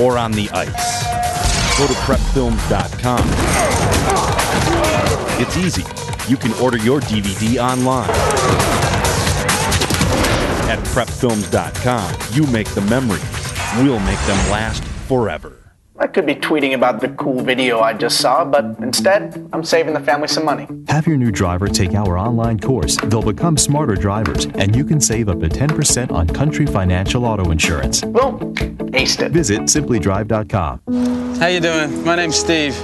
or on the ice. Go to prepfilms.com. It's easy. You can order your DVD online. At prepfilms.com, you make the memories. We'll make them last forever. I could be tweeting about the cool video I just saw, but instead, I'm saving the family some money. Have your new driver take our online course. They'll become smarter drivers, and you can save up to 10% on Country Financial Auto Insurance. Well, aced it. Visit simplydrive.com. How you doing? My name's Steve.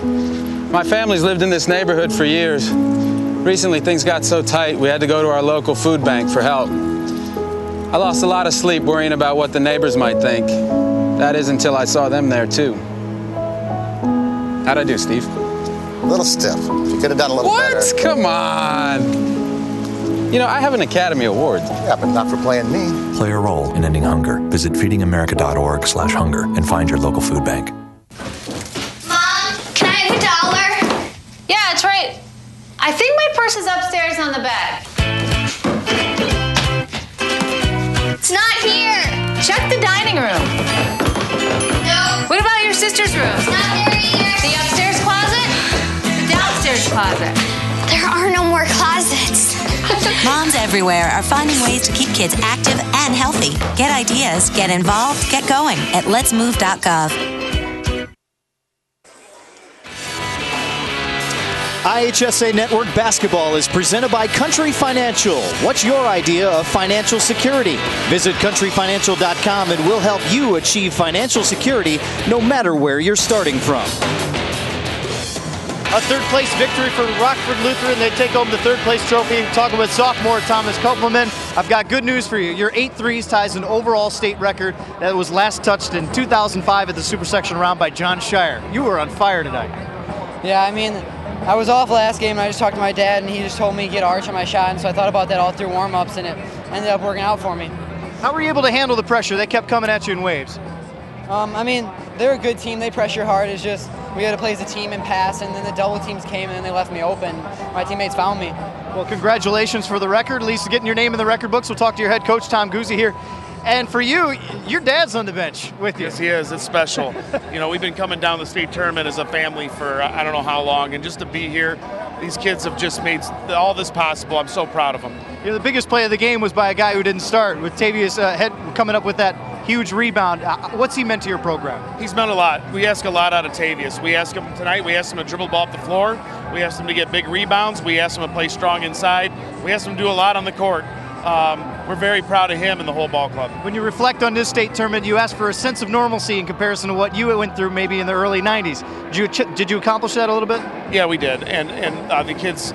My family's lived in this neighborhood for years. Recently, things got so tight, we had to go to our local food bank for help. I lost a lot of sleep worrying about what the neighbors might think. That is until I saw them there, too. How'd I do, Steve? A little stiff. You could have done a little better. What? Come on. You know, I have an Academy Award. Yeah, but not for playing me. Play a role in ending hunger. Visit feedingamerica.org/hunger and find your local food bank. Mom, can I have $1? Yeah, it's right. I think my purse is upstairs on the bed. It's not here. Check the dining room. No. What about your sister's room? It's not there either. The upstairs closet? The downstairs closet? There are no more closets. Moms everywhere are finding ways to keep kids active and healthy. Get ideas, get involved, get going at letsmove.gov. IHSA Network Basketball is presented by Country Financial. What's your idea of financial security? Visit countryfinancial.com and we'll help you achieve financial security no matter where you're starting from. A third-place victory for Rockford Lutheran. They take home the third-place trophy. Talking with sophomore Thomas Kopelman. I've got good news for you. Your 8 threes ties an overall state record that was last touched in 2005 at the Super Section round by John Shire. You were on fire tonight. Yeah, I mean, I was off last game. I just talked to my dad, and he just told me to get arch on my shot, and so I thought about that all through warm-ups, and it ended up working out for me. How were you able to handle the pressure? They kept coming at you in waves. I mean, they're a good team. They pressure hard. It's just we had to play as a team and pass, and then the double teams came, and then they left me open. My teammates found me. Well, congratulations for the record, at least getting your name in the record books. We'll talk to your head coach, Tom Guzzi, here. And for you, your dad's on the bench with you. Yes, he is. It's special. You know, we've been coming down the state tournament as a family for I don't know how long, and just to be here, these kids have just made all this possible. I'm so proud of them. You know, the biggest play of the game was by a guy who didn't start, with Tavius head coming up with that huge rebound. What's he meant to your program? He's meant a lot. We ask a lot out of Tavius. We ask him tonight, we asked him to dribble ball up the floor. We asked him to get big rebounds. We asked him to play strong inside. We asked him to do a lot on the court. We're very proud of him and the whole ball club. When you reflect on this state tournament, you ask for a sense of normalcy in comparison to what you went through maybe in the early 90s. Did you accomplish that a little bit? Yeah, we did. And the kids,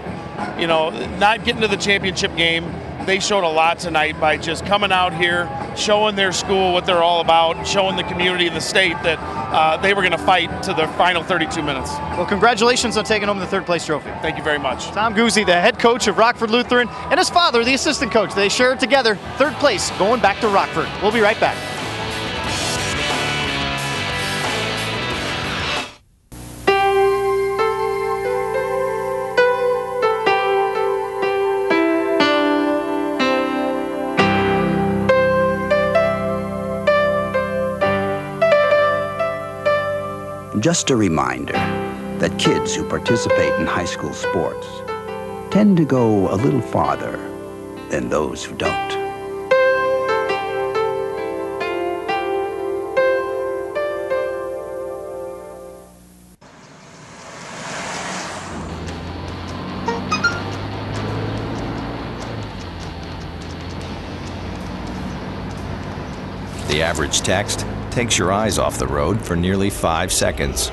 you know, not getting to the championship game, they showed a lot tonight by just coming out here, showing their school what they're all about, showing the community and the state that they were going to fight to the final 32 minutes. Well, congratulations on taking home the third-place trophy. Thank you very much. Tom Guzzi, the head coach of Rockford Lutheran, and his father, the assistant coach. They share it together. Third place, going back to Rockford. We'll be right back. Just a reminder that kids who participate in high school sports tend to go a little farther than those who don't. The average text takes your eyes off the road for nearly 5 seconds.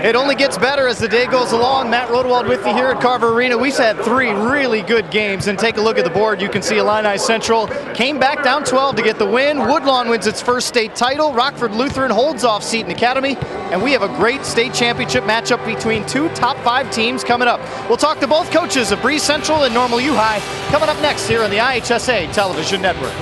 It only gets better as the day goes along. Matt Rodewald with you here at Carver Arena. We've had 3 really good games, and take a look at the board. You can see Illini Central came back down 12 to get the win. Woodlawn wins its first state title. Rockford Lutheran holds off Seton Academy, and we have a great state championship matchup between 2 top 5 teams coming up. We'll talk to both coaches of Breese Central and Normal U High coming up next here on the IHSA Television Network.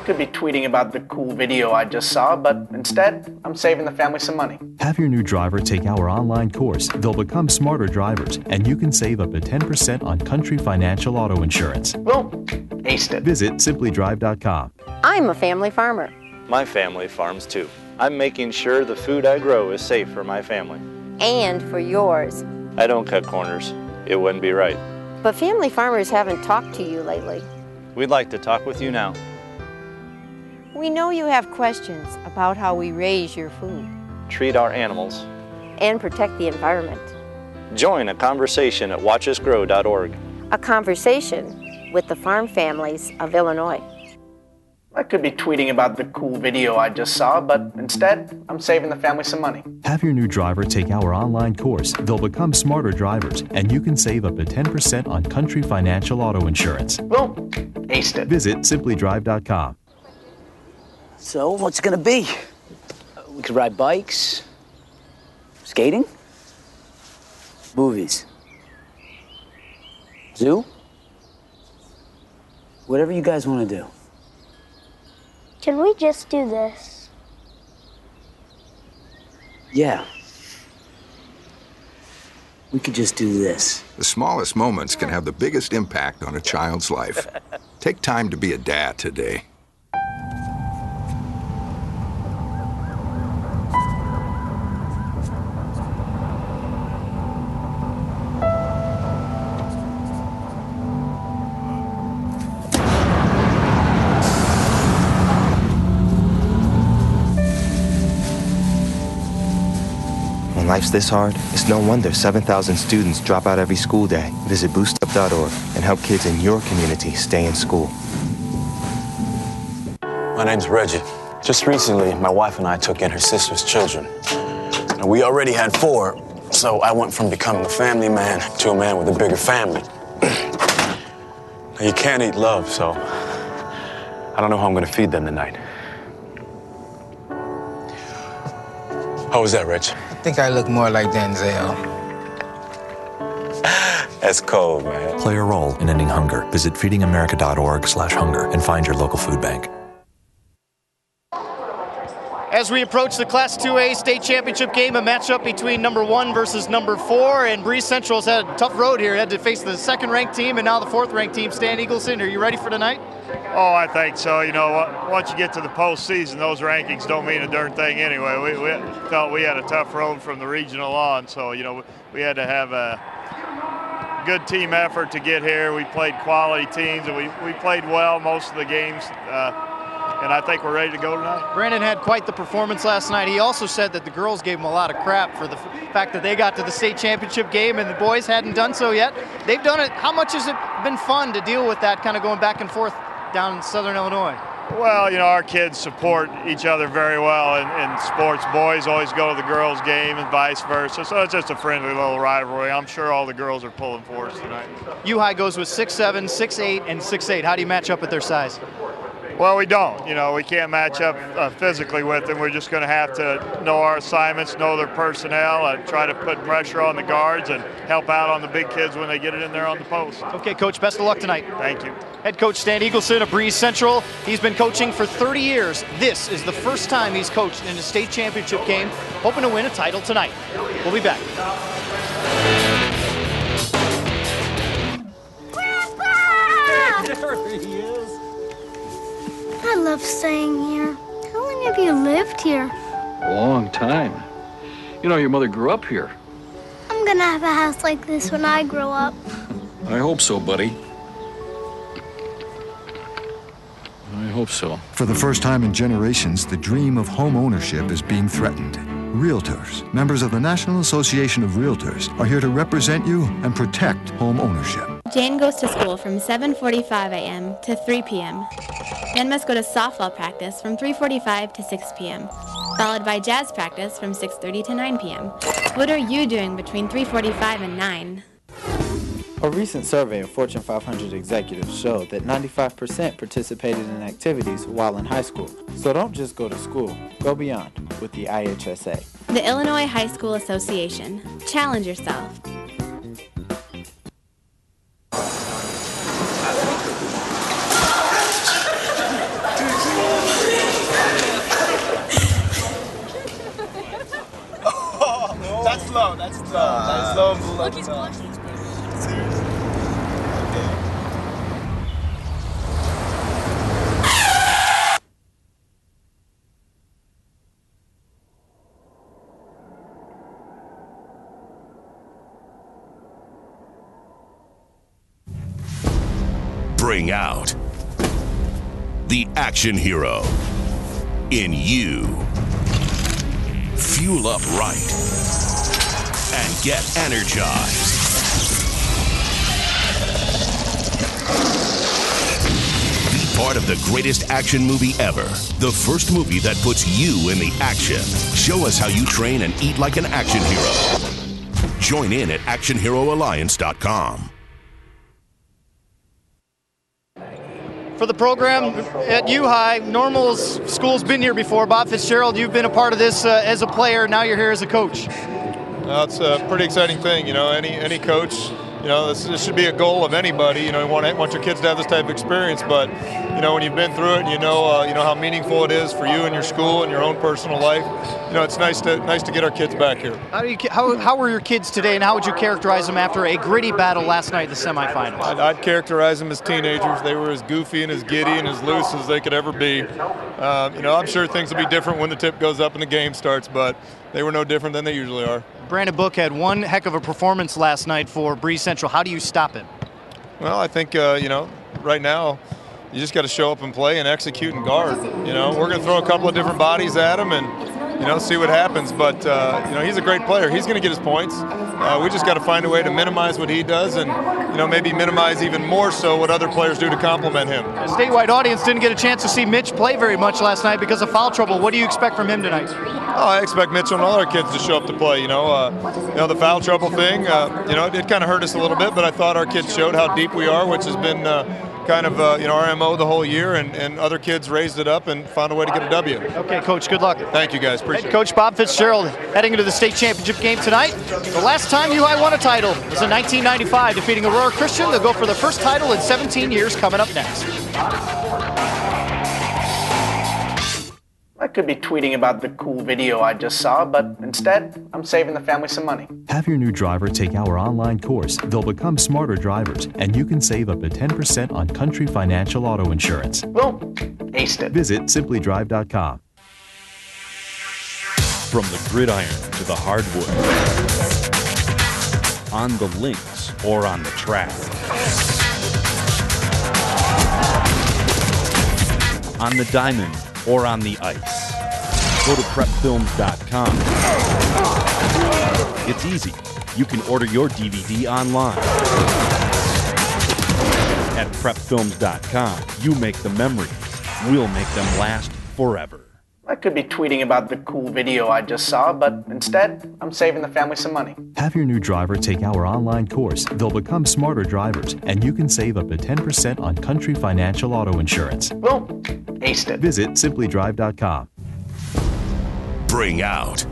could be tweeting about the cool video I just saw, but instead, I'm saving the family some money. Have your new driver take our online course. They'll become smarter drivers, and you can save up to 10% on Country Financial Auto Insurance. Well, aced it. Visit simplydrive.com. I'm a family farmer. My family farms too. I'm making sure the food I grow is safe for my family. And for yours. I don't cut corners. It wouldn't be right. But family farmers haven't talked to you lately. We'd like to talk with you now. We know you have questions about how we raise your food. Treat our animals. And protect the environment. Join a conversation at watchusgrow.org. A conversation with the farm families of Illinois. I could be tweeting about the cool video I just saw, but instead, I'm saving the family some money. Have your new driver take our online course. They'll become smarter drivers, and you can save up to 10% on Country Financial Auto Insurance. Well, aced it. Visit simplydrive.com. So, what's it gonna be? We could ride bikes, skating, movies, zoo, whatever you guys want to do. Can we just do this? Yeah. We could just do this. The smallest moments can have the biggest impact on a child's life. Take time to be a dad today. When life's this hard, it's no wonder 7,000 students drop out every school day. Visit boostup.org and help kids in your community stay in school. My name's Reggie. Just recently, my wife and I took in her sister's children. Now, we already had 4, so I went from becoming a family man to a man with a bigger family. Now, you can't eat love, so I don't know how I'm gonna feed them tonight. How was that, Rich? I think I look more like Denzel. That's cold, man. Play a role in ending hunger. Visit feedingamerica.org/hunger and find your local food bank. As we approach the Class 2A state championship game, a matchup between number 1 versus number 4, and Breese Central's had a tough road here. Had to face the second-ranked team and now the fourth-ranked team, Stan Eagleson. Are you ready for tonight? Oh, I think so. You know, once you get to the postseason, those rankings don't mean a darn thing anyway. We felt we had a tough road from the regional on, so, you know, we had to have a good team effort to get here. We played quality teams, and we played well most of the games, and I think we're ready to go tonight. Brandon had quite the performance last night. He also said that the girls gave him a lot of crap for the fact that they got to the state championship game and the boys hadn't done so yet. They've done it. How much has it been fun to deal with that kind of going back and forth down in Southern Illinois? Well, you know, our kids support each other very well in sports. Boys always go to the girls' game and vice versa, so it's just a friendly little rivalry. I'm sure all the girls are pulling for us tonight. U-High goes with 6'7", 6'8", and 6'8". How do you match up at their size? Well, we don't. You know, we can't match up physically with them. We're just going to have to know our assignments, know their personnel, and try to put pressure on the guards and help out on the big kids when they get it in there on the post. Okay, Coach, best of luck tonight. Thank you. Head coach Stan Eagleson of Breese Central. He's been coaching for 30 years. This is the first time he's coached in a state championship game, hoping to win a title tonight. We'll be back. Grandpa! There he is. I love staying here. How long have you lived here? A long time. You know, your mother grew up here. I'm gonna have a house like this when I grow up. I hope so, buddy. I hope so. For the first time in generations, the dream of home ownership is being threatened. Realtors, members of the National Association of Realtors, are here to represent you and protect home ownership. Jane goes to school from 7:45 a.m. to 3 p.m. and must go to softball practice from 3:45 to 6 p.m., followed by jazz practice from 6:30 to 9 p.m. What are you doing between 3:45 and 9? A recent survey of Fortune 500 executives showed that 95% participated in activities while in high school. So don't just go to school, go beyond with the IHSA. The Illinois High School Association. Challenge yourself. Bring out the action hero in you. Fuel up right and get energized. Be part of the greatest action movie ever. The first movie that puts you in the action. Show us how you train and eat like an action hero. Join in at actionheroalliance.com. For the program at U-High, Normal's school's been here before. Bob Fitzgerald, you've been a part of this as a player. Now you're here as a coach. It's a pretty exciting thing. You know, any coach, you know, this should be a goal of anybody. You know, you want your kids to have this type of experience. But you know, when you've been through it, you know how meaningful it is for you and your school and your own personal life. You know, it's nice to get our kids back here. How were your kids today, and how would you characterize them after a gritty battle last night in the semifinals? I'd characterize them as teenagers. They were as goofy and as giddy and as loose as they could ever be. You know, I'm sure things will be different when the tip goes up and the game starts, but they were no different than they usually are. Brandon Book had one heck of a performance last night for Breese Central. How do you stop it? Well, I think, you know, right now, you just got to show up and play and execute and guard. You know, we're going to throw a couple of different bodies at him and, you know, see what happens. But, you know, he's a great player. He's going to get his points. We just got to find a way to minimize what he does and, you know, maybe minimize even more so what other players do to complement him. The statewide audience didn't get a chance to see Mitch play very much last night because of foul trouble. What do you expect from him tonight? Oh, I expect Mitchell and all our kids to show up to play. You know, the foul trouble thing, you know, it kind of hurt us a little bit, but I thought our kids showed how deep we are, which has been kind of you know, our MO the whole year, and other kids raised it up and found a way to get a W. Okay, Coach, good luck. Thank you, guys. Appreciate it. Coach Bob Fitzgerald heading into the state championship game tonight. The last time U-High won a title was in 1995, defeating Aurora Christian. They'll go for their first title in 17 years coming up next. I could be tweeting about the cool video I just saw, but instead, I'm saving the family some money. Have your new driver take our online course. They'll become smarter drivers, and you can save up to 10% on Country Financial Auto Insurance. Well, aced it. Visit simplydrive.com. From the gridiron to the hardwood, on the links or on the track, on the diamond or on the ice. Go to prepfilms.com. It's easy. You can order your DVD online. At prepfilms.com, you make the memories. We'll make them last forever. I could be tweeting about the cool video I just saw, but instead, I'm saving the family some money. Have your new driver take our online course. They'll become smarter drivers, and you can save up to 10% on Country Financial Auto Insurance. Well, aced it. Visit simplydrive.com. Bring out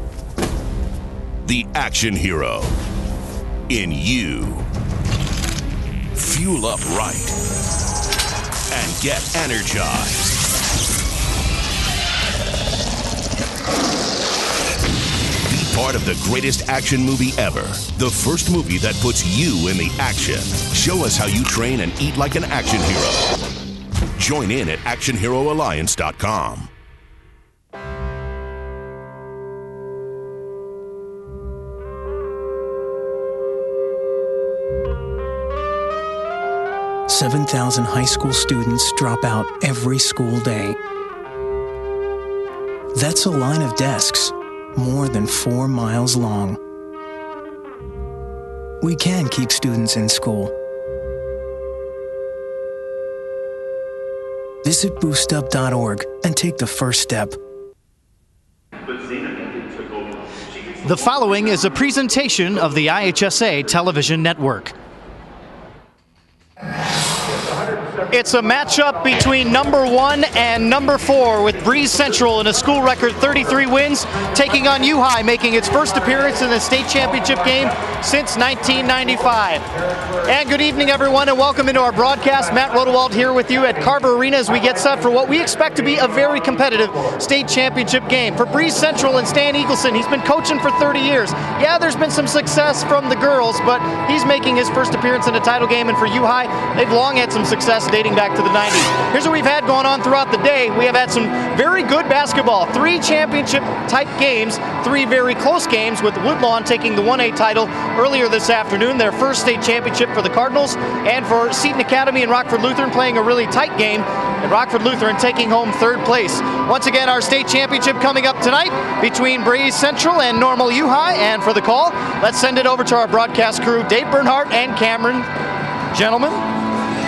the action hero in you. Fuel up right and get energized. Part of the greatest action movie ever. The first movie that puts you in the action. Show us how you train and eat like an action hero. Join in at actionheroalliance.com. $7,000 high school students drop out every school day. That's a line of desks more than 4 miles long. We can keep students in school. Visit boostup.org and take the first step. The following is a presentation of the IHSA television network. It's a matchup between number 1 and number 4, with Breese Central in a school record 33 wins, taking on U-High, making its first appearance in the state championship game since 1995. And good evening, everyone, and welcome into our broadcast. Matt Rodewald here with you at Carver Arena as we get set for what we expect to be a very competitive state championship game. For Breese Central and Stan Eagleson, he's been coaching for 30 years. Yeah, there's been some success from the girls, but he's making his first appearance in a title game. And for U-High, they've long had some success dating back to the 90s. Here's what we've had going on throughout the day. We have had some very good basketball, 3 championship-type games, 3 very close games, with Woodlawn taking the 1A title earlier this afternoon, their first state championship for the Cardinals, and for Seton Academy and Rockford Lutheran playing a really tight game, and Rockford Lutheran taking home 3rd place. Once again, our state championship coming up tonight between Breese Central and Normal U-High, and for the call, let's send it over to our broadcast crew, Dave Bernhardt and Cameron. Gentlemen.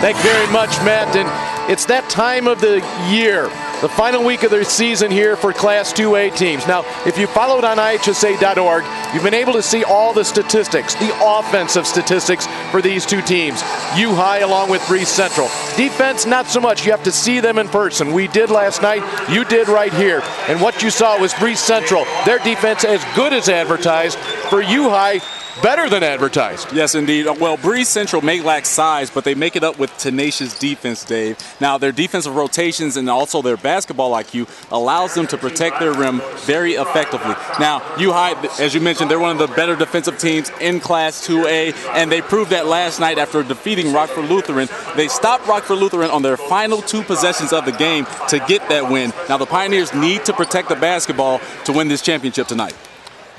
Thank you very much, Matt. And it's that time of the year, the final week of the season here for Class 2A teams. Now, if you followed on IHSA.org, you've been able to see all the statistics, the offensive statistics for these 2 teams, U-High along with Breese Central. Defense, not so much. You have to see them in person. We did last night. You did right here. And what you saw was Breese Central, their defense as good as advertised. For U-High, better than advertised. Yes, indeed. Well, Breese Central may lack size, but they make it up with tenacious defense, Dave. Now, their defensive rotations and also their basketball IQ allows them to protect their rim very effectively. Now, U-High, as you mentioned, they're one of the better defensive teams in Class 2A, and they proved that last night after defeating Rockford Lutheran. They stopped Rockford Lutheran on their final 2 possessions of the game to get that win. Now, the Pioneers need to protect the basketball to win this championship tonight.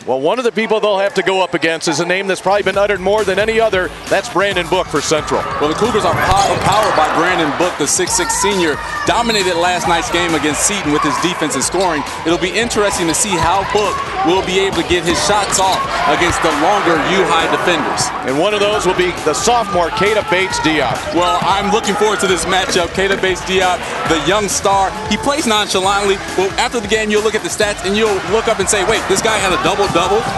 Well, one of the people they'll have to go up against is a name that's probably been uttered more than any other. That's Brandon Book for Central. Well, the Cougars are powered by Brandon Book, the 6'6 senior. Dominated last night's game against Seton with his defense and scoring. It'll be interesting to see how Book will be able to get his shots off against the longer U-High defenders. And one of those will be the sophomore, Kata Bates-Diop. Well, I'm looking forward to this matchup. Kata Bates-Diop, the young star. He plays nonchalantly, but after the game, you'll look at the stats and you'll look up and say, wait, this guy had a double-double.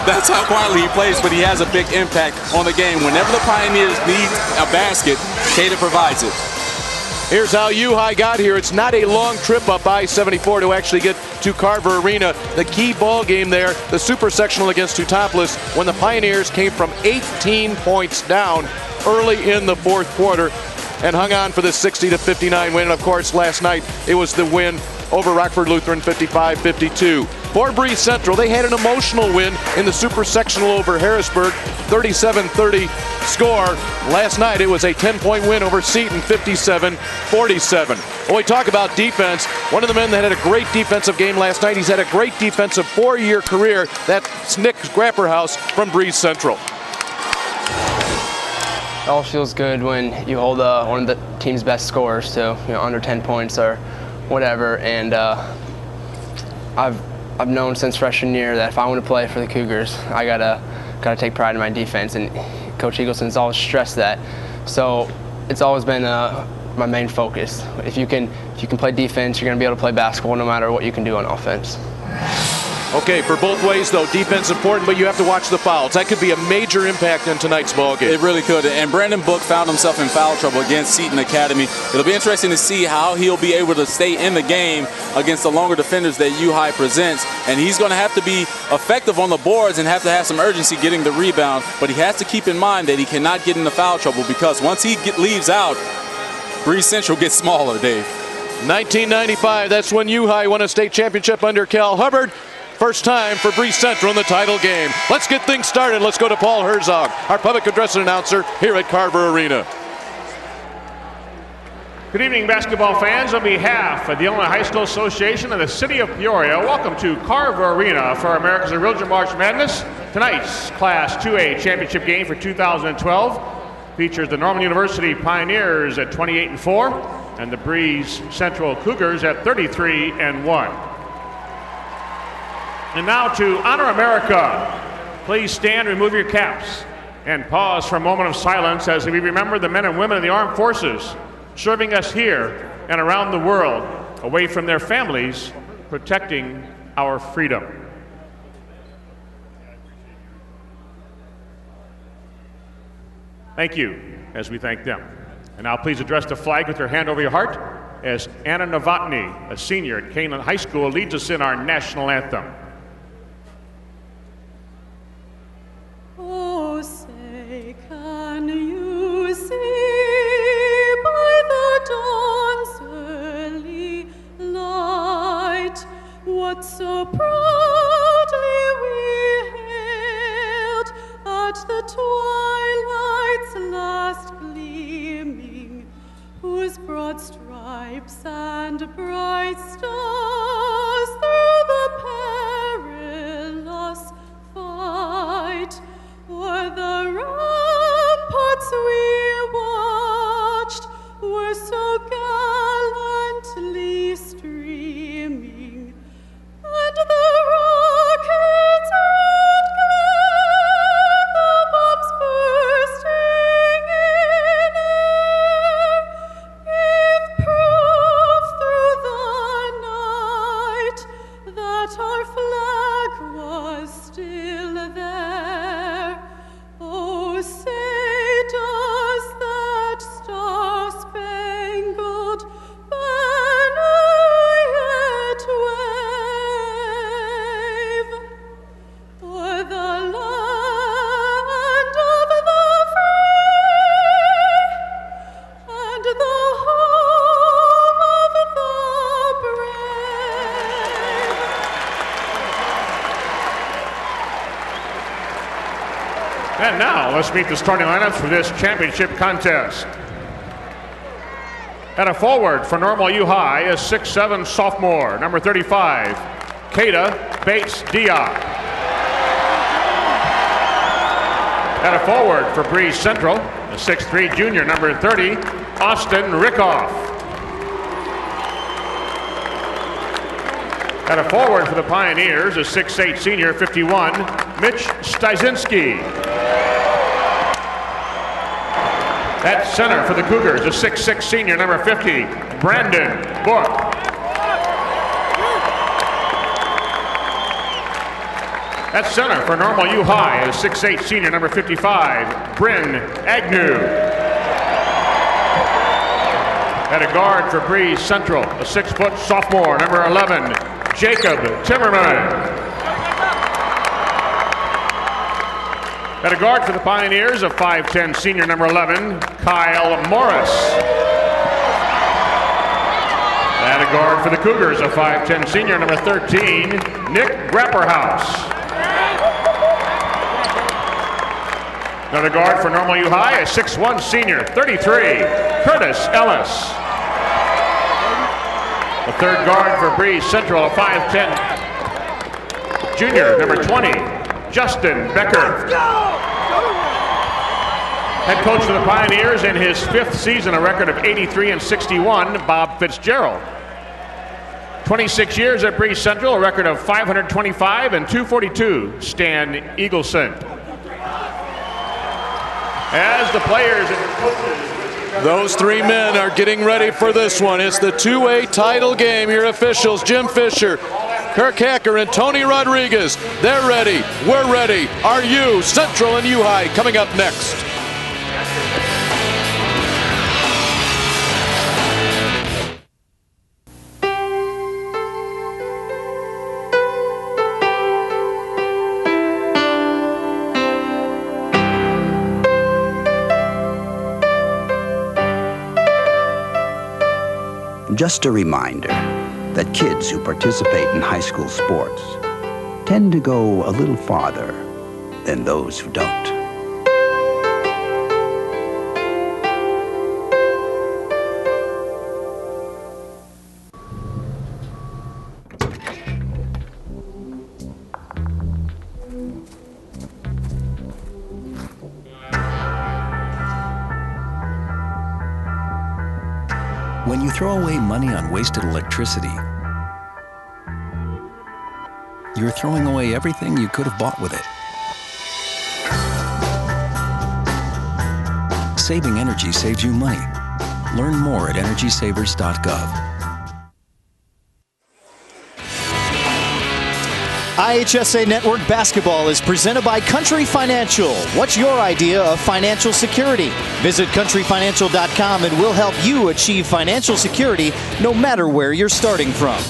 That's how quietly he plays, but he has a big impact on the game. Whenever the Pioneers need a basket, Kata provides it. Here's how U-High got here. It's not a long trip up I-74 to actually get to Carver Arena. The key ball game there, the super sectional against Teutopolis, when the Pioneers came from 18 points down early in the 4th quarter and hung on for the 60-59 win. And of course, last night it was the win over Rockford Lutheran, 55-52. For Breese Central, they had an emotional win in the super sectional over Harrisburg, 37-30 score. Last night it was a 10-point win over Seton, 57-47. When we talk about defense, one of the men that had a great defensive game last night, he's had a great defensive 4-year career. That's Nick Grapperhaus from Breese Central. It all feels good when you hold one of the team's best scorers to under 10 points or whatever, and I've known since freshman year that if I want to play for the Cougars, I gotta take pride in my defense, and Coach Eagleson's always stressed that. So it's always been my main focus. If you can play defense, you're gonna be able to play basketball no matter what you can do on offense. Okay, for both ways, though, defense important, but you have to watch the fouls. That could be a major impact in tonight's ball game. It really could, and Brandon Book found himself in foul trouble against Seton Academy. It'll be interesting to see how he'll be able to stay in the game against the longer defenders that U-High presents, and he's going to have to be effective on the boards and have to have some urgency getting the rebound, but he has to keep in mind that he cannot get into foul trouble, because once he leaves out, Breese Central gets smaller, Dave. 1995, that's when U-High won a state championship under Cal Hubbard. First time for Breese Central in the title game. Let's get things started. Let's go to Paul Herzog, our public address announcer here at Carver Arena. Good evening, basketball fans. On behalf of the Illinois High School Association and the City of Peoria, welcome to Carver Arena for America's Original March Madness. Tonight's Class 2A championship game for 2012 features the Norman University Pioneers at 28-4 and the Breese Central Cougars at 33-1. And now to honor America. Please stand, remove your caps, and pause for a moment of silence as we remember the men and women of the armed forces serving us here and around the world, away from their families, protecting our freedom. Thank you, as we thank them. And now please address the flag with your hand over your heart as Anna Novotny, a senior at Canelan High School, leads us in our national anthem. Oh, say broad stripes and bright stars through the perilous fight. O'er the ramparts we watched were so gallantly streaming, and the rockets red glare, the bombs bursting in air, gave proof through the night that our flag was still there. Oh, say does that star-spangled banner yet wave o'er the land of the free and the home of the brave? And now let's meet the starting lineups for this championship contest. At a forward for Normal U High is 6'7" sophomore, number 35, Kada Bates Diop. At a forward for Breese Central, a 6'3" junior, number 30, Austin Rickoff. At a forward for the Pioneers, a 6'8" senior, 51, Mitch Styzinski. At center for the Cougars, a 6'6" senior, number 50, Brandon Book. At center for Normal U High, a 6'8" senior, number 55, Bryn Agnew. At a guard for Breese Central, a 6-foot sophomore, number 11, Jacob Timmerman. At a guard for the Pioneers, a 5'10" senior, number 11, Kyle Morris. At a guard for the Cougars, a 5'10" senior, number 13, Nick Grapperhaus. Another guard for Normal U High, a 6'1" senior, 33, Curtis Ellis. The third guard for Breese Central, a 5'10" junior, number 20, Justin Becker. Head coach for the Pioneers in his 5th season, a record of 83-61, Bob Fitzgerald. 26 years at Breese Central, a record of 525 and 242, Stan Eagleson. As the players and coaches. Those three men are getting ready for this one. It's the 2A title game. Your officials, Jim Fisher, Kirk Hacker, and Tony Rodriguez. They're ready. We're ready. Are you? Central and U High coming up next. Just a reminder that kids who participate in high school sports tend to go a little farther than those who don't. When you throw away money on wasted electricity, you're throwing away everything you could have bought with it. Saving energy saves you money. Learn more at energysavers.gov. IHSA Network Basketball is presented by Country Financial. What's your idea of financial security? Visit countryfinancial.com and we'll help you achieve financial security no matter where you're starting from.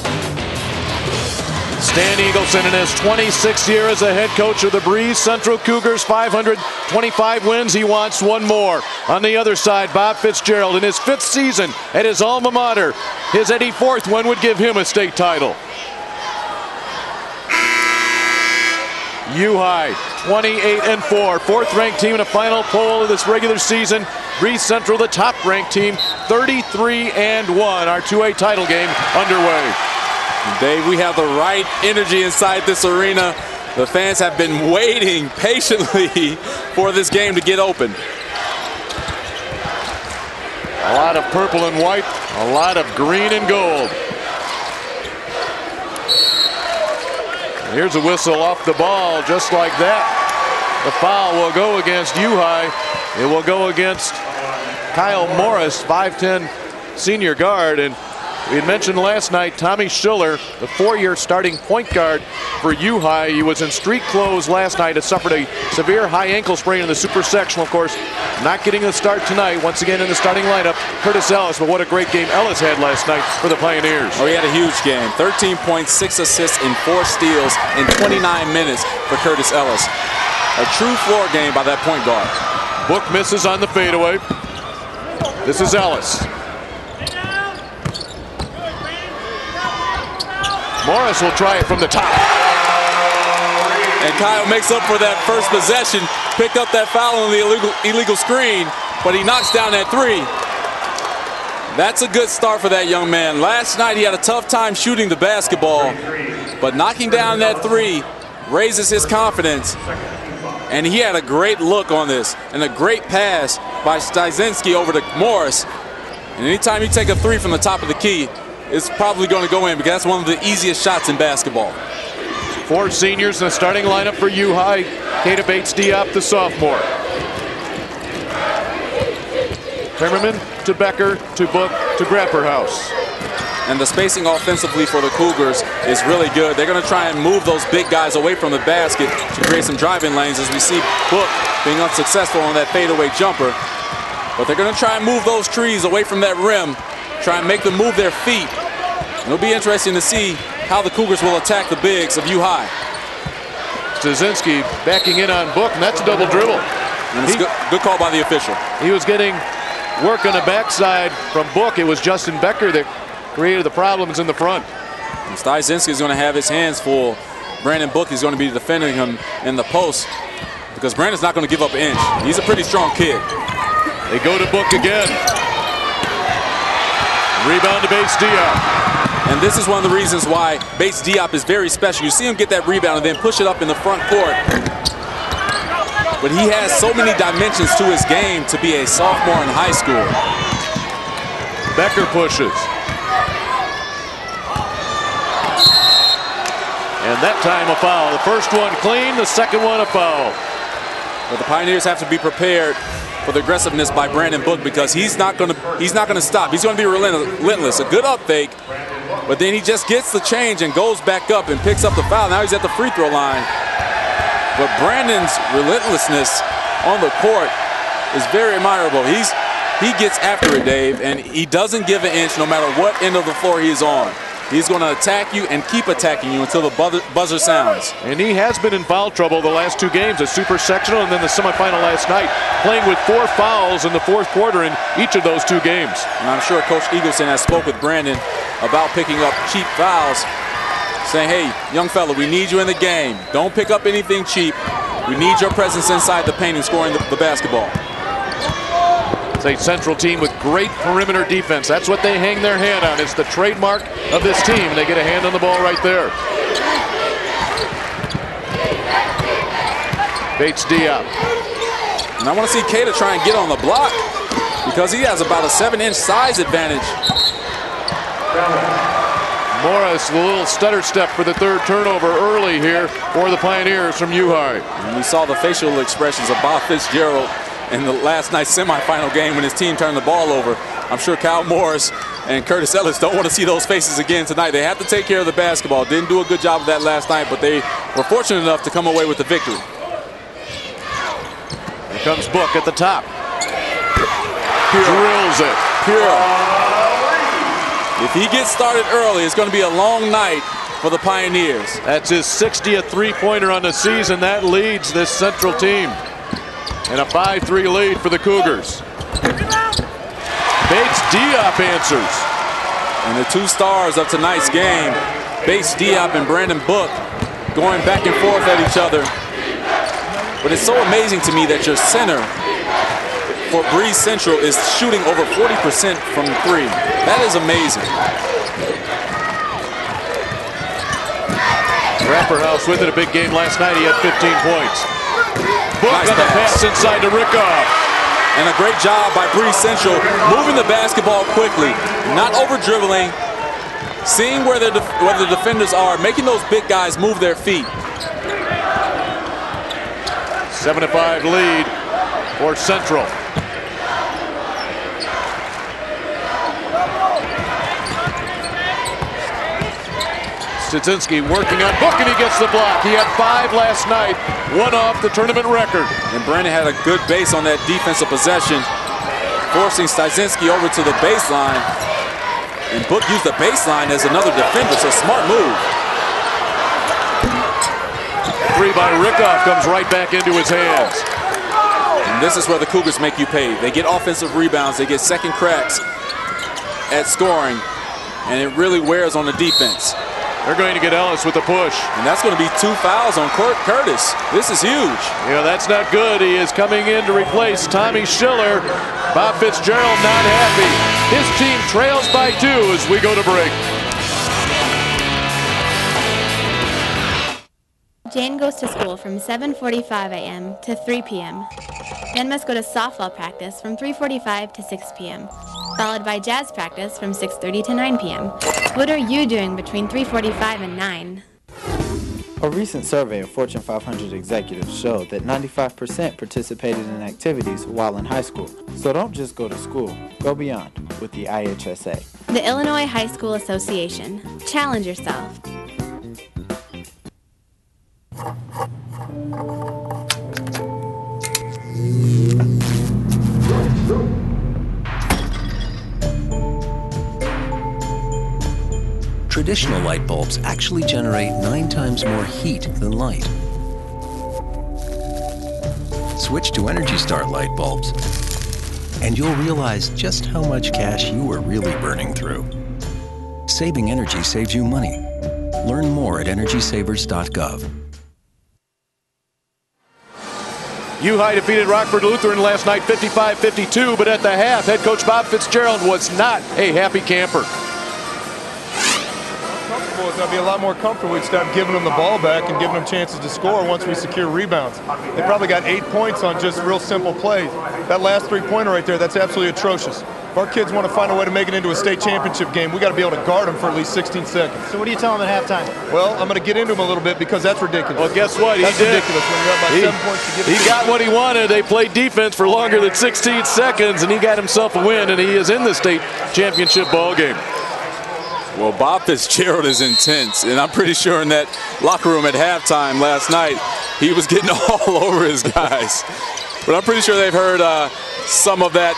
Stan Eagleson in his 26th year as a head coach of the Breese Central Cougars, 525 wins. He wants one more. On the other side, Bob Fitzgerald in his 5th season at his alma mater. His 84th one would give him a state title. U High, 28-4, 4th ranked team in a final poll of this regular season. Breese Central, the top-ranked team, 33-1. Our 2A title game underway. Dave, we have the right energy inside this arena. The fans have been waiting patiently for this game to get open. A lot of purple and white, a lot of green and gold. Here's a whistle off the ball, just like that. The foul will go against U-High. It will go against Kyle Morris, 5'10" senior guard. And we had mentioned last night Tommy Schiller, the 4-year starting point guard for U-High. He was in street clothes last night. Had suffered a severe high ankle sprain in the super sectional. Of course, not getting a start tonight. Once again in the starting lineup, Curtis Ellis. But what a great game Ellis had last night for the Pioneers. Oh, he had a huge game. 13 points, 6 assists, and 4 steals in 29 minutes for Curtis Ellis. A true floor game by that point guard. Book misses on the fadeaway. This is Ellis. Morris will try it from the top. And Kyle makes up for that first possession, picked up that foul on the illegal screen, but he knocks down that 3. That's a good start for that young man. Last night he had a tough time shooting the basketball, but knocking down that 3 raises his confidence. And he had a great look on this and a great pass by Stasinski over to Morris. And anytime you take a 3 from the top of the key, it's probably going to go in because that's one of the easiest shots in basketball. 4 seniors in the starting lineup for U-High. Kata Bates-Diop, the sophomore. Timmerman to Becker to Book to Grapperhaus. And the spacing offensively for the Cougars is really good. They're going to try and move those big guys away from the basket to create some driving lanes, as we see Book being unsuccessful on that fadeaway jumper. But they're going to try and move those trees away from that rim, try and make them move their feet. It'll be interesting to see how the Cougars will attack the bigs of U-High. Stasinski backing in on Book, and that's a double dribble. And it's good call by the official. He was getting work on the backside from Book. It was Justin Becker that created the problems in the front. And Stasinski is going to have his hands full. Brandon Book is going to be defending him in the post because Brandon's not going to give up an inch. He's a pretty strong kid. They go to Book again. Rebound to Bates-Diop. And this is one of the reasons why Bates-Diop is very special. You see him get that rebound and then push it up in the front court. But he has so many dimensions to his game to be a sophomore in high school. Becker pushes. And that time a foul. The first one clean, the second one a foul. But the Pioneers have to be prepared for the aggressiveness by Brandon Book because he's not going to stop. He's going to be relentless. A good up fake, but then he just gets the change and goes back up and picks up the foul. Now he's at the free throw line. But Brandon's relentlessness on the court is very admirable. He gets after it, Dave, and he doesn't give an inch no matter what end of the floor he's on. He's going to attack you and keep attacking you until the buzzer sounds. And he has been in foul trouble the last 2 games, a super sectional and then the semifinal last night, playing with 4 fouls in the 4th quarter in each of those 2 games. And I'm sure Coach Eagleson has spoke with Brandon about picking up cheap fouls, saying, hey, young fella, we need you in the game. Don't pick up anything cheap. We need your presence inside the paint and scoring the basketball. It's a Central team with great perimeter defense. That's what they hang their hat on. It's the trademark of this team. They get a hand on the ball right there. Bates-Diop. And I want to see Kata try and get on the block because he has about a 7-inch size advantage. Morris, a little stutter step for the 3rd turnover early here for the Pioneers from U-High. And we saw the facial expressions of Bob Fitzgerald in the last night's semifinal game when his team turned the ball over. I'm sure Kyle Morris and Curtis Ellis don't want to see those faces again tonight. They have to take care of the basketball. Didn't do a good job of that last night, but they were fortunate enough to come away with the victory. Here comes Book at the top. Drills it. Pure. If he gets started early, it's going to be a long night for the Pioneers. That's his 60th three-pointer on the season. That leads this Central team. And a 5-3 lead for the Cougars. Bates-Diop answers. And the 2 stars of tonight's game, Bates-Diop and Brandon Book, going back and forth at each other. But it's so amazing to me that your center for Breese Central is shooting over 40% from 3. That is amazing. Rapperhouse with it, a big game last night. He had 15 points. Book Nice on the pass inside to Rickoff. And a great job by Breese Central, moving the basketball quickly, not over-dribbling, seeing where the defenders are, making those big guys move their feet. 7-5 lead for Central. Stadzinski working on Book, and he gets the block. He had 5 last night, 1 off the tournament record. And Brandon had a good base on that defensive possession, forcing Stadzinski over to the baseline. And Book used the baseline as another defender, so smart move. 3 by Rickoff comes right back into his hands. And this is where the Cougars make you pay. They get offensive rebounds, they get second cracks at scoring, and it really wears on the defense. They're going to get Ellis with a push. And that's going to be 2 fouls on Curtis. This is huge. Yeah, that's not good. He is coming in to replace Tommy Schiller. Bob Fitzgerald not happy. His team trails by 2 as we go to break. Jane goes to school from 7:45 a.m. to 3 p.m. Then must go to softball practice from 3:45 to 6 p.m. followed by jazz practice from 6:30 to 9 p.m. What are you doing between 3:45 and 9? A recent survey of Fortune 500 executives showed that 95% participated in activities while in high school. So don't just go to school, go beyond with the IHSA. The Illinois High School Association. Challenge yourself. Traditional light bulbs actually generate 9 times more heat than light. Switch to Energy Star light bulbs, and you'll realize just how much cash you are really burning through. Saving energy saves you money. Learn more at EnergySavers.gov. U-High defeated Rockford Lutheran last night 55-52, but at the half, head coach Bob Fitzgerald was not a happy camper. They'll be a lot more comfortable. We'd start giving them the ball back and giving them chances to score once we secure rebounds. They probably got 8 points on just real simple plays. That last 3-pointer right there, that's absolutely atrocious. If our kids want to find a way to make it into a state championship game, we got to be able to guard them for at least 16 seconds. So what do you tell them at halftime? Well, I'm going to get into them a little bit because that's ridiculous. Well, guess what? That's he did. ridiculous when you're up by 7 points to give it. He got what he wanted. They played defense for longer than 16 seconds, and he got himself a win, and he is in the state championship ball game. Well, Bob Fitzgerald is intense, and I'm pretty sure in that locker room at halftime last night, he was getting all over his guys. But I'm pretty sure they've heard some of that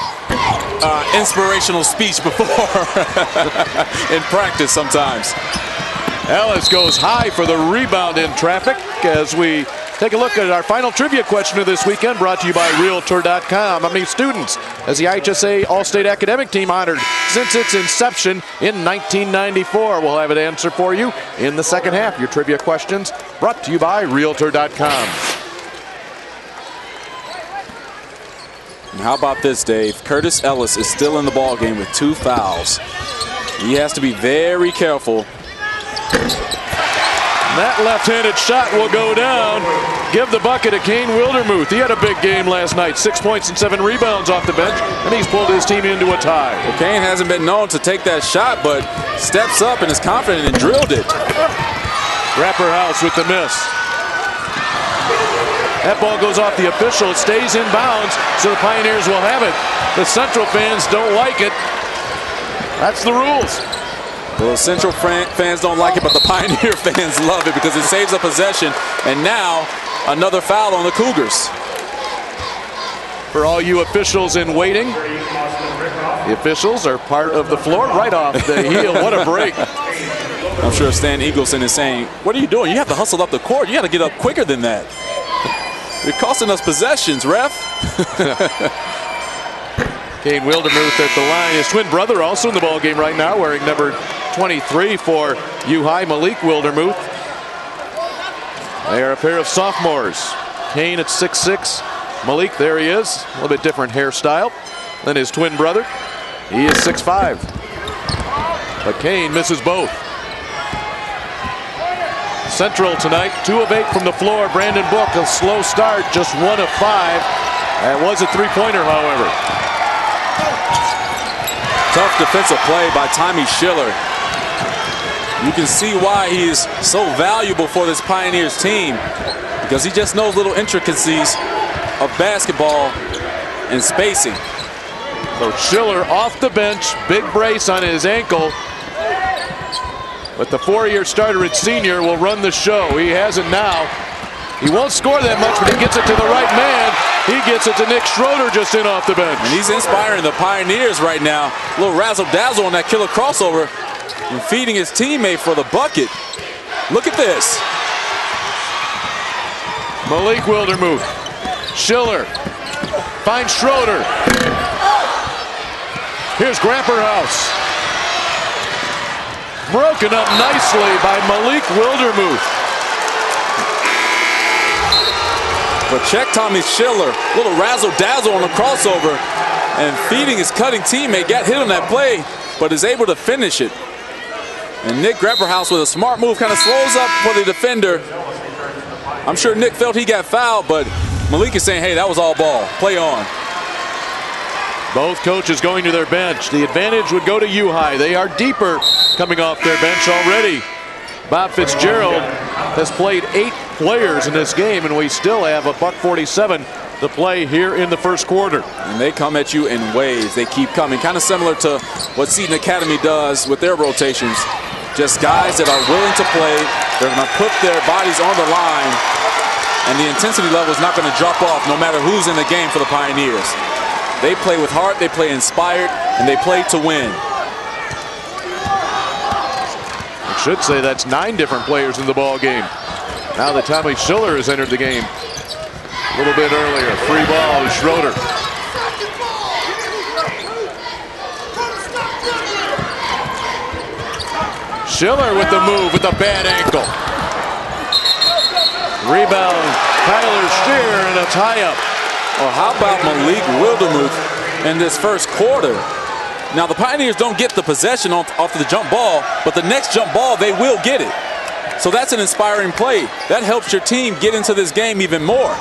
inspirational speech before in practice sometimes. Ellis goes high for the rebound in traffic as we take a look at our final trivia question of this weekend, brought to you by Realtor.com. How many students has the IHSA All-State Academic Team honored since its inception in 1994? We'll have an answer for you in the second half. Your trivia questions brought to you by Realtor.com. And how about this, Dave? Curtis Ellis is still in the ball game with 2 fouls. He has to be very careful. That left-handed shot will go down. Give the bucket to Kane Wildermuth. He had a big game last night. 6 points and 7 rebounds off the bench, and he's pulled his team into a tie. Well, Kane hasn't been known to take that shot, but steps up and is confident and drilled it. Rapperhouse with the miss. That ball goes off the official. It stays in bounds, so the Pioneers will have it. The Central fans don't like it. That's the rules. Well, the Central fans don't like it, but the Pioneer fans love it because it saves a possession. And now, another foul on the Cougars. For all you officials in waiting, the officials are part of the floor right off the heel. What a break. I'm sure Stan Eagleson is saying, what are you doing? You have to hustle up the court. You got to get up quicker than that. You're costing us possessions, ref. Kane Wildermuth at the line. His twin brother also in the ball game right now, wearing number 23 for U-High, Malik Wildermuth. They are a pair of sophomores. Kane at 6'6", Malik, there he is. A little bit different hairstyle than his twin brother. He is 6'5". But Kane misses both. Central tonight, 2 of 8 from the floor. Brandon Book, a slow start, just 1 of 5. That was a three-pointer, however. Tough defensive play by Tommy Schiller. You can see why he's so valuable for this Pioneers team, because he just knows little intricacies of basketball and spacing. So Schiller off the bench, big brace on his ankle. But the 4-year starter at senior will run the show. He has it now. He won't score that much, but he gets it to the right man. He gets it to Nick Schroeder just in off the bench. And he's inspiring the Pioneers right now. A little razzle-dazzle on that killer crossover and feeding his teammate for the bucket. Look at this. Malik Wildermuth. Schiller finds Schroeder. Here's Grapperhaus. Broken up nicely by Malik Wildermuth. But check Tommy Schiller. A little razzle-dazzle on the crossover and feeding his cutting teammate. Got hit on that play, but is able to finish it. And Nick Grapperhaus with a smart move kind of slows up for the defender. I'm sure Nick felt he got fouled, but Malik is saying, hey, that was all ball. Play on. Both coaches going to their bench. The advantage would go to U-High. They are deeper coming off their bench already. Bob Fitzgerald has played 8 players in this game, and we still have a $147 to play here in the first quarter. And they come at you in waves. They keep coming. Kind of similar to what Seton Academy does with their rotations. Just guys that are willing to play. They're going to put their bodies on the line, and the intensity level is not going to drop off no matter who's in the game for the Pioneers. They play with heart, they play inspired, and they play to win. I should say that's 9 different players in the ball game. Now that Tommy Schiller has entered the game a little bit earlier. Free ball to Schroeder. Schiller with the move with a bad ankle. Rebound, Tyler Steer, and a tie-up. Well, how about Malik Wildermuth in this first quarter? Now, the Pioneers don't get the possession off the jump ball, but the next jump ball, they will get it. So that's an inspiring play. That helps your team get into this game even more.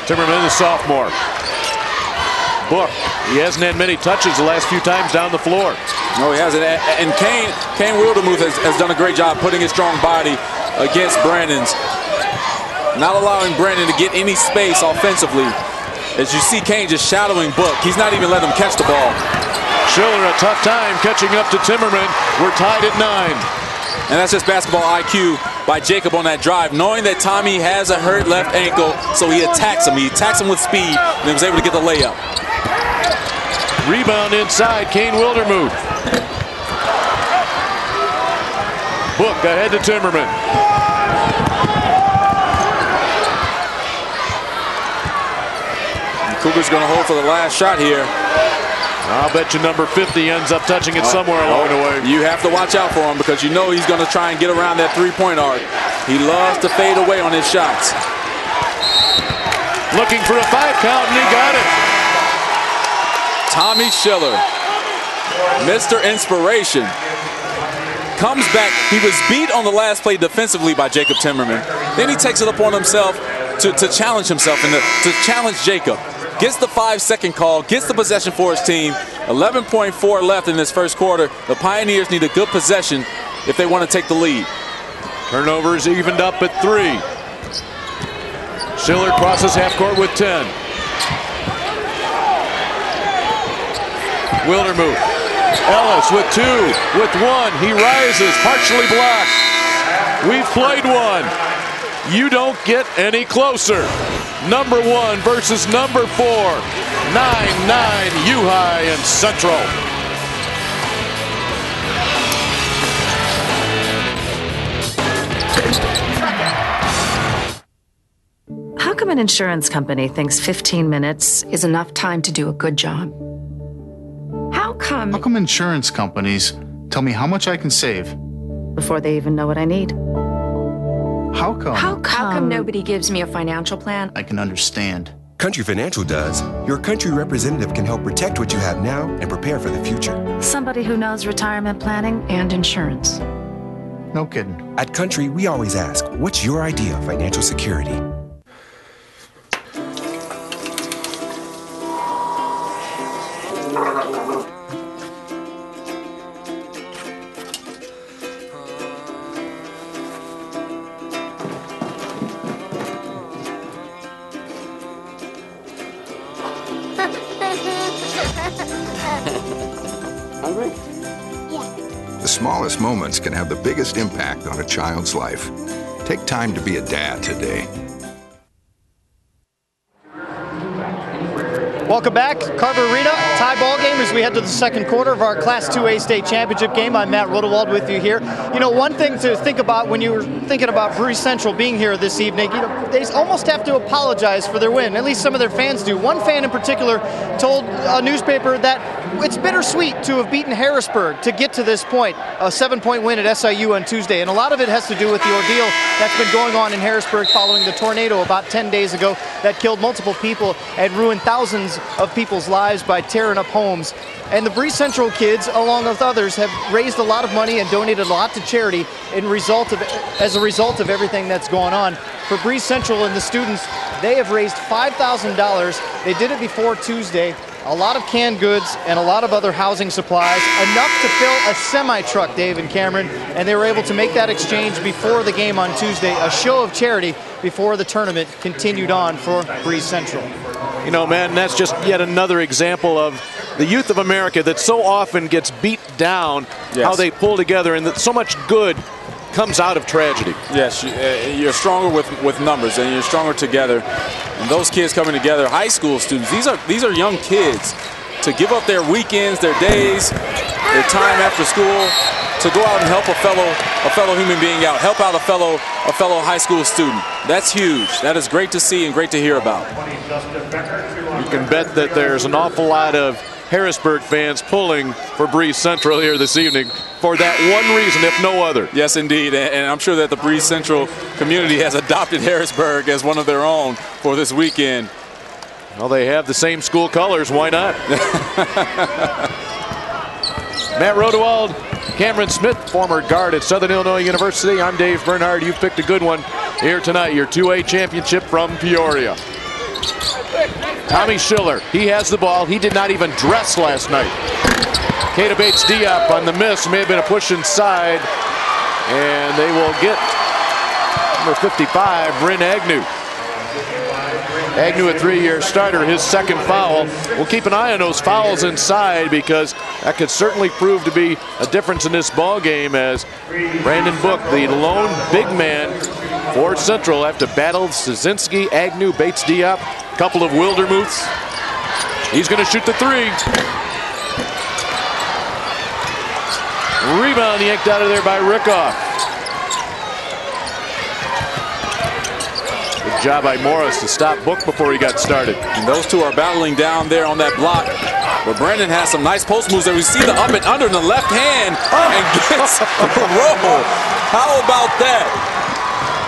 Timmerman, the sophomore. Book, he hasn't had many touches the last few times down the floor. No, he hasn't. And Kane Wildermuth has done a great job putting his strong body against Brandon's. Not allowing Brandon to get any space offensively. As you see Kane just shadowing Book. He's not even letting him catch the ball. Schiller a tough time catching up to Timmerman. We're tied at 9. And that's just basketball IQ by Jacob on that drive, knowing that Tommy has a hurt left ankle, so he attacks him. He attacks him with speed, and he was able to get the layup. Rebound inside, Kane Wildermuth. Book ahead to Timmerman. The Cougars going to hold for the last shot here. I'll bet you number 50 ends up touching it somewhere along the way. You have to watch out for him because you know he's going to try and get around that three-point arc. He loves to fade away on his shots. Looking for a 5 count, and he got it. Tommy Schiller, Mr. Inspiration, comes back. He was beat on the last play defensively by Jacob Timmerman. Then he takes it upon himself to challenge himself and to challenge Jacob. Gets the 5-second call, gets the possession for his team. 11.4 left in this first quarter. The Pioneers need a good possession if they want to take the lead. Turnovers evened up at 3. Schiller crosses half court with 10. Wildermuth. Ellis with 2, with 1. He rises, partially blocked. We've played one. You don't get any closer. Number 1 versus number 4. 9-9 U-High and Central. How come an insurance company thinks 15 minutes is enough time to do a good job? How come insurance companies tell me how much I can save before they even know what I need? How come? How come nobody gives me a financial plan? I can understand. Country Financial does. Your country representative can help protect what you have now and prepare for the future. Somebody who knows retirement planning and insurance. No kidding. At Country, we always ask, what's your idea of financial security? Hungry? The smallest moments can have the biggest impact on a child's life. Take time to be a dad today. Welcome back, Carver Arena, tie ball game as we head to the second quarter of our Class 2A state championship game. I'm Matt Rodewald with you here. You know, one thing to think about when you were thinking about Breese Central being here this evening, you know, they almost have to apologize for their win. At least some of their fans do. One fan in particular told a newspaper that it's bittersweet to have beaten Harrisburg to get to this point, a 7-point win at SIU on Tuesday. And a lot of it has to do with the ordeal that's been going on in Harrisburg following the tornado about 10 days ago that killed multiple people and ruined thousands of people's lives by tearing up homes. And the Breese Central kids, along with others, have raised a lot of money and donated a lot to charity as a result of everything that's gone on. For Breese Central and the students, they have raised $5,000. They did it before Tuesday. A lot of canned goods and a lot of other housing supplies, enough to fill a semi-truck, Dave and Cameron, and they were able to make that exchange before the game on Tuesday, a show of charity before the tournament continued on for Breese Central. You know, man, that's just yet another example of the youth of America that so often gets beat down, how they pull together, and that so much good comes out of tragedy. Yes, you're stronger with numbers, and you're stronger together. And those kids coming together, high school students, these are young kids, to give up their weekends, their days, their time after school to go out and help a fellow human being out, help out a fellow high school student. That's huge. That is great to see and great to hear about. You can bet that there's an awful lot of Harrisburg fans pulling for Breese Central here this evening for that one reason, if no other. Yes, indeed, and I'm sure that the Breese Central community has adopted Harrisburg as one of their own for this weekend. Well, they have the same school colors. Why not? Matt Rodewald, Cameron Smith, former guard at Southern Illinois University. I'm Dave Bernhard. You've picked a good one here tonight, your 2A championship from Peoria. Tommy Schiller, he has the ball. He did not even dress last night. Kata Bates-Diop on the miss. May have been a push inside. And they will get number 55, Bryn Agnew. Agnew, a 3-year starter, his second foul. We'll keep an eye on those fouls inside because that could certainly prove to be a difference in this ball game as Brandon Book, the lone big man for Central, have to battle Szynski, Agnew, Bates-Diop, a couple of Wildermuths. He's going to shoot the three. Rebound yanked out of there by Rickoff. Good job by Morris to stop Book before he got started. And those two are battling down there on that block. But Brandon has some nice post moves there. We see the up and under in the left hand and gets a roll. How about that?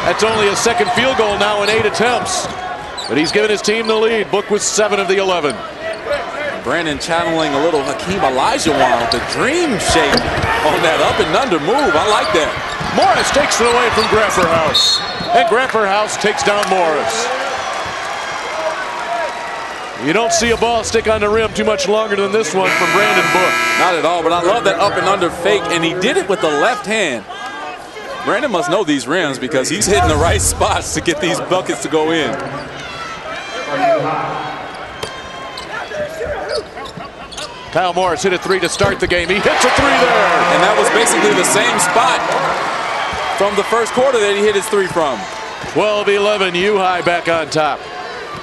That's only a second field goal now in 8 attempts. But he's given his team the lead. Book with 7 of the 11. Brandon channeling a little Hakeem Olajuwon with the dream shape on that up and under move. I like that. Morris takes it away from Grafferhouse. And Grafferhouse takes down Morris. You don't see a ball stick on the rim too much longer than this one from Brandon Book. Not at all, but I love that up and under fake, and he did it with the left hand. Brandon must know these rims because he's hitting the right spots to get these buckets to go in. Kyle Morris hit a 3 to start the game. He hits a 3 there. And that was basically the same spot from the first quarter that he hit his 3 from. 12-11, U-High back on top.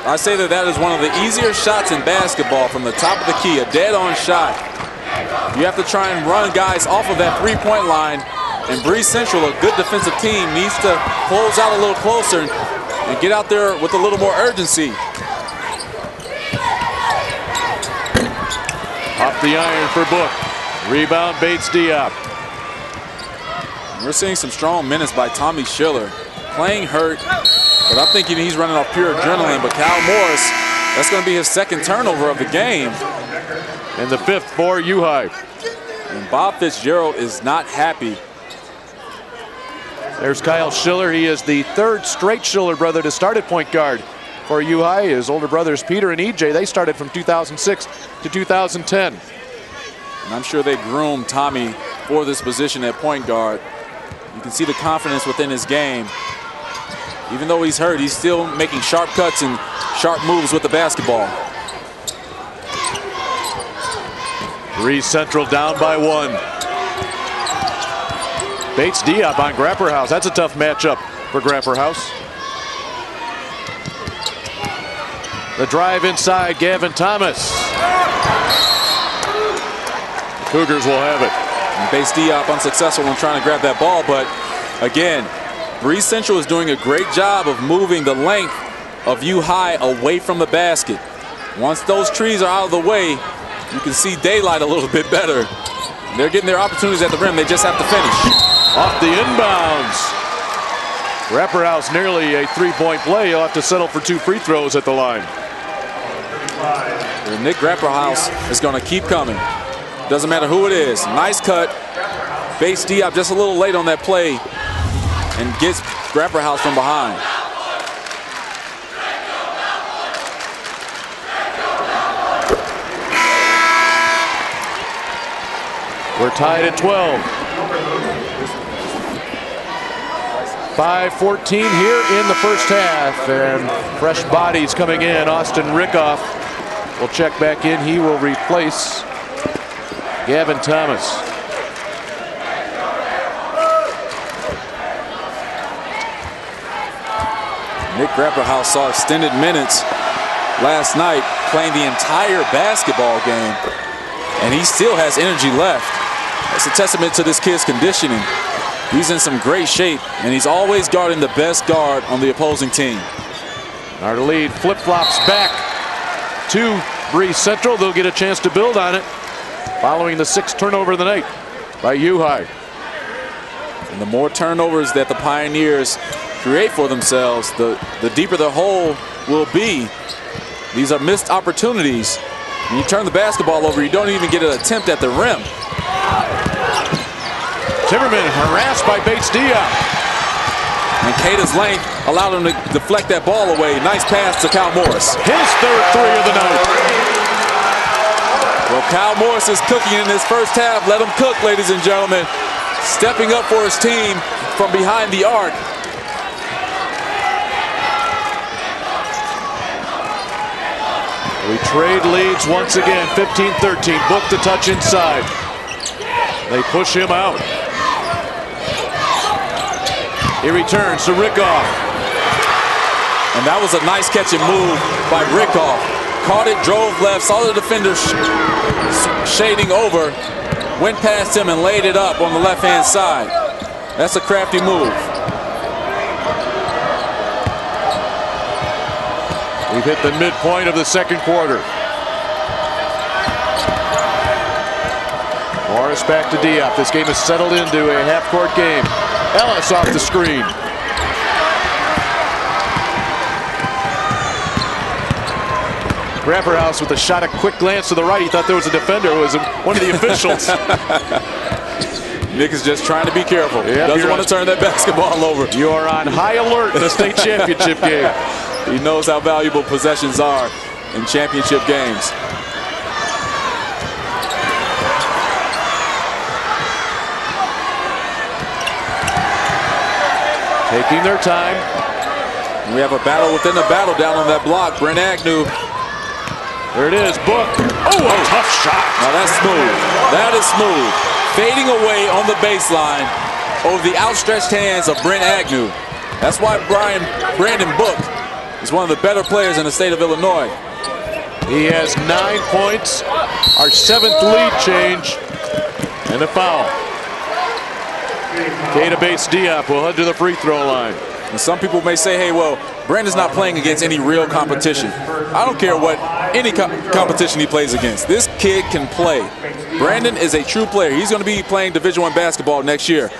I say that is one of the easier shots in basketball from the top of the key, a dead-on shot. You have to try and run guys off of that three-point line. And Breese Central, a good defensive team, needs to close out a little closer and get out there with a little more urgency. Off the iron for Book. Rebound Bates-Diop. We're seeing some strong minutes by Tommy Schiller. playing hurt, but I'm thinking he's running off pure adrenaline. But Cal Morris, that's going to be his second turnover of the game. And the 5th for U-High. And Bob Fitzgerald is not happy. There's Kyle Schiller. He is the 3rd straight Schiller brother to start at point guard for U-High. His older brothers Peter and EJ, they started from 2006 to 2010. And I'm sure they groomed Tommy for this position at point guard. You can see the confidence within his game. Even though he's hurt, he's still making sharp cuts and sharp moves with the basketball. Breese Central down by 1. Bates Diop on Grapperhaus. That's a tough matchup for Grapperhaus. The drive inside, Gavin Thomas. The Cougars will have it. And Bates Diop unsuccessful in trying to grab that ball, but again, Breese Central is doing a great job of moving the length of U-High away from the basket. Once those trees are out of the way, you can see daylight a little bit better. They're getting their opportunities at the rim. They just have to finish. Off the inbounds. Grapperhaus nearly a 3-point play. He'll have to settle for 2 free throws at the line. And Nick Grapperhaus is going to keep coming. Doesn't matter who it is. Nice cut. Bates Diop just a little late on that play and gets Grapperhaus from behind. We're tied at 12. 5:14 here in the first half, and fresh bodies coming in. Austin Rickoff will check back in. He will replace Gavin Thomas. Nick Grapperhaus saw extended minutes last night, playing the entire basketball game, and he still has energy left. That's a testament to this kid's conditioning. He's in some great shape, and he's always guarding the best guard on the opposing team. Our lead flip-flops back to Breese Central. They'll get a chance to build on it following the 6th turnover of the night by U-High. And the more turnovers that the Pioneers create for themselves, the deeper the hole will be. These are missed opportunities. When you turn the basketball over, you don't even get an attempt at the rim. Timmerman harassed by Bates Diop. And Cada's length allowed him to deflect that ball away. Nice pass to Cal Morris. His 3rd three of the night. Well, Cal Morris is cooking in his first half. Let him cook, ladies and gentlemen. Stepping up for his team from behind the arc. We trade leads once again, 15-13. Book the touch inside. They push him out. He returns to Rickoff. And that was a nice catch and move by Rickoff. Caught it, drove left, saw the defender shading over, went past him and laid it up on the left-hand side. That's a crafty move. We've hit the midpoint of the 2nd quarter. Morris back to Diop. This game is settled into a half-court game. Ellis off the screen. Grapperhaus with a shot, a quick glance to the right. He thought there was a defender. It was one of the officials. Nick is just trying to be careful. Yep, doesn't want to turn that basketball over. You are on high alert in the state championship game. He knows how valuable possessions are in championship games. Taking their time. We have a battle within a battle down on that block. Brent Agnew. There it is, Book. Oh, a tough shot. Now that's smooth. That is smooth. Fading away on the baseline over the outstretched hands of Brent Agnew. That's why Brandon Book is one of the better players in the state of Illinois. He has 9 points. Our 7th lead change. And a foul. Cada Bates Diop will head to the free throw line. And some people may say, hey, well, Brandon's not playing against any real competition. I don't care what any competition he plays against. This kid can play. Brandon is a true player. He's going to be playing Division I basketball next year.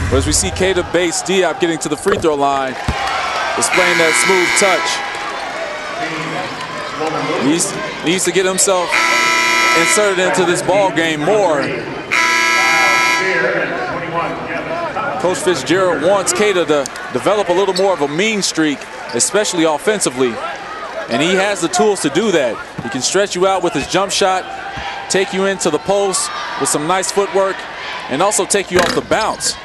But as we see Keita Bates Diop getting to the free throw line, displaying that smooth touch. Needs to get himself inserted into this ball game more. Coach Fitzgerald wants Keita to develop a little more of a mean streak, especially offensively. And he has the tools to do that. He can stretch you out with his jump shot, take you into the post with some nice footwork, and also take you off the bounce.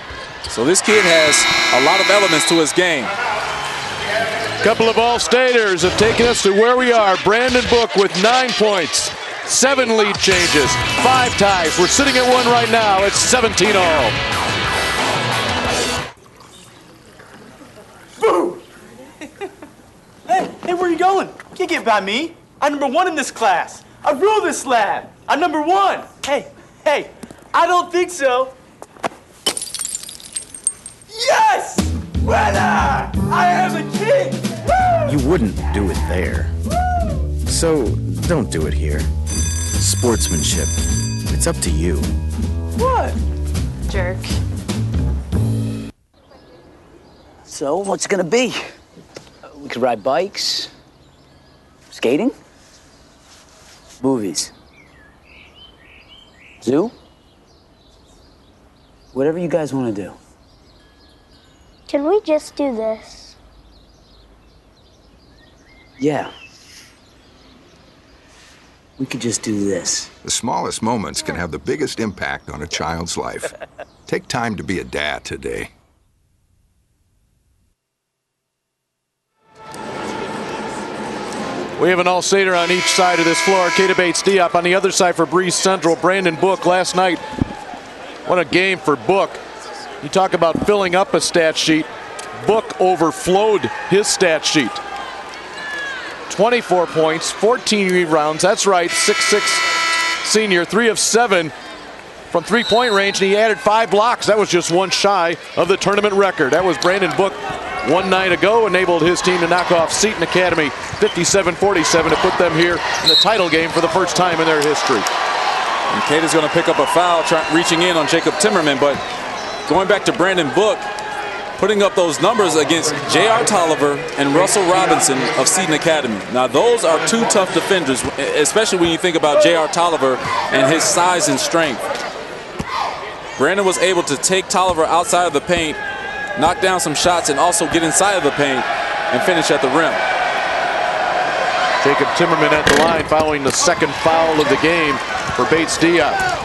So this kid has a lot of elements to his game. A couple of All-Staters have taken us to where we are. Brandon Book with 9 points, 7 lead changes, 5 ties. We're sitting at 1 right now. It's 17 all. Boo! Hey, where are you going? You can't get by me. I'm number 1 in this class. I rule this lab. I'm number 1. Hey, I don't think so. Yes! Winner! I am a king! Woo! You wouldn't do it there. So don't do it here. Sportsmanship. It's up to you. What? Jerk. So, what's it gonna be? We could ride bikes, skating, movies, zoo, whatever you guys want to do. Can we just do this? Yeah. We could just do this. The smallest moments can have the biggest impact on a child's life. Take time to be a dad today. We have an All-Stater on each side of this floor. Keita Bates Diop on the other side for Breese Central. Brandon Book last night. What a game for Book. You talk about filling up a stat sheet. Book overflowed his stat sheet. 24 points, 14 rebounds. That's right, 6'6" senior, 3 of 7 from three-point range, and he added 5 blocks. That was just 1 shy of the tournament record. That was Brandon Book 1 night ago, enabled his team to knock off Seton Academy 57-47 to put them here in the title game for the first time in their history. And Keita's going to pick up a foul, reaching in on Jacob Timmerman, but going back to Brandon Book, putting up those numbers against J.R. Tolliver and Russell Robinson of Seton Academy. Now, those are 2 tough defenders, especially when you think about J.R. Tolliver and his size and strength. Brandon was able to take Tolliver outside of the paint, knock down some shots, and also get inside of the paint and finish at the rim. Jacob Timmerman at the line following the second foul of the game for Bates Diop.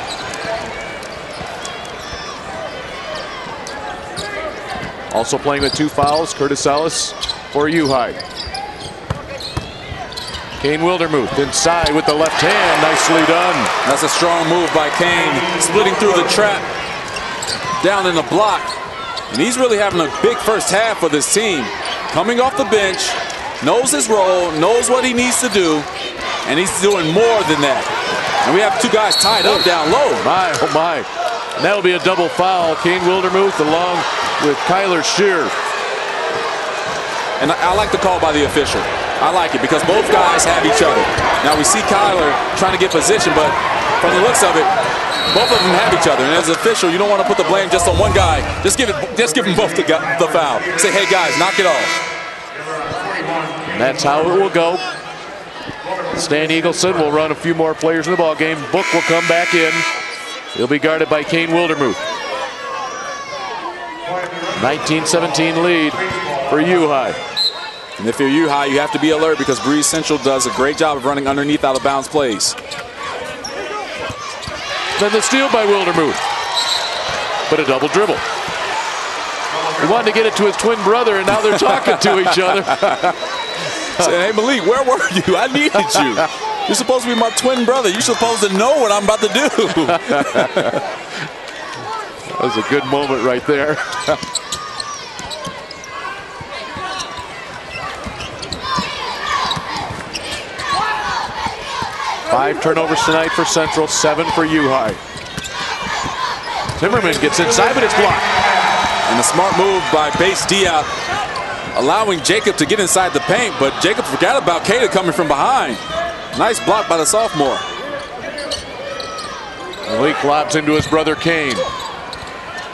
Also playing with 2 fouls, Curtis Ellis for U-High. Kane Wildermuth inside with the left hand, nicely done. That's a strong move by Kane, splitting through the trap, down in the block. And he's really having a big first half for this team. Coming off the bench, knows his role, knows what he needs to do, and he's doing more than that. And we have 2 guys tied up down low. My, oh my. And that'll be a double foul. Kane Wildermuth along with Kyler Shear. And I like the call by the official. I like it because both guys have each other. Now we see Kyler trying to get position, but from the looks of it, both of them have each other. And as an official, you don't want to put the blame just on one guy. Just give them both the foul. Say, hey guys, knock it off. And that's how it will go. Stan Eagleson will run a few more players in the ball game. Book will come back in. He'll be guarded by Kane Wildermuth. 19-17 lead for U-High. And if you're U-High, you have to be alert because Breese Central does a great job of running underneath out of bounds plays. Then the steal by Wildermuth. But a double dribble. He wanted to get it to his twin brother, and now they're talking to each other. Saying, hey, Malik, where were you? I needed you. You're supposed to be my twin brother. You're supposed to know what I'm about to do. That was a good moment right there. Five turnovers tonight for Central, 7 for U-High. Timmerman gets inside, but it's blocked. And a smart move by Bates Diop, allowing Jacob to get inside the paint, but Jacob forgot about Keita coming from behind. Nice block by the sophomore. Malik lobs into his brother Kane.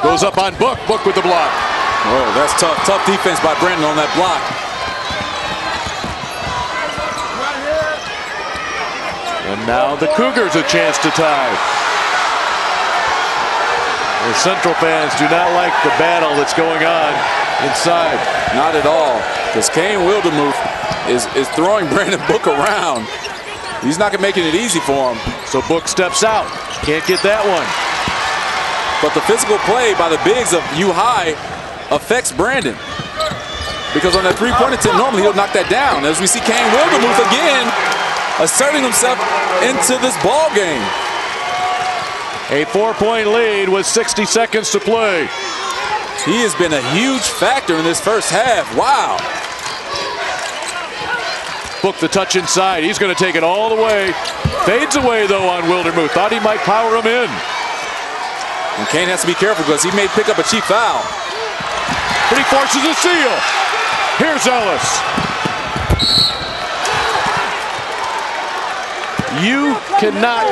Goes up on Book. Book with the block. Oh, that's tough. Tough defense by Brandon on that block. And now the Cougars a chance to tie. The Central fans do not like the battle that's going on inside. Not at all, because Kane Wildermuth is throwing Brandon Book around. He's not making it easy for him. So Book steps out. Can't get that one. But the physical play by the bigs of U-High affects Brandon. Because on that three-point attempt, normally he'll knock that down. As we see Kane Wildermuth again asserting himself into this ball game. A 4-point lead with 60 seconds to play. He has been a huge factor in this first half. Wow. Book the touch inside. He's going to take it all the way. Fades away, though, on Wildermuth. Thought he might power him in. And Kane has to be careful because he may pick up a cheap foul. But he forces a steal. Here's Ellis. You cannot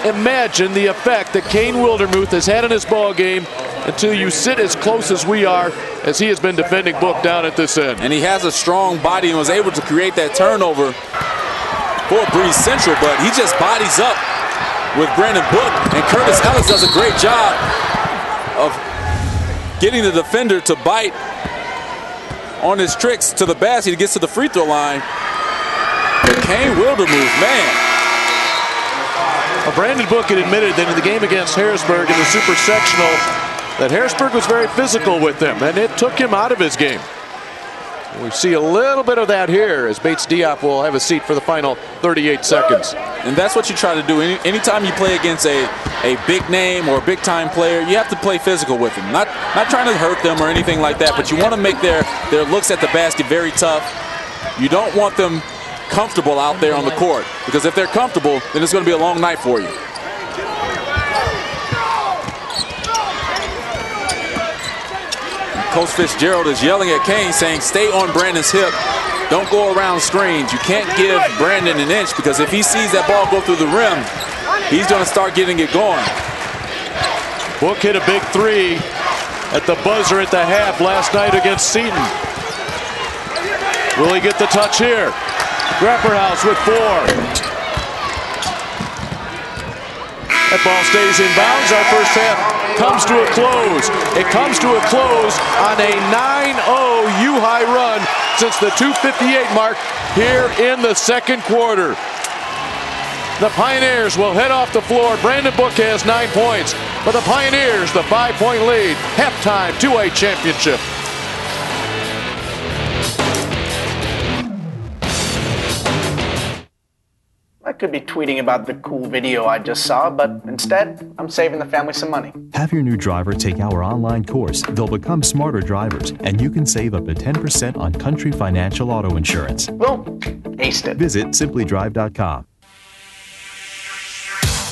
imagine the effect that Kane Wildermuth has had in his ball game until you sit as close as we are, as he has been defending Book down at this end. And he has a strong body and was able to create that turnover for Breese Central, but he just bodies up with Brandon Book, and Curtis Ellis does a great job of getting the defender to bite on his tricks to the basket. He gets to the free throw line. But Kane Wildermuth, man. Well, Brandon Book had admitted that in the game against Harrisburg in the Super Sectional that Harrisburg was very physical with him, and it took him out of his game. We see a little bit of that here as Bates Diop will have a seat for the final 38 seconds. And that's what you try to do. Anytime you play against a big name or a big time player, you have to play physical with them. Not trying to hurt them or anything like that, but you want to make their looks at the basket very tough. You don't want them comfortable out there on the court, because if they're comfortable, then it's going to be a long night for you. Coach Fitzgerald is yelling at Kane, saying, stay on Brandon's hip. Don't go around screens. You can't give Brandon an inch, because if he sees that ball go through the rim, he's going to start getting it going. Book hit a big three at the buzzer at the half last night against Seton. Will he get the touch here? Grapperhouse with 4. That ball stays in bounds. Our first half comes to a close. It comes to a close on a 9-0 U-High run since the 2:58 mark here in the second quarter. The Pioneers will head off the floor. Brandon Book has 9 points, but the Pioneers, the 5-point lead, halftime 2A championship. I could be tweeting about the cool video I just saw, but instead, I'm saving the family some money. Have your new driver take our online course. They'll become smarter drivers, and you can save up to 10% on Country Financial Auto Insurance. Well, aced it. Visit simplydrive.com.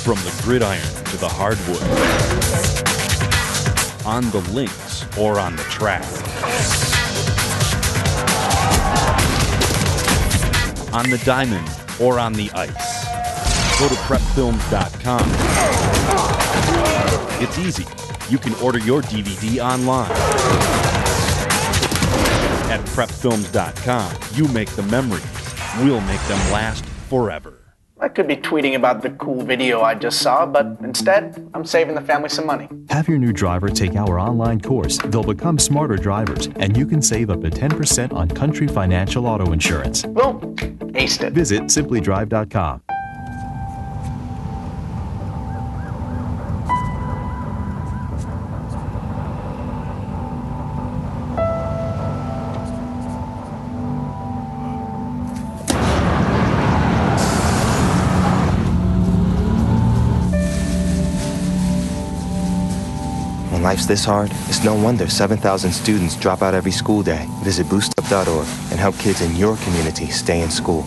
From the gridiron to the hardwood, on the links or on the track, on the diamond or on the ice. Go to prepfilms.com. It's easy. You can order your DVD online. At prepfilms.com, you make the memories. We'll make them last forever. I could be tweeting about the cool video I just saw, but instead, I'm saving the family some money. Have your new driver take our online course. They'll become smarter drivers, and you can save up to 10% on Country Financial Auto Insurance. Well, aced it. Visit simplydrive.com. When life's this hard, it's no wonder 7,000 students drop out every school day. Visit boostup.org and help kids in your community stay in school.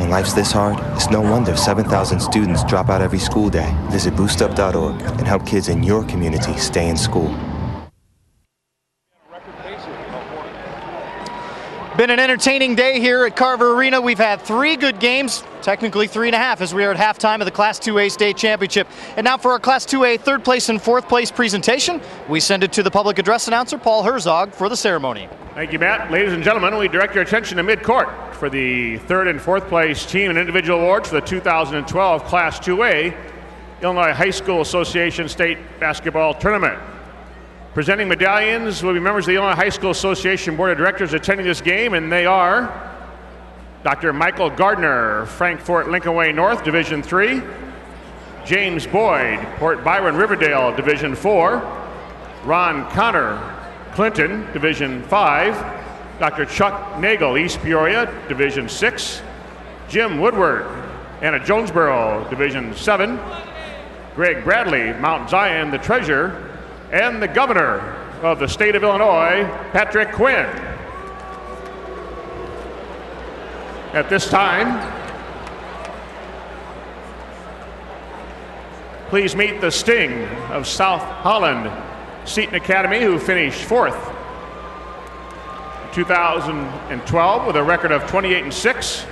When life's this hard, it's no wonder 7,000 students drop out every school day. Visit boostup.org and help kids in your community stay in school. Been an entertaining day here at Carver Arena. We've had 3 good games, technically 3.5, as we are at halftime of the Class 2A State Championship. And now for our Class 2A 3rd place and 4th place presentation, we send it to the public address announcer, Paul Herzog, for the ceremony. Thank you, Matt. Ladies and gentlemen, we direct your attention to midcourt for the 3rd and 4th place team and individual awards for the 2012 Class 2A Illinois High School Association State Basketball Tournament. Presenting medallions will be members of the Illinois High School Association Board of Directors attending this game, and they are Dr. Michael Gardner, Frankfort Lincoln Way North, Division III, James Boyd, Port Byron Riverdale, Division IV, Ron Connor, Clinton, Division V, Dr. Chuck Nagel, East Peoria, Division VI, Jim Woodward, Anna Jonesboro, Division VII, Greg Bradley, Mount Zion, the treasurer, and the governor of the state of Illinois, Patrick Quinn. At this time, please meet the Sting of South Holland Seton Academy, who finished 4th in 2012 with a record of 28-6.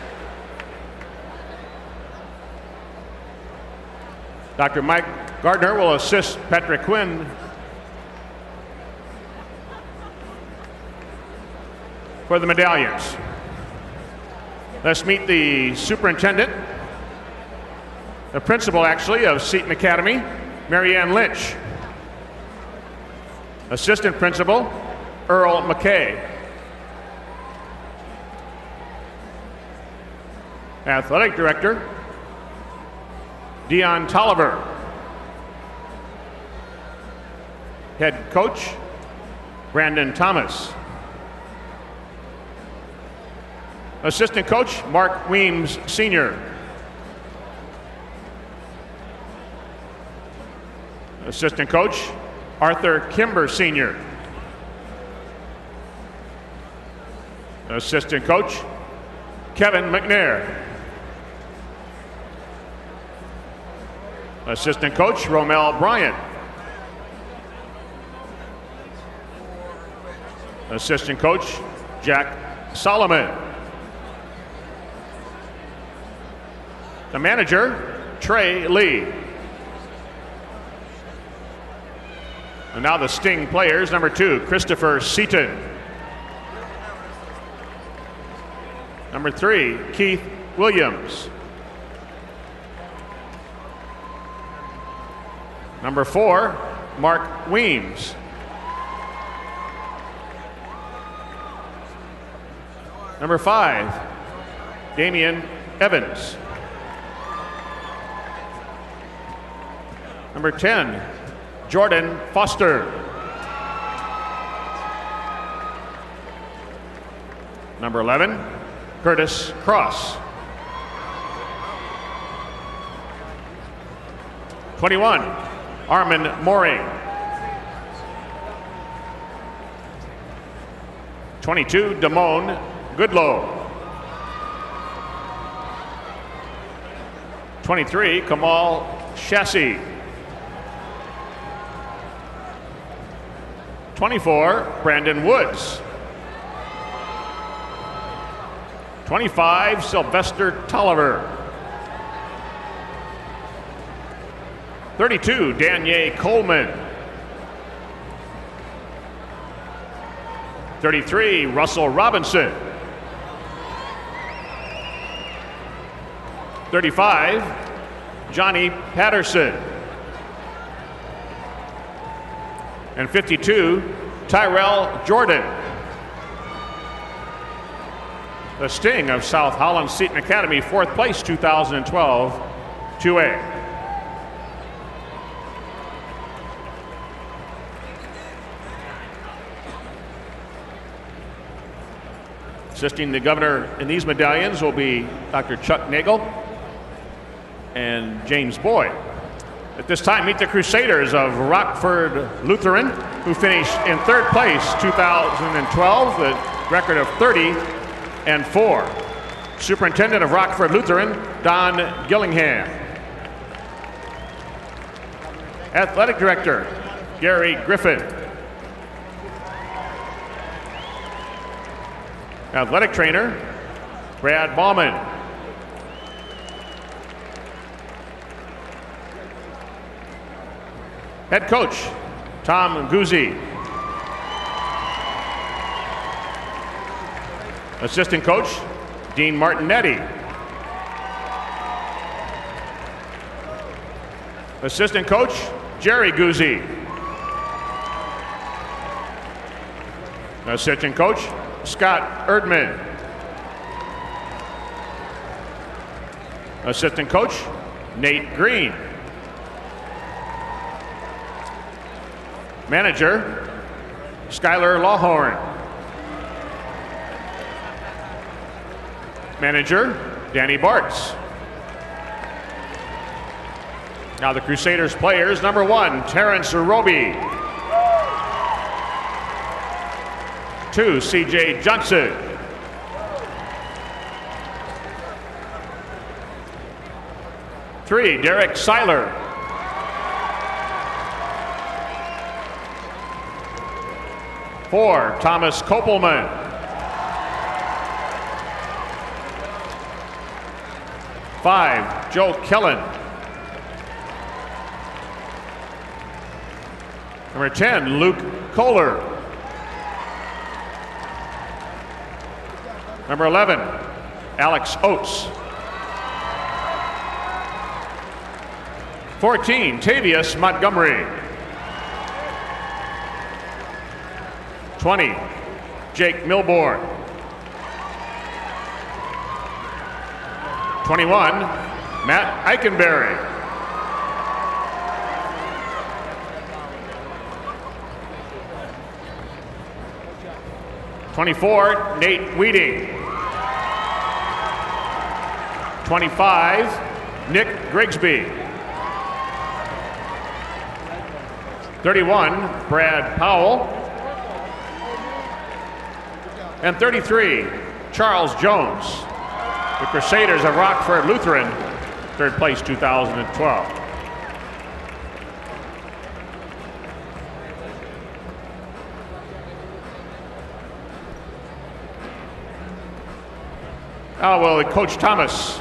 Dr. Mike Gardner will assist Patrick Quinn for the medallions. Let's meet the superintendent, the principal actually of Seton Academy, Mary Ann Lynch. Assistant principal, Earl McKay. Athletic director, Dion Tolliver. Head coach, Brandon Thomas. Assistant coach, Mark Weems, Sr. Assistant coach, Arthur Kimber, Sr. Assistant coach, Kevin McNair. Assistant coach, Romel Bryant. Assistant coach, Jack Solomon. The manager, Trey Lee. And now the Sting players, number 2, Christopher Seaton. Number 3, Keith Williams. Number 4, Mark Weems. Number 5, Damian Evans. Number 10, Jordan Foster. Number 11, Curtis Cross. 21, Armin Mooring. 22, Damone Goodlow. 23, Kamal Chassis. 24, Brandon Woods. 25, Sylvester Tolliver. 32, Danye Coleman. 33, Russell Robinson. 35, Johnny Patterson. And 52, Tyrell Jordan. The Sting of South Holland Seton Academy, 4th place, 2012, 2A. Assisting the governor in these medallions will be Dr. Chuck Nagel and James Boyd. At this time, meet the Crusaders of Rockford Lutheran, who finished in 3rd place 2012, the record of 30-4. Superintendent of Rockford Lutheran, Don Gillingham. Athletic Director, Gary Griffin. Athletic Trainer, Brad Bauman. Head Coach, Tom Guzzi. Assistant Coach, Dean Martinetti. Assistant Coach, Jerry Guzzi. Assistant Coach, Scott Erdman. Assistant Coach, Nate Green. Manager, Skylar Lawhorn. Manager, Danny Bartz. Now the Crusaders players, number 1, Terrence Roby. 2, CJ Johnson. 3, Derek Seiler. 4, Thomas Kopelman. 5, Joe Kellen. Number 10, Luke Kohler. Number 11, Alex Oates. 14, Tavius Montgomery. 20, Jake Milborn. 21, Matt Eichenberry. 24, Nate Weeding. 25, Nick Grigsby. 31, Brad Powell. And 33, Charles Jones. The Crusaders of Rockford Lutheran, 3rd place 2012. Oh, well, Coach Thomas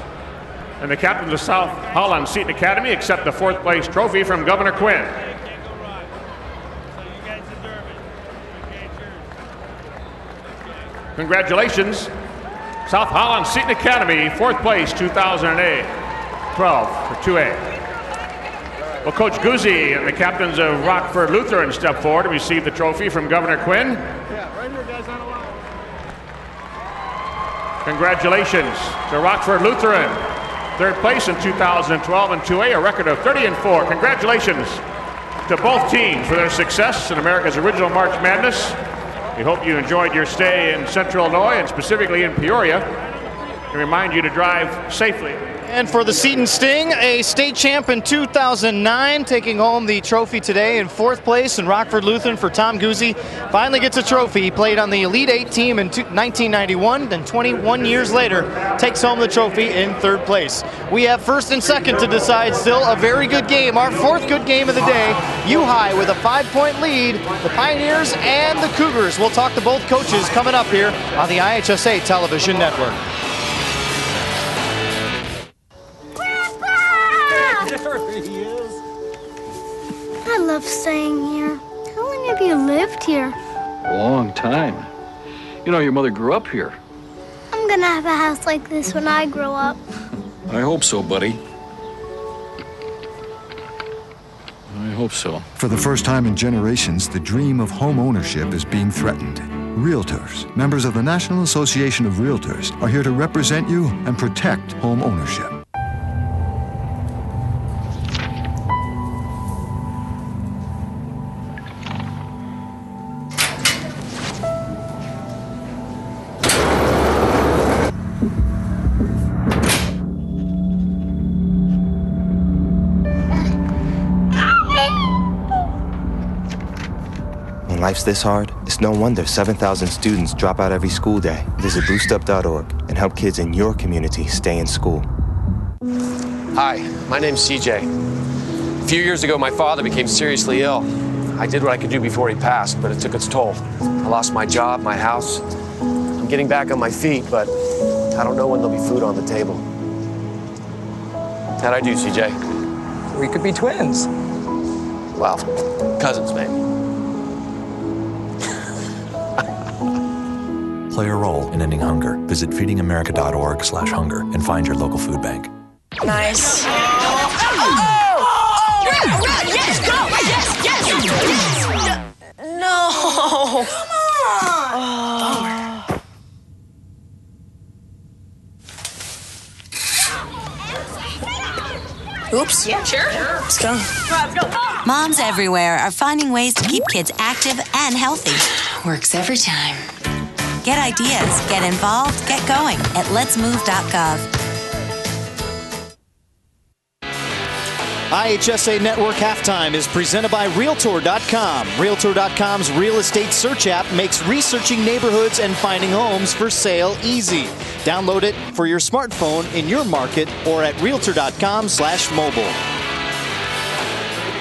and the captains of South Holland Seton Academy accept the 4th place trophy from Governor Quinn. Congratulations, South Holland Seton Academy, 4th place 2008, 12 for 2A. Well, Coach Guzzi and the captains of Rockford Lutheran step forward to receive the trophy from Governor Quinn. Yeah, right here, guys, on the line. Congratulations to Rockford Lutheran, 3rd place in 2012 and 2A, a record of 30-4. Congratulations to both teams for their success in America's original March Madness. We hope you enjoyed your stay in Central Illinois and specifically in Peoria. We remind you to drive safely. And for the Seton Sting, a state champ in 2009, taking home the trophy today in 4th place in Rockford Lutheran for Tom Guzzi. Finally gets a trophy. He played on the Elite 8 team in 1991, then 21 years later, takes home the trophy in 3rd place. We have 1st and 2nd to decide. Still a very good game. Our 4th good game of the day. U-High with a 5-point lead. The Pioneers and the Cougars. We'll talk to both coaches coming up here on the IHSA Television Network. I love staying here. How long have you lived here? A long time. You know, your mother grew up here. I'm gonna have a house like this when I grow up. I hope so, buddy. I hope so. For the first time in generations, the dream of home ownership is being threatened. Realtors, members of the National Association of Realtors, are here to represent you and protect home ownership. Life's this hard, it's no wonder 7,000 students drop out every school day. Visit boostup.org and help kids in your community stay in school. Hi, my name's CJ. A few years ago, my father became seriously ill. I did what I could do before he passed, but it took its toll. I lost my job, my house. I'm getting back on my feet, but I don't know when there'll be food on the table. How'd I do, CJ? We could be twins. Well, cousins, maybe. Play a role in ending hunger. Visit feedingamerica.org/hunger and find your local food bank. Nice. Yes, go! Yes! No! Come on! Oops. Yeah, sure. Let's go. Let's go. Moms everywhere are finding ways to keep kids active and healthy. Works every time. Get ideas, get involved, get going at letsmove.gov. IHSA Network Halftime is presented by Realtor.com. Realtor.com's real estate search app makes researching neighborhoods and finding homes for sale easy. Download it for your smartphone in your market or at Realtor.com/mobile.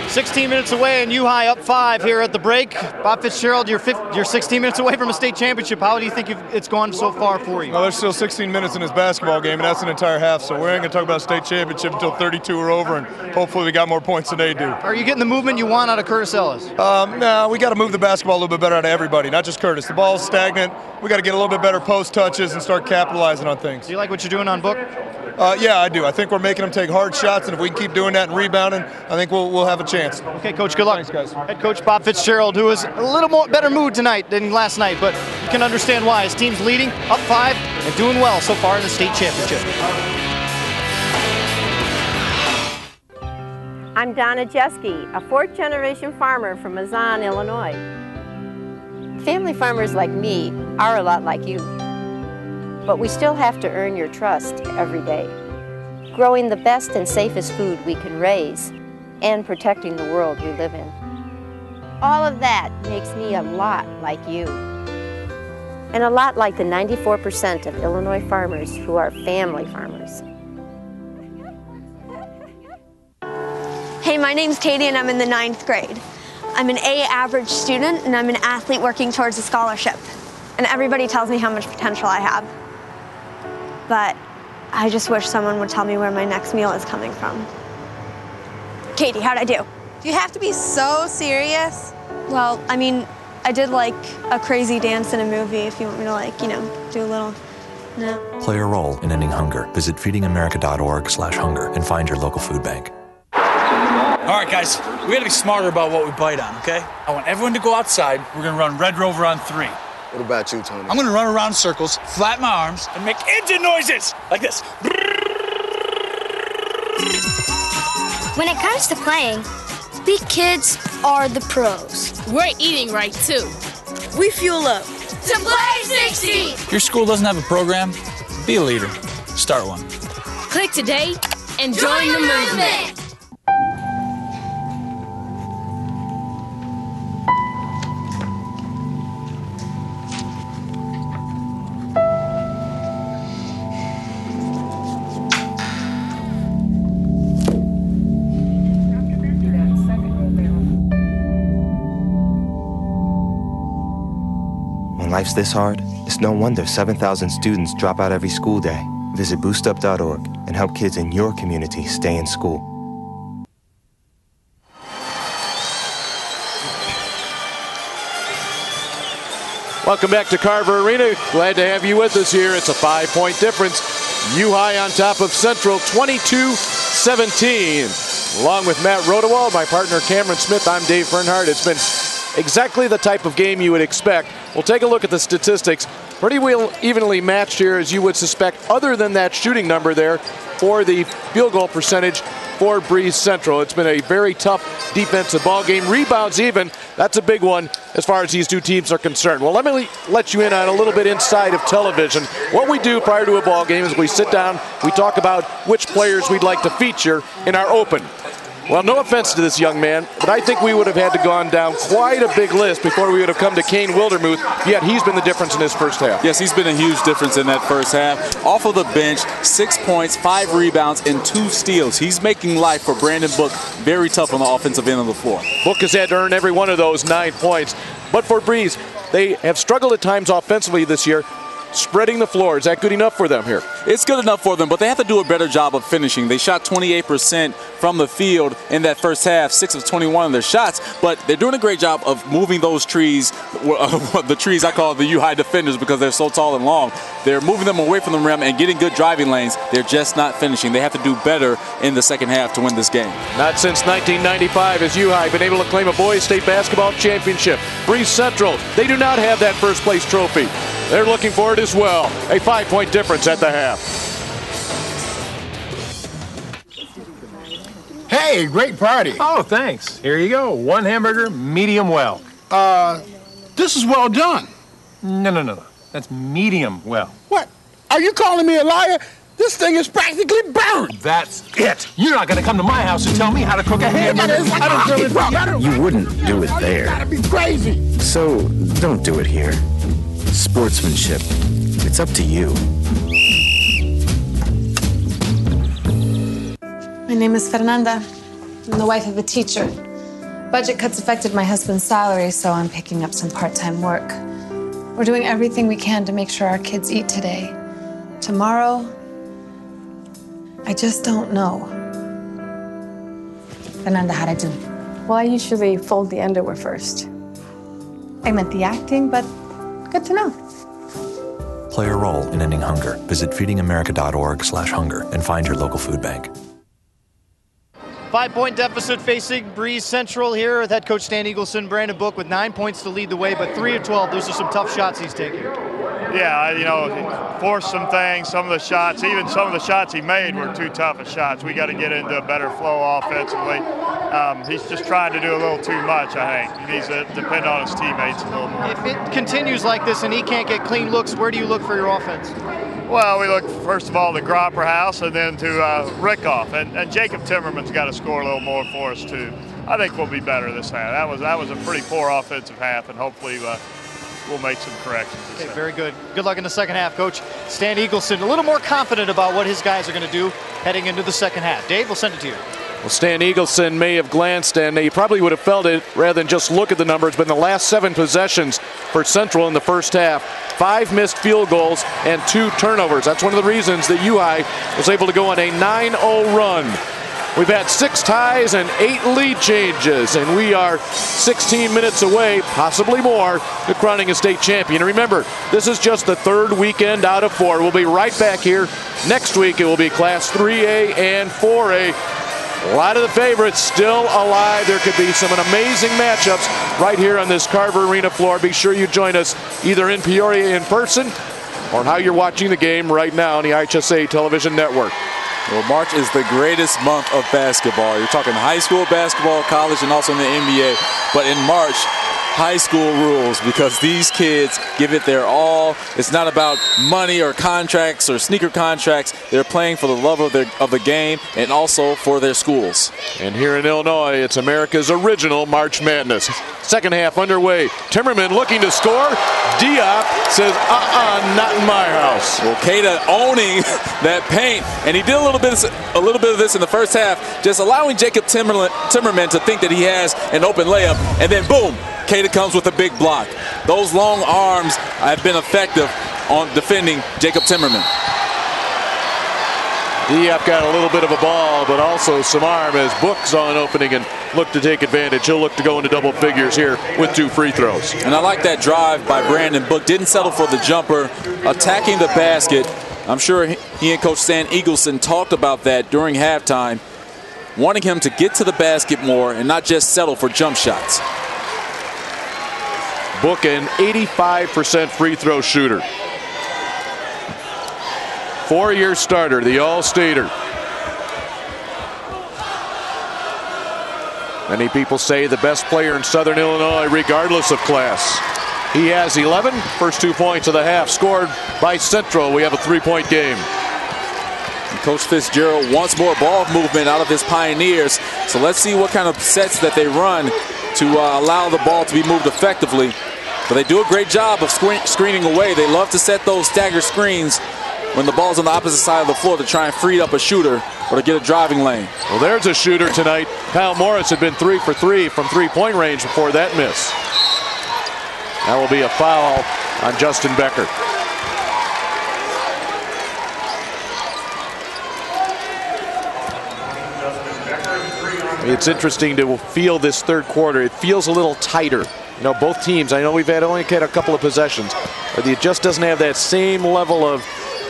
16 minutes away and U-High up 5 here at the break. Bob Fitzgerald, you're 16 minutes away from a state championship. How do you think it's gone so far for you? Well, there's still 16 minutes in this basketball game, and that's an entire half, so we ain't going to talk about state championship until 32 are over, and hopefully we got more points than they do. Are you getting the movement you want out of Curtis Ellis? No, we got to move the basketball a little bit better out of everybody, not just Curtis. The ball's stagnant. We got to get a little bit better post touches and start capitalizing on things. Do you like what you're doing on Book? Yeah, I do. I think we're making them take hard shots, and if we can keep doing that and rebounding, I think we'll have a chance. Okay, Coach, good luck. Thanks, guys. Head coach Bob Fitzgerald, who is a little more better mood tonight than last night, but you can understand why. His team's leading, up 5, and doing well so far in the state championship. I'm Donna Jeske, a fourth-generation farmer from Mazan, Illinois. Family farmers like me are a lot like you. But we still have to earn your trust every day, growing the best and safest food we can raise and protecting the world we live in. All of that makes me a lot like you, and a lot like the 94% of Illinois farmers who are family farmers. Hey, my name's Katie and I'm in the 9th grade. I'm an A average student and I'm an athlete working towards a scholarship. And everybody tells me how much potential I have. But I just wish someone would tell me where my next meal is coming from. Katie, how'd I do? Do you have to be so serious? Well, I mean, I did like a crazy dance in a movie if you want me to do a little, no. Play a role in ending hunger. Visit feedingamerica.org/hunger and find your local food bank. All right, guys, we gotta be smarter about what we bite on, okay? I want everyone to go outside. We're gonna run Red Rover on 3. What about you, Tony? I'm gonna run around in circles, flatten my arms, and make engine noises like this. When it comes to playing, we kids are the pros. We're eating right, too. We fuel up. To play 60! If your school doesn't have a program, be a leader. Start one. Click today and join the movement. When life's this hard, it's no wonder 7,000 students drop out every school day. Visit boostup.org and help kids in your community stay in school. Welcome back to Carver Arena. Glad to have you with us here. It's a 5-point difference. U-High on top of Central, 22-17. Along with Matt Rodewald, my partner Cameron Smith, I'm Dave Bernhardt. It's been exactly the type of game you would expect. We'll take a look at the statistics. Pretty well evenly matched here, as you would suspect, other than that shooting number there for the field goal percentage for Breese Central. It's been a very tough defensive ball game. Rebounds even, that's a big one as far as these two teams are concerned. Well, let me let you in on a little bit inside of television. What we do prior to a ball game is we sit down, we talk about which players we'd like to feature in our open. Well, no offense to this young man, but I think we would have had to gone down quite a big list before we would have come to Kane Wildermuth, yet he's been the difference in his first half. Yes, he's been a huge difference in that first half. Off of the bench, 6 points, 5 rebounds, and 2 steals. He's making life for Brandon Book very tough on the offensive end of the floor. Book has had to earn every one of those 9 points. But for Breese, they have struggled at times offensively this year. Spreading the floor, is that good enough for them here? It's good enough for them, but they have to do a better job of finishing. They shot 28% from the field in that first half, 6 of 21 of their shots, but they're doing a great job of moving those trees, the trees I call the U-High defenders because they're so tall and long. They're moving them away from the rim and getting good driving lanes. They're just not finishing. They have to do better in the second half to win this game. Not since 1995 has U-High been able to claim a boys state basketball championship. Breese Central, they do not have that first place trophy. They're looking for it as well. A 5-point difference at the half. Hey, great party. Oh, thanks. Here you go. 1 hamburger, medium well. This is well done. No. That's medium well. What? Are you calling me a liar? This thing is practically burned. That's it. You're not going to come to my house and tell me how to cook a hamburger. You wouldn't do it there. You gotta be crazy. So don't do it here. Sportsmanship. It's up to you. My name is Fernanda. I'm the wife of a teacher. Budget cuts affected my husband's salary, so I'm picking up some part-time work. We're doing everything we can to make sure our kids eat today. Tomorrow, I just don't know. Fernanda, how'd I do? Well, I usually fold the underwear first. I meant the acting, but good to know. Play a role in ending hunger. Visit feedingamerica.org/hunger and find your local food bank. 5-point deficit facing Breese Central here with head coach Stan Eagleson. Brandon Book with 9 points to lead the way, but 3 of 12. Those are some tough shots he's taking. Yeah, forced some things, some of the shots, even some of the shots he made were too tough of shots. We got to get into a better flow offensively. He's just trying to do a little too much, I think. He needs to depend on his teammates a little more. If it continues like this and he can't get clean looks, where do you look for your offense? Well, we look, first of all, to Gropper House and then to Rickoff. And Jacob Timmerman's got to score a little more for us, too. I think we'll be better this half. That was a pretty poor offensive half, and hopefully we'll make some corrections. Okay, very good. Good luck in the second half, Coach. Stan Eagleson, a little more confident about what his guys are going to do heading into the second half. Dave, we'll send it to you. Well, Stan Eagleson may have glanced, and he probably would have felt it rather than just look at the numbers, but in the last 7 possessions for Central in the first half, 5 missed field goals and 2 turnovers. That's one of the reasons that U-High was able to go on a 9-0 run. We've had 6 ties and 8 lead changes, and we are 16 minutes away, possibly more, to crowning a state champion. And remember, this is just the 3rd weekend out of 4. We'll be right back here. Next week, it will be Class 3A and 4A. A lot of the favorites still alive. There could be some amazing matchups right here on this Carver Arena floor. Be sure you join us either in Peoria in person or how you're watching the game right now on the IHSA television network. Well, March is the greatest month of basketball. You're talking high school basketball, college, and also in the NBA. But in March, high school rules because these kids give it their all. It's not about money or contracts or sneaker contracts. They're playing for the love of the game and also for their schools. And here in Illinois, it's America's original March Madness. Second half underway. Timmerman looking to score. Diop says, not in my house. Well, Keita owning that paint, and he did a little bit of this in the first half, just allowing Jacob Timmerman to think that he has an open layup, and then boom, Keita comes with a big block. Those long arms have been effective on defending Jacob Timmerman. Diop got a little bit of a ball, but also some arm as Book's on opening and look to take advantage. He'll look to go into double figures here with 2 free throws. And I like that drive by Brandon Book. Didn't settle for the jumper, attacking the basket. I'm sure he and Coach Stan Eagleson talked about that during halftime, wanting him to get to the basket more and not just settle for jump shots. Book an 85% free throw shooter. 4-year starter, the All-Stater. Many people say the best player in Southern Illinois, regardless of class. He has 11. First 2 points of the half scored by Central. We have a 3-point game. Coach Fitzgerald wants more ball movement out of his Pioneers. So let's see what kind of sets that they run to allow the ball to be moved effectively. But they do a great job of screening away. They love to set those stagger screens when the ball's on the opposite side of the floor to try and free up a shooter or to get a driving lane. Well, there's a shooter tonight. Kyle Morris had been 3 for 3 from three-point range before that miss. That will be a foul on Justin Becker. It's interesting to feel this third quarter. It feels a little tighter. You know, both teams, I know we've only had a couple of possessions, but it just doesn't have that same level of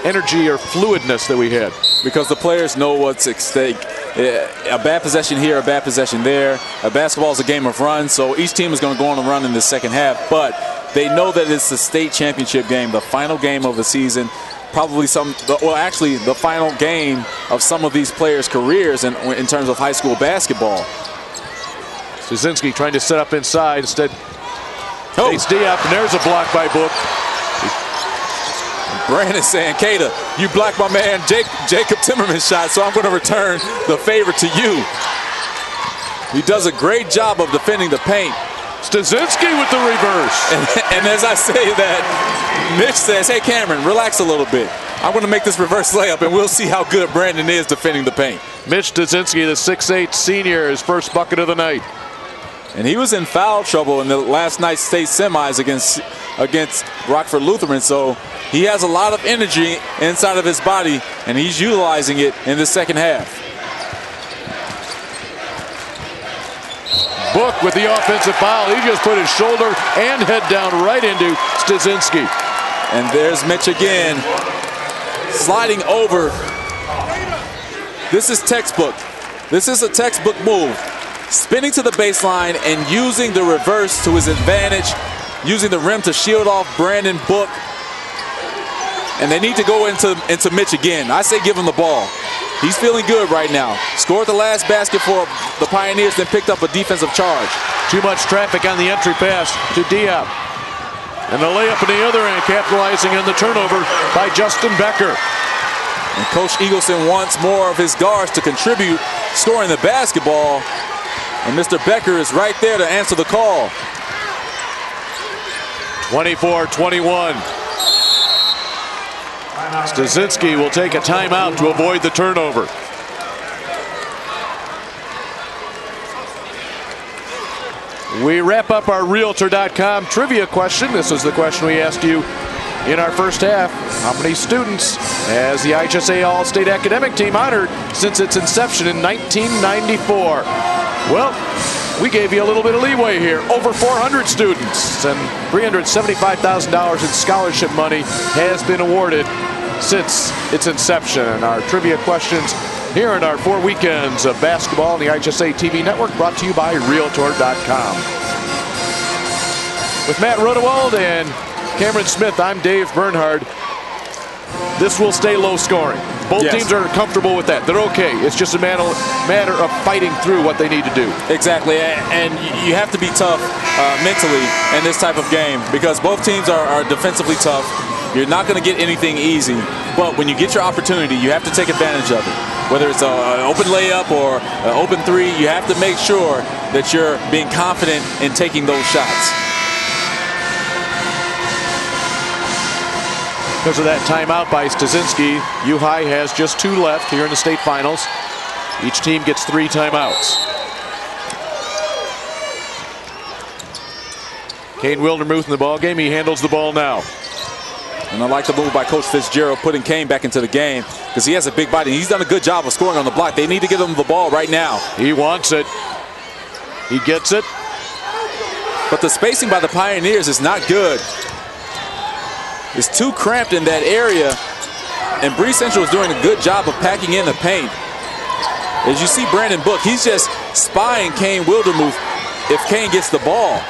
energy or fluidness that we had. Because the players know what's at stake. A bad possession here, a bad possession there. A basketball is a game of runs, so each team is going to go on a run in the second half, but they know that it's the state championship game, the final game of the season. Probably actually the final game of some of these players' careers in terms of high school basketball. Stuzinski trying to set up inside. Instead, takes D up, and there's a block by Book. Brandon saying, Kada, you blocked my man Jacob Timmerman's shot, so I'm going to return the favor to you. He does a great job of defending the paint. Stuzinski with the reverse. And as I say that, Mitch says, hey, Cameron, relax a little bit. I'm going to make this reverse layup, and we'll see how good Brandon is defending the paint. Mitch Stuzinski, the 6'8 senior, his first bucket of the night. And he was in foul trouble in the last night's state semis against Rockford Lutheran, so he has a lot of energy inside of his body, and he's utilizing it in the second half. Book with the offensive foul. He just put his shoulder and head down right into Stuzinski. And there's Mitch again, sliding over. This is textbook. This is a textbook move. Spinning to the baseline and using the reverse to his advantage, using the rim to shield off Brandon Book. And they need to go into Mitch again. I say give him the ball. He's feeling good right now. Scored the last basket for the Pioneers, then picked up a defensive charge. Too much traffic on the entry pass to Diop. And the layup on the other end, capitalizing on the turnover by Justin Becker. And Coach Eagleson wants more of his guards to contribute, scoring the basketball. And Mr. Becker is right there to answer the call. 24-21. Stuzinski will take a timeout to avoid the turnover. We wrap up our Realtor.com trivia question. This is the question we asked you in our first half. How many students has the IHSA All-State Academic Team honored since its inception in 1994? Well, we gave you a little bit of leeway here. Over 400 students and $375,000 in scholarship money has been awarded since its inception. And our trivia questions here in our 4 weekends of basketball on the IHSA TV network, brought to you by Realtor.com. With Matt Rodewald and Cameron Smith, I'm Dave Bernhard. This will stay low scoring. Both teams are comfortable with that. They're okay. It's just a matter of fighting through what they need to do. Exactly, and you have to be tough mentally in this type of game because both teams are defensively tough. You're not going to get anything easy, but when you get your opportunity, you have to take advantage of it. Whether it's an open layup or an open three, you have to make sure that you're being confident in taking those shots. Because of that timeout by Stuzinski, U-High has just 2 left here in the state finals. Each team gets 3 timeouts. Kane Wildermuth in the ball game. He handles the ball now. And I like the move by Coach Fitzgerald, putting Kane back into the game because he has a big body. He's done a good job of scoring on the block. They need to get him the ball right now. He wants it. He gets it. But the spacing by the Pioneers is not good. It's too cramped in that area. And Breese Central is doing a good job of packing in the paint. As you see Brandon Book, he's just spying Kane Wildermuth if Kane gets the ball.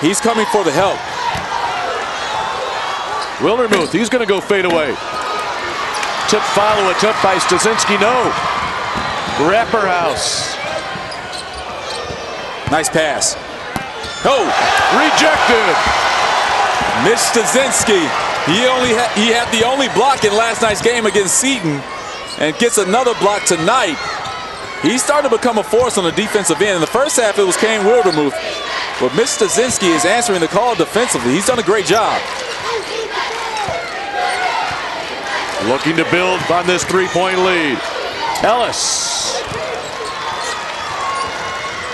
He's coming for the help. Wildermuth, he's going to go fade away. Tip follow attempt by Stuzinski, no. Wrapper house. Nice pass. Oh, rejected. Mitch Stuzinski. He had the only block in last night's game against Seton. and gets another block tonight. He's starting to become a force on the defensive end. In the first half, it was Kane Wildermuth, but Mitch Stasinski is answering the call defensively. He's done a great job. Looking to build on this three-point lead. Ellis.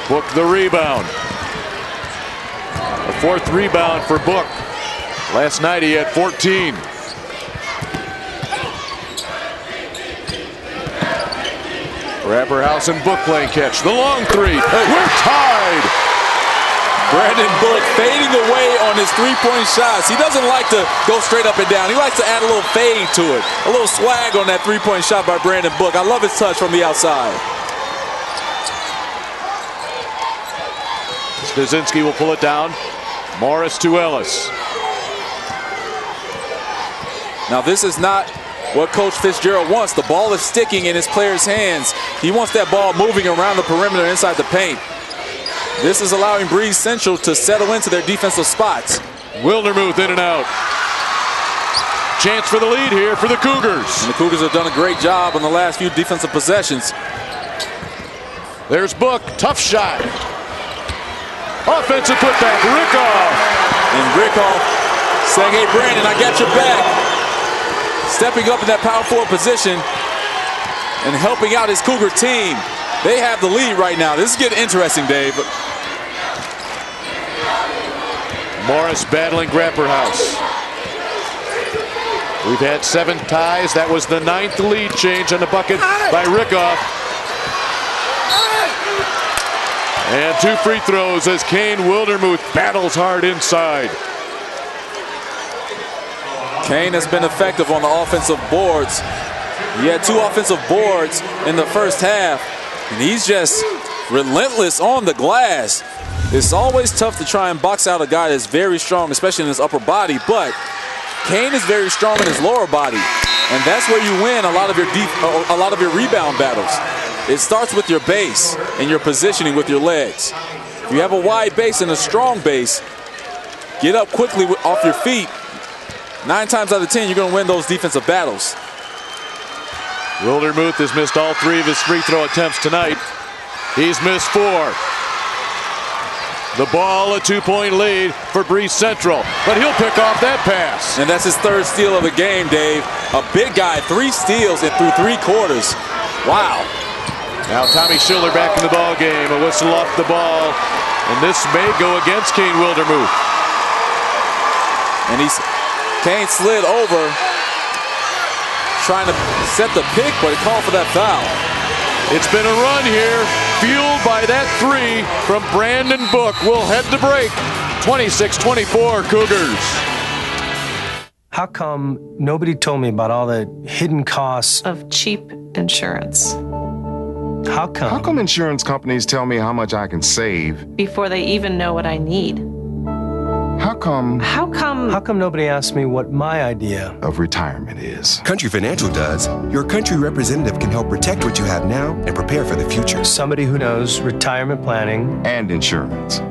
Book the rebound. A fourth rebound for Book. Last night he had 14. Grapperhouse and Book playing catch. The long three. We're tied. Brandon Book fading away on his three-point shots. He doesn't like to go straight up and down. He likes to add a little fade to it. A little swag on that three-point shot by Brandon Book. I love his touch from the outside. Stasinski will pull it down. Morris to Ellis. Now this is not what Coach Fitzgerald wants. The ball is sticking in his players' hands. He wants that ball moving around the perimeter inside the paint. This is allowing Breese Central to settle into their defensive spots. Wildermuth in and out. Chance for the lead here for the Cougars. And the Cougars have done a great job on the last few defensive possessions. There's Book, tough shot. Offensive putback, Rickoff. And Rickoff saying, hey Brandon, I got your back. Stepping up in that power forward position and helping out his Cougar team. They have the lead right now. This is getting interesting, Dave. Morris battling Grapperhouse. We've had 7 ties. That was the 9th lead change on the bucket by Rickoff. And 2 free throws as Kane Wildermuth battles hard inside. Kane has been effective on the offensive boards. He had 2 offensive boards in the first half, and he's just relentless on the glass. It's always tough to try and box out a guy that's very strong, especially in his upper body, but Kane is very strong in his lower body, and that's where you win a lot of your rebound battles. It starts with your base and your positioning with your legs. If you have a wide base and a strong base, get up quickly off your feet. 9 times out of 10, you're going to win those defensive battles. Wildermuth has missed all 3 of his free throw attempts tonight. He's missed 4. The ball, a 2-point lead for Breese Central, but he'll pick off that pass. And that's his 3rd steal of the game, Dave. A big guy, 3 steals in through 3 quarters. Wow. Now Tommy Schiller back in the ball game. A whistle off the ball, and this may go against Kane Wildermuth. And Kane slid over, trying to set the pick, but he called for that foul. It's been a run here, fueled by that 3 from Brandon Book. We'll head to break. 26-24 Cougars. How come nobody told me about all the hidden costs of cheap insurance? How come? How come insurance companies tell me how much I can save before they even know what I need? How come? How come nobody asked me what my idea of retirement is? Country Financial does. Your country representative can help protect what you have now and prepare for the future. Somebody who knows retirement planning and insurance.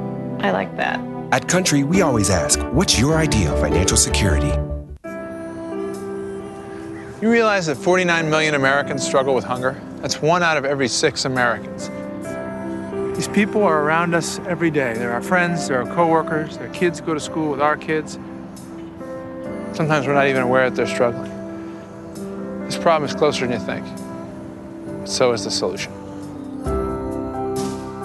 I like that. At Country, we always ask, what's your idea of financial security? You realize that 49 million Americans struggle with hunger? That's 1 out of every 6 Americans. These people are around us every day. They're our friends, they're our coworkers, their kids go to school with our kids. Sometimes we're not even aware that they're struggling. This problem is closer than you think. So is the solution.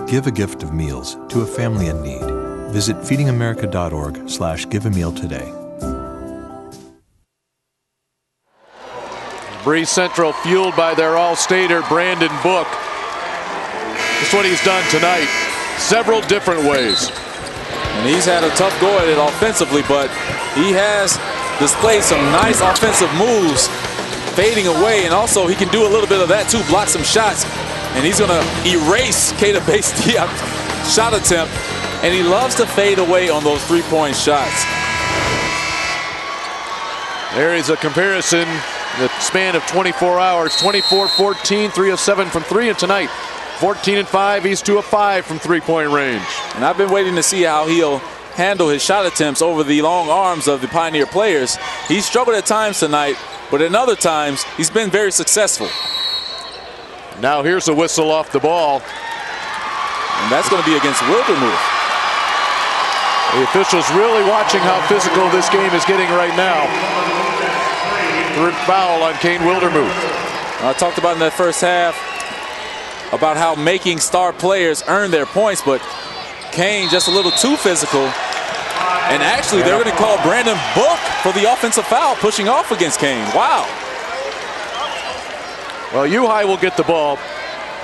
Give a gift of meals to a family in need. Visit feedingamerica.org/giveameal today. Breese Central fueled by their all-stater Brandon Book. That's what he's done tonight, several different ways. And he's had a tough go at it offensively, but he has displayed some nice offensive moves, fading away, and also he can do a little bit of that too, block some shots, and he's gonna erase Keita Bates' shot attempt, and he loves to fade away on those 3-point shots. There is a comparison in the span of 24 hours, 24-14, 3 of 7 from 3, and tonight 14-5, he's 2 of 5 from 3-point range. And I've been waiting to see how he'll handle his shot attempts over the long arms of the Pioneer players. He's struggled at times tonight, but at other times, he's been very successful. Now here's a whistle off the ball. And that's going to be against Wildermuth. The officials really watching how physical this game is getting right now. Third foul on Kane Wildermuth. I talked about in that first half about how making star players earn their points, but Kane just a little too physical. And actually, they're going to call Brandon Book for the offensive foul, pushing off against Kane. Wow. Well, U-High will get the ball.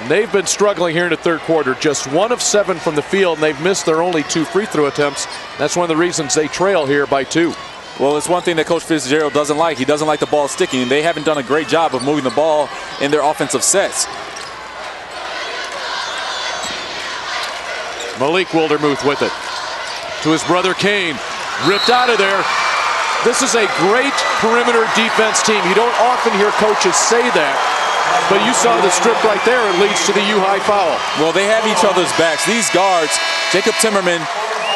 They've been struggling here in the third quarter. Just 1 of 7 from the field, and they've missed their only 2 free throw attempts. That's one of the reasons they trail here by 2. Well, it's one thing that Coach Fitzgerald doesn't like. He doesn't like the ball sticking, and they haven't done a great job of moving the ball in their offensive sets. Malik Wildermuth with it. To his brother Kane. Ripped out of there. This is a great perimeter defense team. You don't often hear coaches say that. But you saw the strip right there. It leads to the U-High foul. Well, they have each other's backs. These guards, Jacob Timmerman,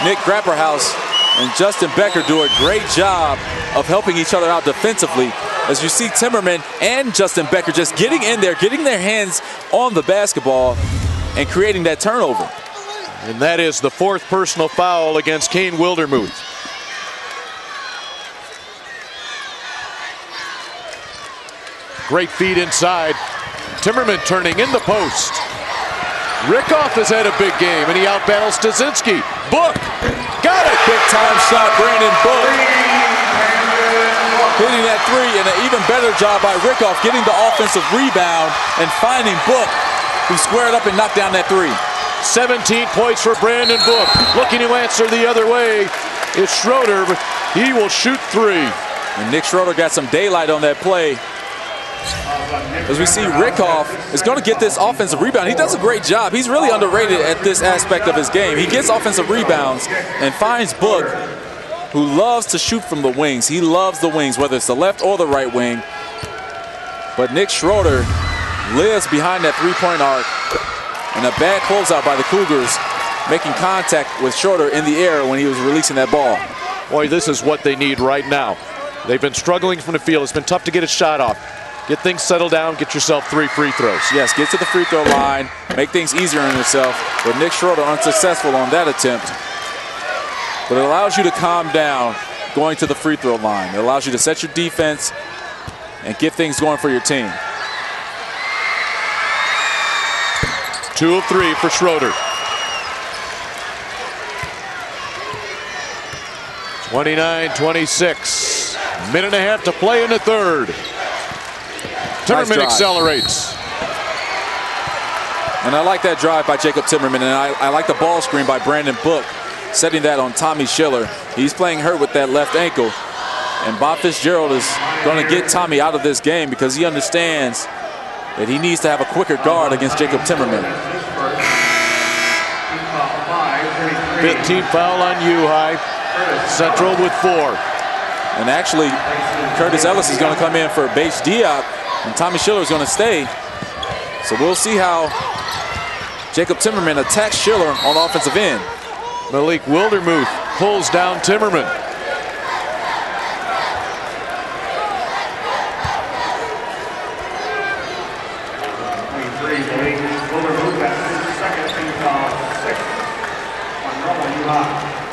Nick Grapperhaus, and Justin Becker do a great job of helping each other out defensively. As you see Timmerman and Justin Becker just getting in there, getting their hands on the basketball and creating that turnover. And that is the 4th personal foul against Kane Wildermuth. Great feed inside. Timmerman turning in the post. Rickoff has had a big game, and he outbattles Stasinski. Book! Got it! Big time shot, Brandon Book. Hitting that 3, and an even better job by Rickoff getting the offensive rebound and finding Book, who squared up and knocked down that 3. 17 points for Brandon Book. Looking to answer the other way is Schroeder, but he will shoot 3. And Nick Schroeder got some daylight on that play. As we see, Rickoff is going to get this offensive rebound. He does a great job. He's really underrated at this aspect of his game. He gets offensive rebounds and finds Book, who loves to shoot from the wings. He loves the wings, whether it's the left or the right wing. But Nick Schroeder lives behind that three-point arc. And a bad closeout by the Cougars, making contact with Schroeder in the air when he was releasing that ball. Boy, this is what they need right now. They've been struggling from the field. It's been tough to get a shot off. Get things settled down, get yourself 3 free throws. Yes, get to the free throw line, make things easier on yourself. But Nick Schroeder unsuccessful on that attempt. But it allows you to calm down going to the free throw line. It allows you to set your defense and get things going for your team. 2 of 3 for Schroeder. 29-26. Minute and a half to play in the third. Timmerman accelerates. And I like that drive by Jacob Timmerman, and I like the ball screen by Brandon Book, setting that on Tommy Schiller. He's playing hurt with that left ankle. And Bob Fitzgerald is going to get Tommy out of this game because he understands that he needs to have a quicker guard against Jacob Timmerman. 15th foul on U-High. Central with 4. And actually, Curtis Ellis is going to come in for Bates Diop, and Tommy Schiller is going to stay. So we'll see how Jacob Timmerman attacks Schiller on the offensive end. Malik Wildermuth pulls down Timmerman.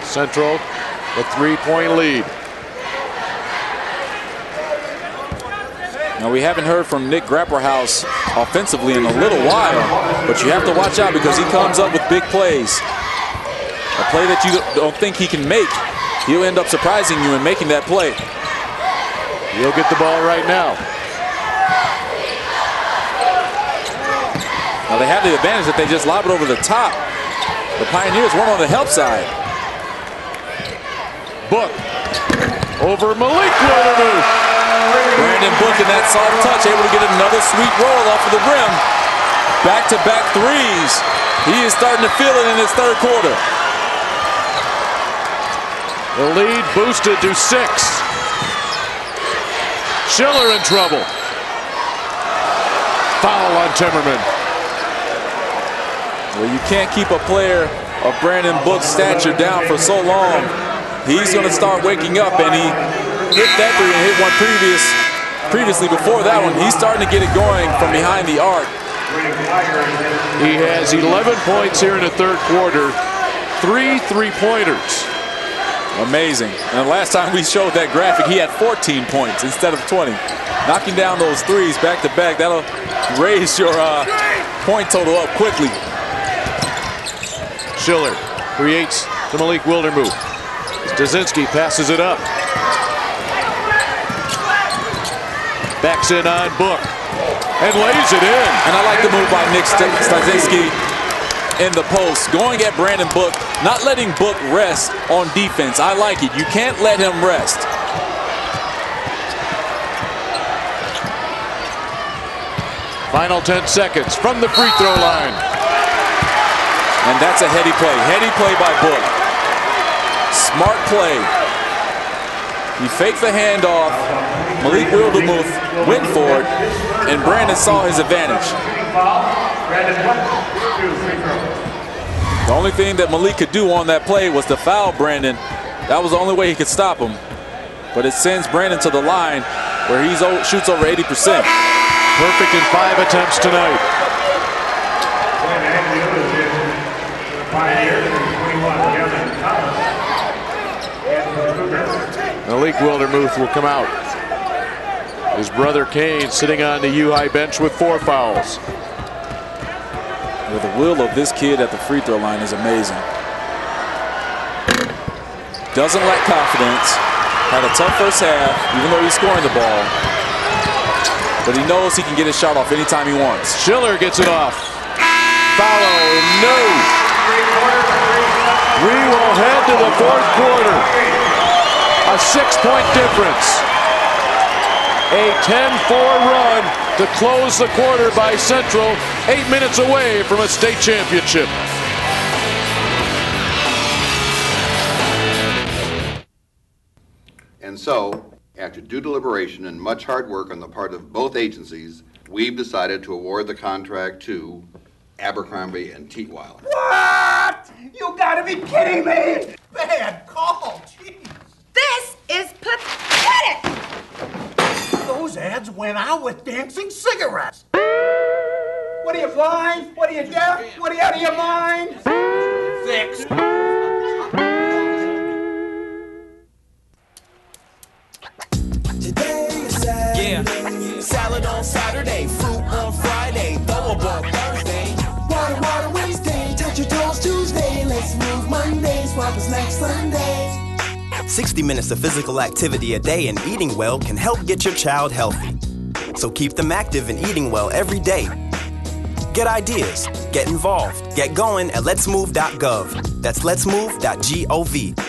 Central, a 3-point lead. Now, we haven't heard from Nick Grapperhaus offensively in a little while, but you have to watch out because he comes up with big plays. A play that you don't think he can make, he'll end up surprising you in making that play. He'll get the ball right now. Now, they have the advantage that they just lob it over the top. The Pioneers weren't on the help side. Book over Malik Wildermuth. Brandon Book in that soft touch, able to get another sweet roll off of the rim. Back-to-back threes. He is starting to feel it in his third quarter. The lead boosted to 6. Schiller in trouble. Foul on Timmerman. Well, you can't keep a player of Brandon Book's stature down for so long. He's going to start waking up, and he hit that 3 and hit one previously before that one. He's starting to get it going from behind the arc. He has 11 points here in the third quarter, 3 3-pointers. Amazing. And the last time we showed that graphic, he had 14 points instead of 20. Knocking down those threes back to back, that'll raise your point total up quickly. Schiller creates to Malik Wildermuth. Stasinski passes it up. Backs in on Book and lays it in. And I like the move by Nick Stasinski in the post, going at Brandon Book, not letting Book rest on defense. I like it. You can't let him rest. Final 10 seconds from the free throw line. And that's a heady play. Heady play by Book. Smart play. He faked the handoff. Malik Wildermuth went for it, and Brandon saw his advantage. The only thing that Malik could do on that play was to foul Brandon. That was the only way he could stop him. But it sends Brandon to the line where he shoots over 80%. Perfect in 5 attempts tonight. Malik Wildermuth will come out. His brother Kane sitting on the U High bench with 4 fouls. The will of this kid at the free throw line is amazing. Doesn't lack confidence. Had a tough first half, even though he's scoring the ball. But he knows he can get his shot off anytime he wants. Schiller gets it off. Follow, no. We will head to the fourth quarter. A 6-point difference. A 10-4 run to close the quarter by Central, 8 minutes away from a state championship. And so, after due deliberation and much hard work on the part of both agencies, we've decided to award the contract to Abercrombie and Teetweiler. What? You gotta be kidding me! Bad call, jeez. This is pathetic! Those ads went out with dancing cigarettes. What are you, blind? What are you, deaf? What are you, out of your mind? Six. Yeah, salad on Saturday, fruit on Friday, throw a ball Thursday. Water, water Wednesday, touch your toes Tuesday. Let's move Monday, swap us next Sunday. 60 minutes of physical activity a day and eating well can help get your child healthy. So keep them active and eating well every day. Get ideas, get involved, get going at letsmove.gov. That's letsmove.gov.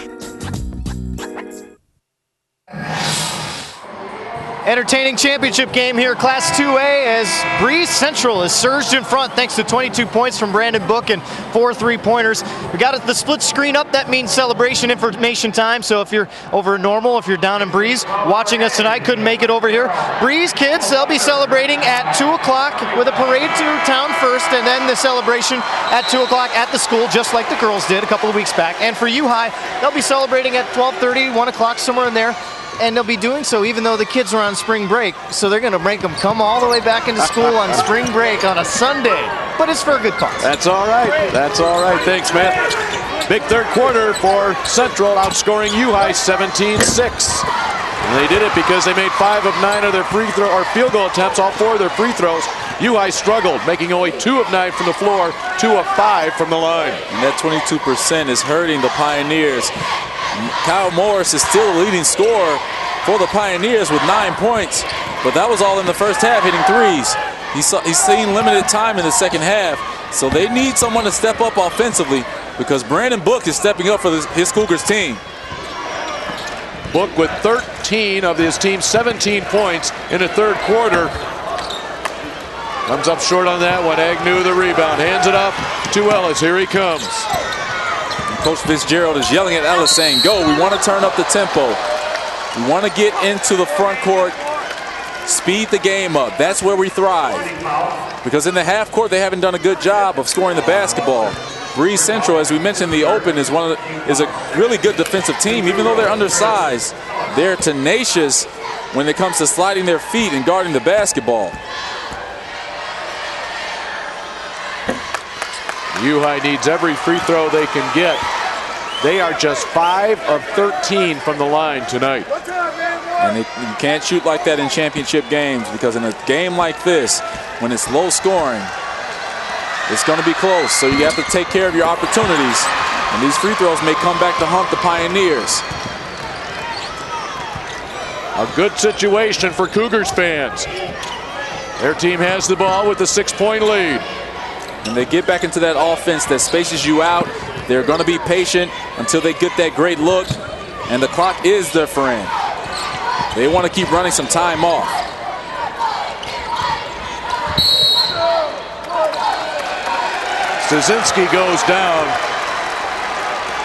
Entertaining championship game here, Class 2A, as Breese Central is surged in front thanks to 22 points from Brandon Book and 4 3-pointers. We got the split screen up. That means celebration information time. So if you're over Normal, if you're down in Breese, watching us tonight, couldn't make it over here. Breese kids, they'll be celebrating at 2 o'clock with a parade to town first, and then the celebration at 2 o'clock at the school, just like the girls did a couple of weeks back. And for U High, they'll be celebrating at 12:30, 1 o'clock, somewhere in there. And they'll be doing so even though the kids are on spring break. So they're going to make them come all the way back into school on spring break on a Sunday. But it's for a good cause. That's all right. That's all right. Thanks, Matt. Big third quarter for Central, outscoring U High 17-6. And they did it because they made 5 of 9 of their free throw or field goal attempts, all 4 of their free throws. U High struggled, making only 2 of 9 from the floor, 2 of 5 from the line. And that 22% is hurting the Pioneers. Kyle Morris is still the leading scorer for the Pioneers with 9 points, but that was all in the first half, hitting threes. He's seen limited time in the second half, so they need someone to step up offensively because Brandon Book is stepping up for his Cougars team. Book with 13 of his team's 17 points in the third quarter. Comes up short on that one. Agnew the rebound, hands it up to Ellis. Here he comes. Coach Fitzgerald is yelling at Ellis saying, go, we want to turn up the tempo. We want to get into the front court, speed the game up. That's where we thrive. Because in the half court, they haven't done a good job of scoring the basketball. Breese Central, as we mentioned in the open, is a really good defensive team. Even though they're undersized, they're tenacious when it comes to sliding their feet and guarding the basketball. U-High needs every free throw they can get. They are just 5 of 13 from the line tonight. And you can't shoot like that in championship games, because in a game like this, when it's low scoring, it's going to be close. So you have to take care of your opportunities. And these free throws may come back to haunt the Pioneers. A good situation for Cougars fans. Their team has the ball with a 6-point lead. And they get back into that offense that spaces you out. They're going to be patient until they get that great look. And the clock is their friend. They want to keep running some time off. Stasinski goes down.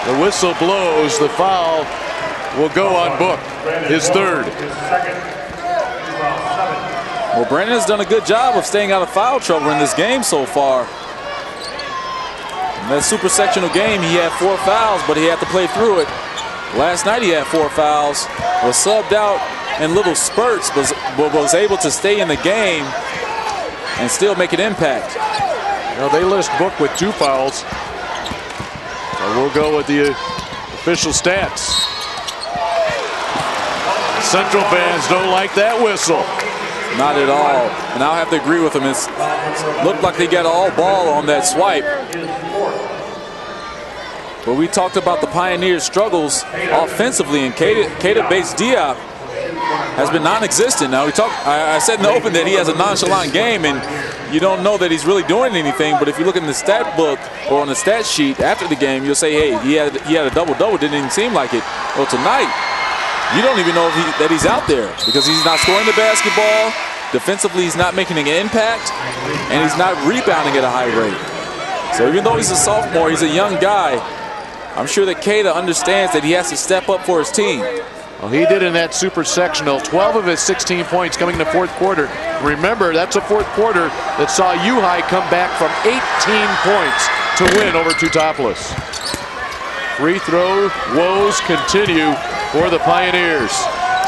The whistle blows. The foul will go on Book, his third. Well, Brandon has done a good job of staying out of foul trouble in this game so far. In that super sectional game, he had 4 fouls, but he had to play through it. Last night he had 4 fouls, was subbed out in little spurts, but was able to stay in the game and still make an impact. You know, they list Book with 2 fouls. So we'll go with the official stats. Central fans don't like that whistle. Not at all. And I'll have to agree with him. It looked like they got all ball on that swipe. But we talked about the Pioneers' struggles offensively, and Keita Bates-Diop has been non-existent. Now, I said in the open that he has a nonchalant game, and you don't know that he's really doing anything. But if you look in the stat book or on the stat sheet after the game, you'll say, hey, he had a double-double. Didn't even seem like it. Well, tonight, you don't even know that he's out there, because he's not scoring the basketball. Defensively, he's not making an impact, and he's not rebounding at a high rate. So even though he's a sophomore, he's a young guy. I'm sure that Keita understands that he has to step up for his team. Well, he did in that super sectional. 12 of his 16 points coming in the fourth quarter. Remember, that's a fourth quarter that saw U-High come back from 18 points to win over Teutopolis. Free throw woes continue for the Pioneers.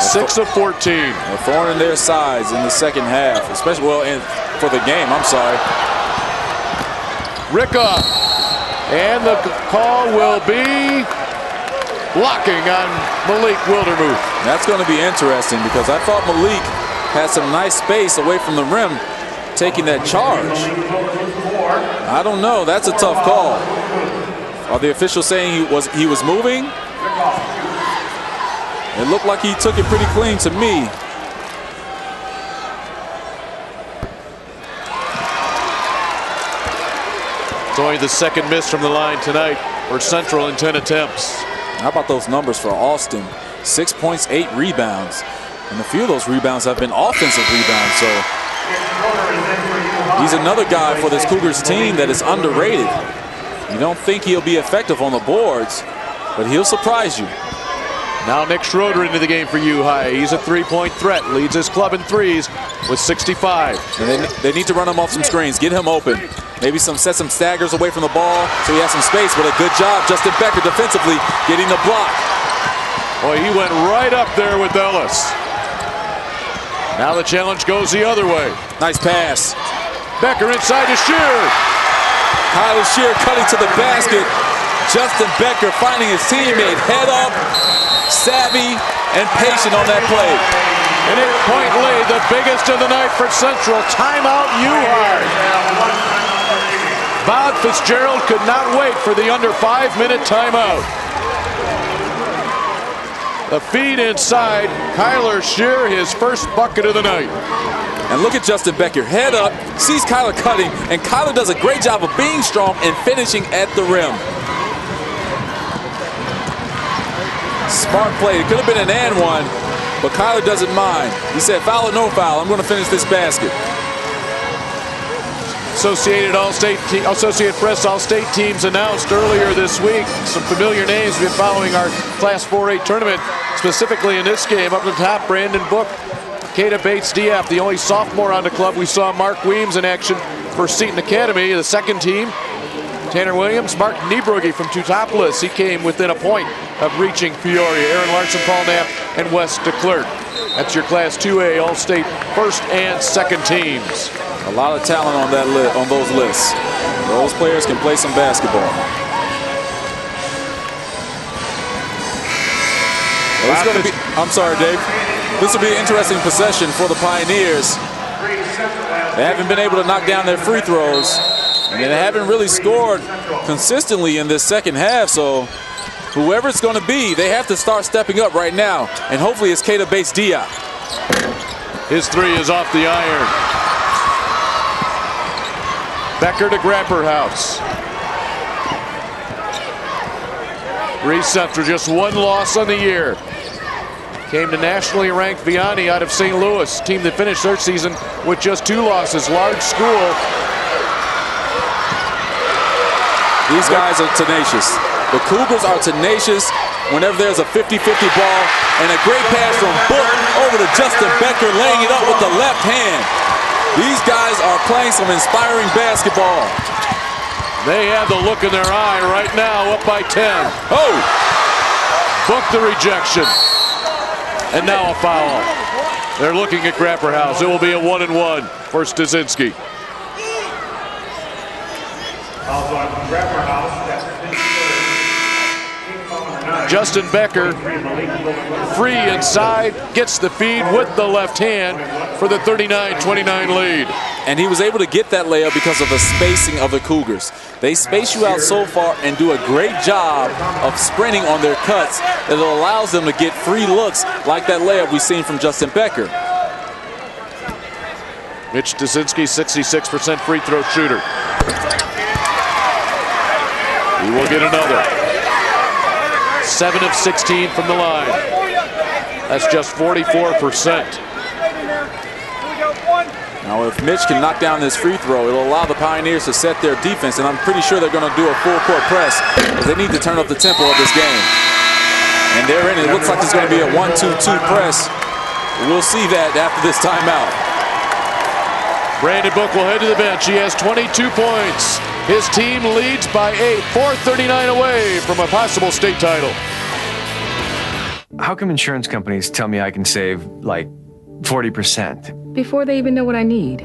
6 of 14. A thorn in their sides in the second half, especially, for the game, I'm sorry. Ricka, and the call will be blocking on Malik Wildermuth. That's going to be interesting, because I thought Malik had some nice space away from the rim taking that charge. I don't know. That's a tough call. Are the officials saying he was moving? It looked like he took it pretty clean to me. It's only the second miss from the line tonight for Central in 10 attempts. How about those numbers for Austin? 6 points, 8 rebounds. And a few of those rebounds have been offensive rebounds. So he's another guy for this Cougars team that is underrated. You don't think he'll be effective on the boards, but he'll surprise you. Now Nick Schroeder into the game for U-High. He's a 3-point threat, leads his club in threes with 65. And they need to run him off some screens, get him open. Maybe set some staggers away from the ball so he has some space, but a good job, Justin Becker defensively getting the block. Boy, he went right up there with Ellis. Now the challenge goes the other way. Nice pass. Becker inside to Shear. Kyler Shear cutting to the basket. Justin Becker finding his teammate, head up, savvy, and patient on that play. An 8-point lead, the biggest of the night for Central. Timeout U-High. Bob Fitzgerald could not wait for the under 5-minute timeout. The feed inside, Kyler Shear, his first bucket of the night. And look at Justin Becker, head up, sees Kyler cutting, and Kyler does a great job of being strong and finishing at the rim. Smart play. It could have been an and one, but Kyler doesn't mind. He said, foul or no foul, I'm going to finish this basket. Associated Press All-State teams announced earlier this week. Some familiar names we've been following our Class 4A tournament, specifically in this game. Up the top, Brandon Book, Keita Bates-Diop, the only sophomore on the club. We saw Mark Weems in action for Seton Academy. The second team, Tanner Williams, Mark Niebrugge from Teutopolis. He came within a point of reaching Peoria. Aaron Larson, Paul Knapp, and Wes DeClerc. That's your Class 2A All-State first and second teams. A lot of talent on those lists. Those players can play some basketball. It's going to be, I'm sorry, Dave. This will be an interesting possession for the Pioneers. They haven't been able to knock down their free throws, and they haven't really scored consistently in this second half, so whoever it's going to be, they have to start stepping up right now, and hopefully it's Keita Bates-Diop. His three is off the iron. Becker to Grapperhaus. Breese after just one loss on the year. Came to nationally ranked Vianney out of St. Louis, team that finished their season with just 2 losses. Large school. These guys are tenacious. The Cougars are tenacious whenever there's a 50-50 ball, and a great pass from Book over to Justin Becker, laying it up with the left hand. These guys are playing some inspiring basketball. They have the look in their eye right now, up by 10. Oh! Book the rejection. And now a foul. They're looking at Grapperhaus. It will be a 1-and-1 for Stasinski. Justin Becker, free inside, gets the feed with the left hand for the 39-29 lead. And he was able to get that layup because of the spacing of the Cougars. They space you out so far and do a great job of sprinting on their cuts that it allows them to get free looks like that layup we've seen from Justin Becker. Mitch Stasinski, 66% free throw shooter. He will get another. 7 of 16 from the line. That's just 44%. Now, if Mitch can knock down this free throw, it'll allow the Pioneers to set their defense, and I'm pretty sure they're going to do a full-court press because they need to turn up the tempo of this game. And they're in. It looks like it's going to be a 1-2-2 press. We'll see that after this timeout. Brandon Book will head to the bench. He has 22 points. His team leads by 8, 4:39 away from a possible state title. How come insurance companies tell me I can save like 40%? Before they even know what I need.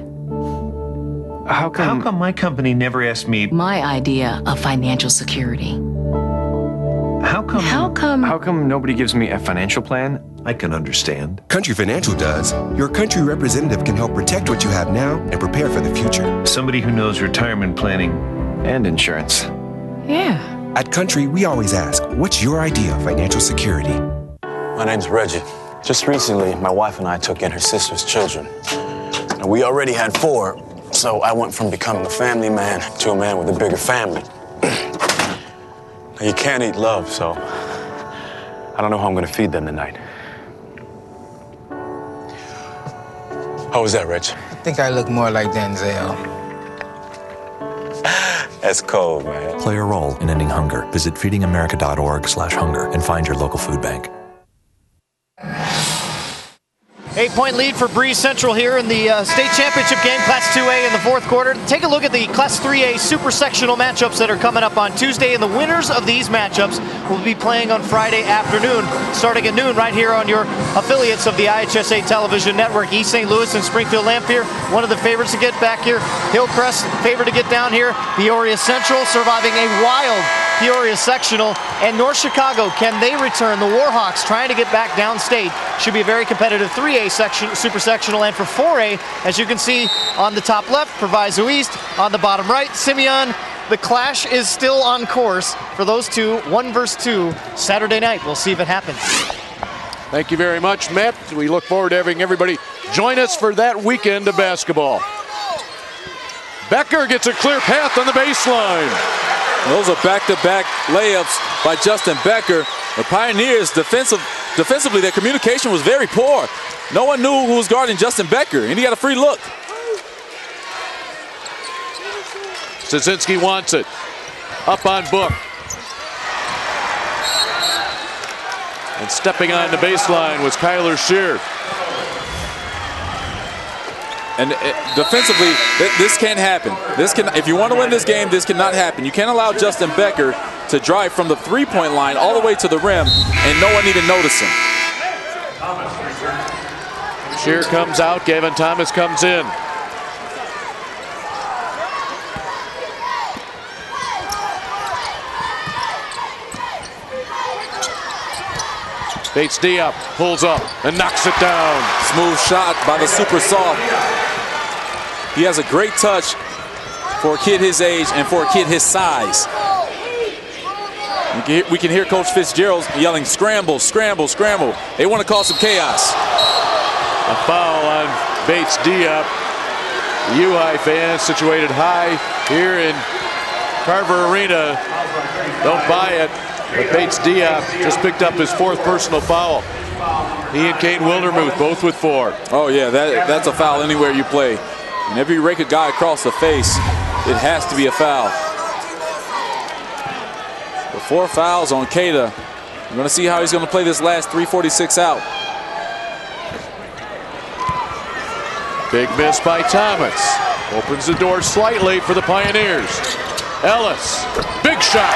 How come my company never asked me? My idea of financial security. How come nobody gives me a financial plan I can understand? Country Financial does. Your country representative can help protect what you have now and prepare for the future. Somebody who knows retirement planning and insurance. Yeah. At Country, we always ask, what's your idea of financial security? My name's Reggie. Just recently, my wife and I took in her sister's children. And we already had 4, so I went from becoming a family man to a man with a bigger family. Now, you can't eat love, so I don't know how I'm gonna feed them tonight. How was that, Rich? I think I look more like Denzel. That's cold, man. Play a role in ending hunger. Visit feedingamerica.org/hunger and find your local food bank. 8-point lead for Breese Central here in the state championship game, Class 2A in the fourth quarter. Take a look at the Class 3A super sectional matchups that are coming up on Tuesday, and the winners of these matchups will be playing on Friday afternoon, starting at noon right here on your affiliates of the IHSA television network. East St. Louis and Springfield Lamphere, one of the favorites to get back here. Hillcrest, favorite to get down here. Peoria Central surviving a wild Peoria sectional, and North Chicago, can they return? The Warhawks trying to get back downstate. Should be a very competitive 3A section, super sectional, and for 4A, as you can see on the top left, Proviso East, on the bottom right, Simeon. The clash is still on course for those two, 1 versus 2, Saturday night. We'll see if it happens. Thank you very much, Matt. We look forward to having everybody join us for that weekend of basketball. Becker gets a clear path on the baseline. Those are back-to-back layups by Justin Becker. The Pioneers defensively, their communication was very poor. No one knew who was guarding Justin Becker, and he got a free look. Stasinski wants it. Up on Book. And stepping on the baseline was Kyler Shear. And defensively, this can't happen. If you want to win this game, this cannot happen. You can't allow Justin Becker to drive from the three-point line all the way to the rim and no one even notice him. Shear comes out, Gavin Thomas comes in. Bates-Diop pulls up and knocks it down. Smooth shot by the super soft. He has a great touch for a kid his age and for a kid his size. We can hear Coach Fitzgerald yelling, scramble, scramble, scramble. They want to cause some chaos. A foul on Bates-Diop. U-High fans situated high here in Carver Arena don't buy it, but Bates-Diop just picked up his 4th personal foul. He and Kane Wildermuth both with 4. Oh yeah, that's a foul anywhere you play. Whenever you rake a guy across the face, it has to be a foul. The 4 fouls on Keita. We're going to see how he's going to play this last 3:46 out. Big miss by Thomas. Opens the door slightly for the Pioneers. Ellis, big shot.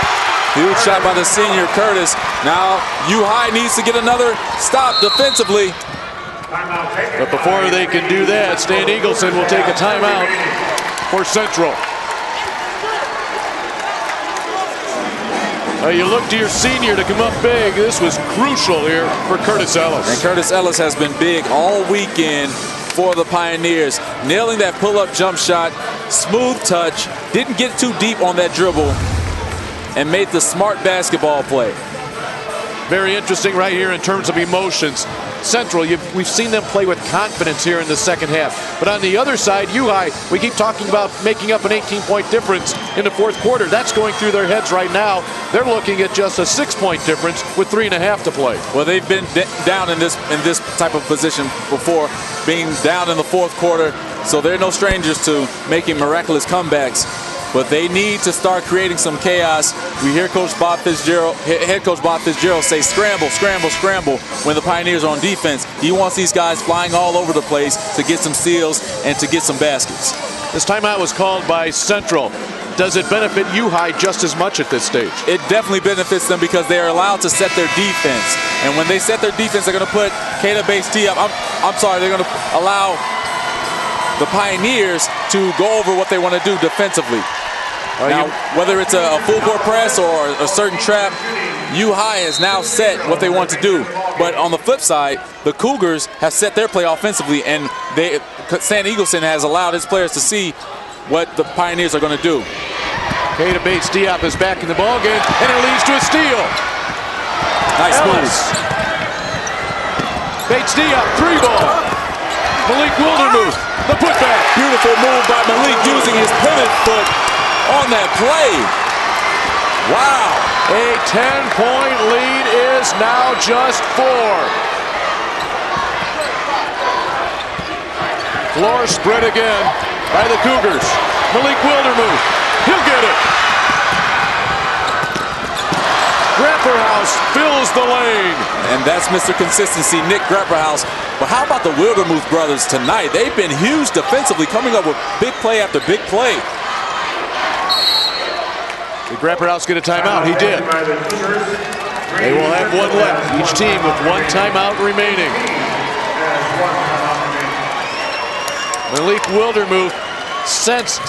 Huge shot by the senior Curtis. Now U-High needs to get another stop defensively. But before they can do that, Stan Eagleson will take a timeout for Central. You look to your senior to come up big. This was crucial here for Curtis Ellis. And Curtis Ellis has been big all weekend for the Pioneers. Nailing that pull-up jump shot, smooth touch, didn't get too deep on that dribble, and made the smart basketball play. Very interesting right here in terms of emotions. Central, we've seen them play with confidence here in the second half. But on the other side, U-High, we keep talking about making up an 18-point difference in the 4th quarter. That's going through their heads right now. They're looking at just a 6-point difference with 3.5 to play. Well, they've been down in this type of position before, being down in the 4th quarter, so they're no strangers to making miraculous comebacks. But they need to start creating some chaos. We hear Coach Bob Fitzgerald, head coach Bob Fitzgerald say scramble, scramble, scramble when the Pioneers are on defense. He wants these guys flying all over the place to get some steals and to get some baskets. This timeout was called by Central. Does it benefit U-High just as much at this stage? It definitely benefits them because they are allowed to set their defense. And when they set their defense, they're going to put Keita Bates-Diop. I'm sorry, they're going to allow the Pioneers to go over what they want to do defensively. Now, whether it's a full court press or a certain trap, U-High has now set what they want to do. But on the flip side, the Cougars have set their play offensively, and Stan Eagleson has allowed his players to see what the Pioneers are going to do. Keita Bates-Diop is back in the ballgame, and it leads to a steal. Nice move. Bates-Diop, 3-ball. Malik Wildermuth, the putback. Beautiful move by Malik using his pivot foot on that play. Wow. A 10-point lead is now just 4. Floor spread again by the Cougars. Malik Wildermuth, he'll get it. Grapperhouse fills the lane. And that's Mr. Consistency, Nick Grapperhouse. But how about the Wildermuth brothers tonight? They've been huge defensively, coming up with big play after big play. Did Grapperhouse get a timeout? He did. They will have one left, each team with 1 timeout remaining. Malik Wildermuth sensed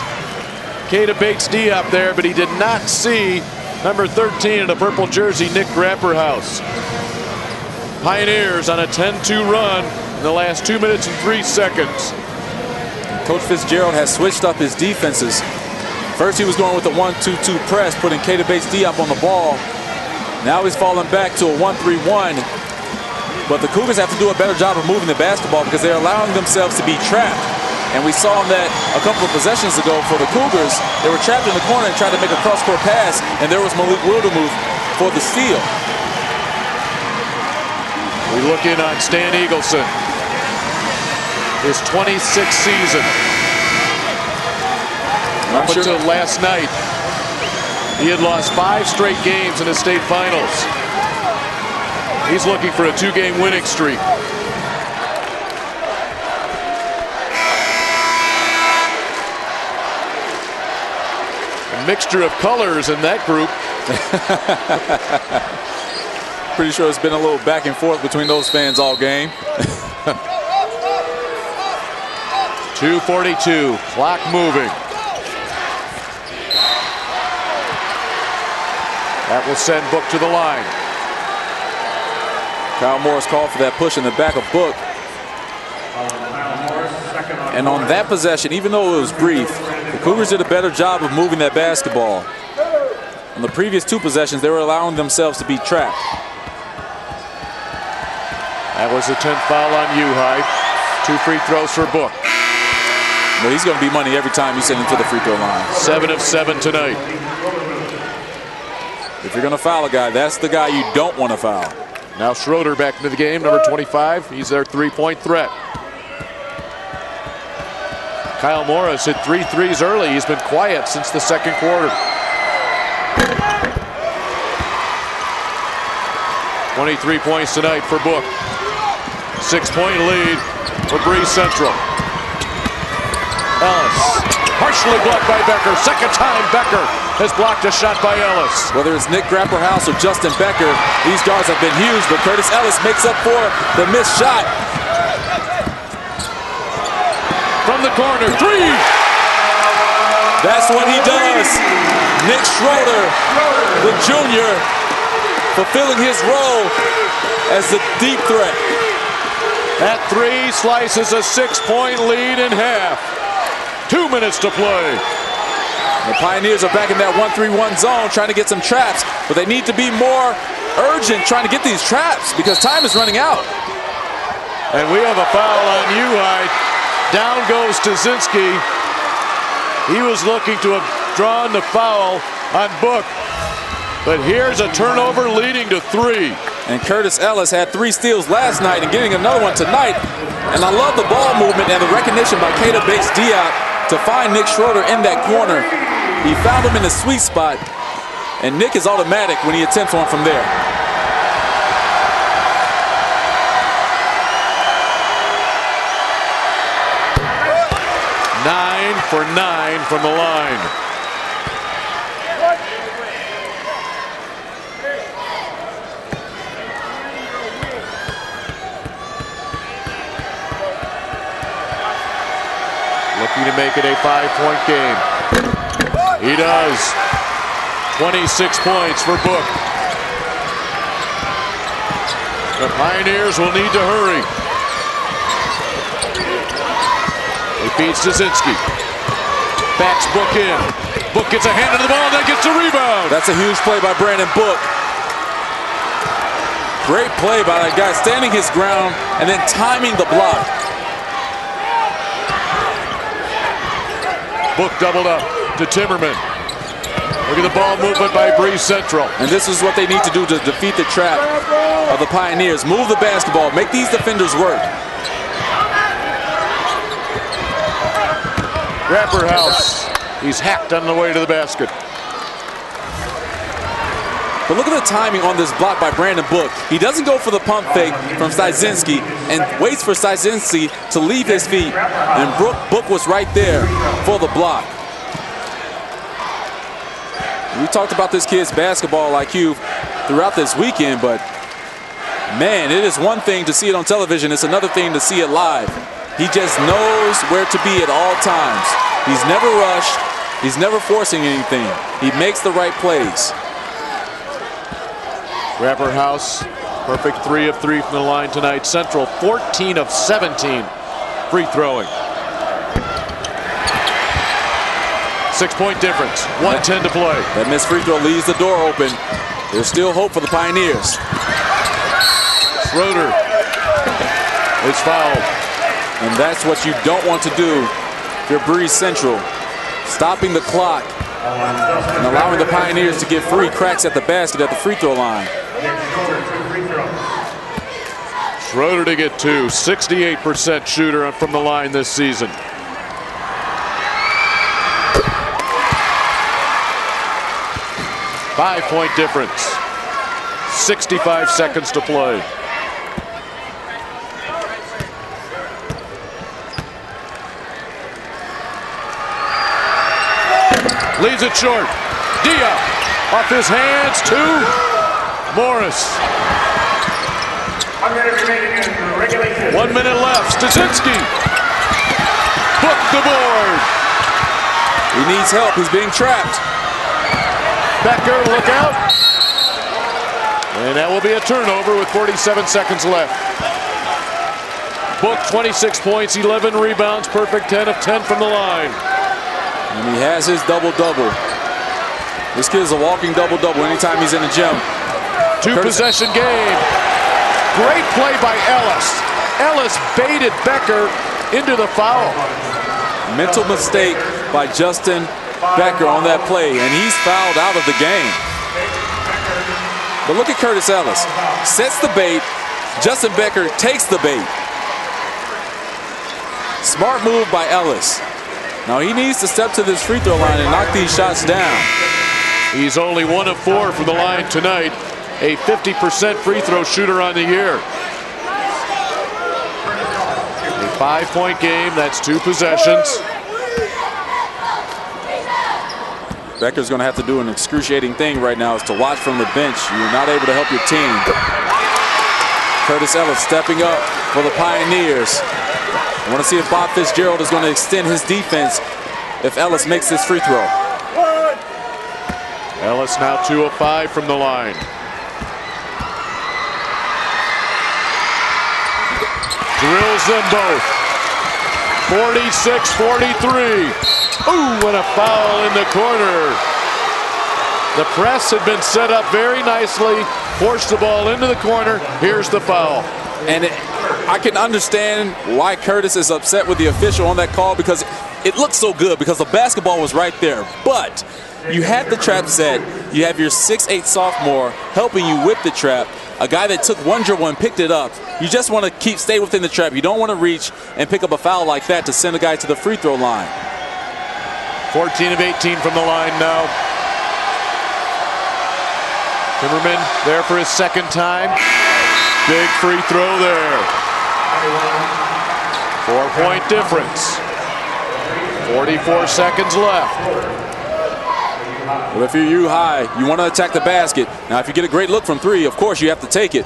Keita Bates-Diop there, but he did not see number 13 in a purple jersey, Nick Grapperhouse. Pioneers on a 10-2 run in the last 2 minutes and 3 seconds. Coach Fitzgerald has switched up his defenses. First, he was going with a 1-2-2 press, putting Keita Bates-Diop on the ball. Now he's falling back to a 1-3-1. But the Cougars have to do a better job of moving the basketball because they're allowing themselves to be trapped. And we saw that a couple of possessions ago for the Cougars. They were trapped in the corner and tried to make a cross-court pass, and there was Malik Wildermuth for the steal. We look in on Stan Eagleson. His 26th season. Up until last night, he had lost 5 straight games in the state finals. He's looking for a 2-game winning streak. A mixture of colors in that group. Pretty sure it's been a little back and forth between those fans all game. 2:42, clock moving. That will send Book to the line. Kyle Morris called for that push in the back of Book. And on that possession, even though it was brief, the Cougars did a better job of moving that basketball. On the previous 2 possessions, they were allowing themselves to be trapped. That was the 10th foul on Uhai. 2 free throws for Book. Well, he's going to be money every time you send him to the free throw line. 7 of 7 tonight. If you're going to foul a guy, that's the guy you don't want to foul. Now Schroeder back into the game, number 25. He's their 3-point threat. Kyle Morris hit 3 threes early. He's been quiet since the second quarter. 23 points tonight for Book. 6-point lead for Breese Central. Ellis, partially blocked by Becker. Second time Becker has blocked a shot by Ellis. Whether it's Nick Grapperhouse or Justin Becker, these guards have been huge, but Curtis Ellis makes up for the missed shot. From the corner, 3! That's what he does. Nick Schroeder, the junior, fulfilling his role as the deep threat. That 3 slices a 6-point lead in half. 2 minutes to play. The Pioneers are back in that 1-3-1 zone trying to get some traps, but they need to be more urgent trying to get these traps because time is running out. And we have a foul on Uhai. Down goes Tazinski. He was looking to have drawn the foul on Book. But here's a turnover leading to 3. And Curtis Ellis had 3 steals last night and getting another one tonight. And I love the ball movement and the recognition by Keita Bates-Diop to find Nick Schroeder in that corner. He found him in the sweet spot. And Nick is automatic when he attempts one from there. Nine for 9 from the line. Looking to make it a 5-point game. He does. 26 points for Book. The Pioneers will need to hurry. He feeds Tazinski. Backs Book in. Book gets a hand into the ball and then gets a rebound. That's a huge play by Brandon Book. Great play by that guy, standing his ground and then timing the block. Book doubled up to Timmerman. Look at the ball movement by Breese Central. And this is what they need to do to defeat the trap of the Pioneers. Move the basketball, make these defenders work. Grapperhouse. He's hacked on the way to the basket. But look at the timing on this block by Brandon Book. He doesn't go for the pump fake from Stasinski and waits for Stasinski to leave his feet. And Book was right there for the block. We talked about this kid's basketball IQ throughout this weekend, but man, it is one thing to see it on television. It's another thing to see it live. He just knows where to be at all times. He's never rushed. He's never forcing anything. He makes the right plays. Grapperhouse, perfect 3 of 3 from the line tonight. Central, 14 of 17 free throwing. 6-point difference, 1:10 to play. That missed free throw leaves the door open. There's still hope for the Pioneers. Schroeder is fouled. And that's what you don't want to do if you're Breese Central. Stopping the clock and allowing the Pioneers to get free cracks at the basket at the free throw line. Schroeder to get 2, 68% shooter from the line this season. Five-point difference, 65 seconds to play. Leaves it short. Diop off his hands to Morris. 1 minute left. Stasinski. Book the board. He needs help. He's being trapped. Becker, look out. And that will be a turnover with 47 seconds left. Book 26 points, 11 rebounds, perfect 10 of 10 from the line. And he has his double-double. This kid is a walking double-double anytime he's in the gym. Two-possession game. Great play by Ellis. Ellis baited Becker into the foul. Mental mistake by Justin Becker on that play, and he's fouled out of the game. But look at Curtis Ellis. Sets the bait. Justin Becker takes the bait. Smart move by Ellis. Now he needs to step to this free throw line and knock these shots down. He's only 1 of 4 from the line tonight. A 50% free throw shooter on the year. A 5-point game, that's 2 possessions. Becker's going to have to do an excruciating thing right now, is to watch from the bench. You're not able to help your team. Curtis Ellis stepping up for the Pioneers. I want to see if Bob Fitzgerald is going to extend his defense if Ellis makes this free throw. Ellis now 2 of 5 from the line. Drills them both. 46-43. Ooh, and a foul in the corner. The press had been set up very nicely. Forced the ball into the corner. Here's the foul. And I can understand why Curtis is upset with the official on that call, because it looked so good because the basketball was right there. But you had the trap set. You have your 6'8" sophomore helping you whip the trap. A guy that took one dribble and picked it up. You just want to stay within the trap. You don't want to reach and pick up a foul like that to send a guy to the free throw line. 14 of 18 from the line now. Timmerman there for his second time. Big free throw there. 4-point difference. 44 seconds left. Well, if you're U-High, you want to attack the basket. Now, if you get a great look from 3, of course you have to take it.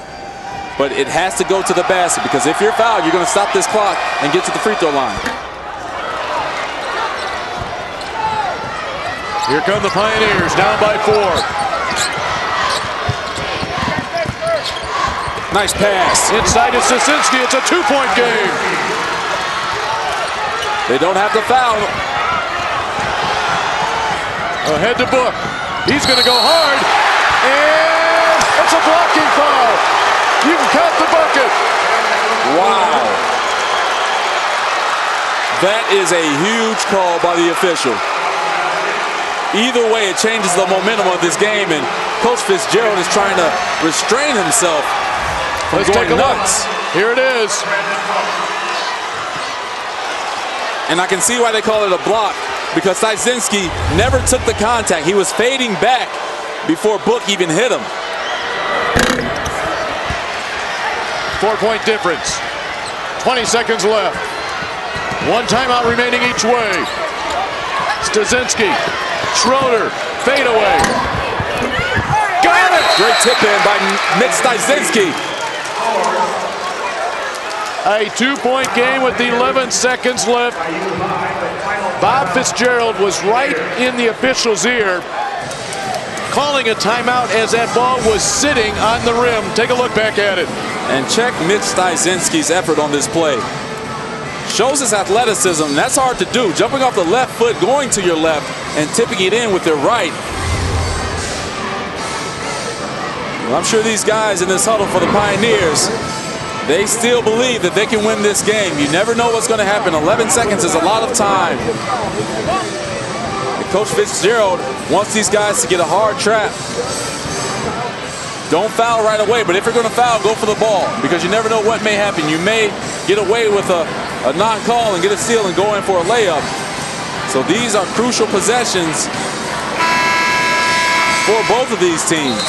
But it has to go to the basket, because if you're fouled, you're going to stop this clock and get to the free throw line. Here come the Pioneers, down by 4. Nice pass. Inside to Sosinski. It's a 2-point game. They don't have to foul. Ahead to Book. He's going to go hard. And it's a blocking foul. You can count the bucket. Wow. That is a huge call by the official. Either way, it changes the momentum of this game, and Coach Fitzgerald is trying to restrain himself from Let's going take a nuts. Look. Here it is. And I can see why they call it a block, because Stasinski never took the contact. He was fading back before Book even hit him. 4-point difference. 20 seconds left. 1 timeout remaining each way. Stasinski. Schroeder. Fade away. Got it! Great tip in by Nick Stasinski. A 2-point game with 11 seconds left. Bob Fitzgerald was right in the official's ear, calling a timeout as that ball was sitting on the rim. Take a look back at it. And check Mitch Stasinski's effort on this play. Shows his athleticism, and that's hard to do. Jumping off the left foot, going to your left, and tipping it in with your right. Well, I'm sure these guys in this huddle for the Pioneers, they still believe that they can win this game. You never know what's going to happen. 11 seconds is a lot of time. And Coach Fitzgerald wants these guys to get a hard trap. Don't foul right away, but if you're going to foul, go for the ball, because you never know what may happen. You may get away with a non-call and get a steal and go in for a layup. So these are crucial possessions for both of these teams.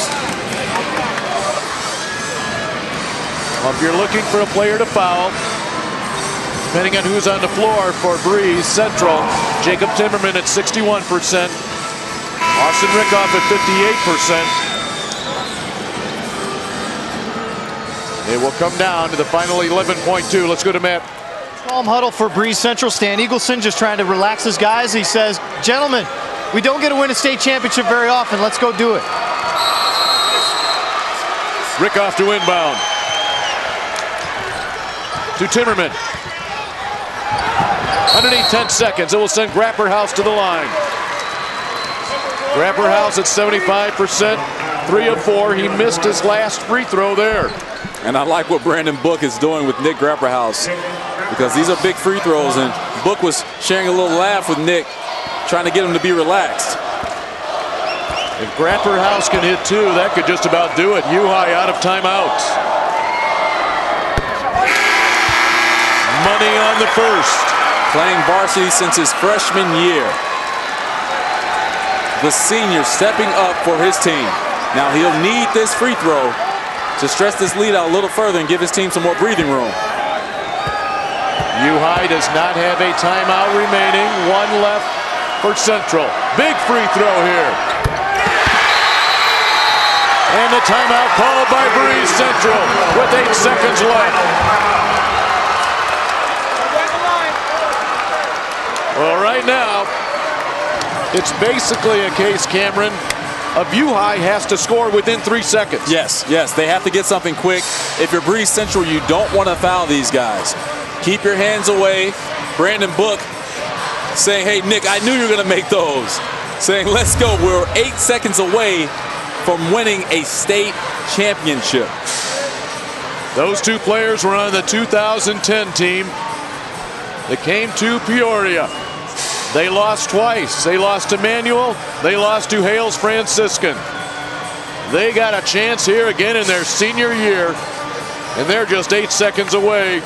Well, if you're looking for a player to foul, depending on who's on the floor for Breese Central, Jacob Timmerman at 61%, Austin Rickoff at 58%. It will come down to the final 11.2. Let's go to Matt. Calm huddle for Breese Central. Stan Eagleson just trying to relax his guys. He says, gentlemen, we don't get to win a state championship very often. Let's go do it. Rickoff to inbound. To Timmerman. Underneath 10 seconds, it will send Grapperhaus to the line. Grapperhaus at 75%, 3 of 4. He missed his last free throw there. And I like what Brandon Book is doing with Nick Grapperhaus, because these are big free throws, and Book was sharing a little laugh with Nick, trying to get him to be relaxed. If Grapperhaus can hit 2, that could just about do it. U-High out of timeouts. Money on the first. Playing varsity since his freshman year. The senior stepping up for his team. Now he'll need this free throw to stretch this lead out a little further and give his team some more breathing room. U-High does not have a timeout remaining. 1 left for Central. Big free throw here. And the timeout called by Breese Central with 8 seconds left. Well, right now, it's basically a case, Cameron, of U-High has to score within 3 seconds. Yes, they have to get something quick. If you're Breese Central, you don't want to foul these guys. Keep your hands away. Brandon Book saying, hey, Nick, I knew you were going to make those. Saying, let's go. We're 8 seconds away from winning a state championship. Those 2 players were on the 2010 team that came to Peoria. They lost twice. They lost to Manuel. They lost to Hales Franciscan. They got a chance here again in their senior year, and they're just 8 seconds away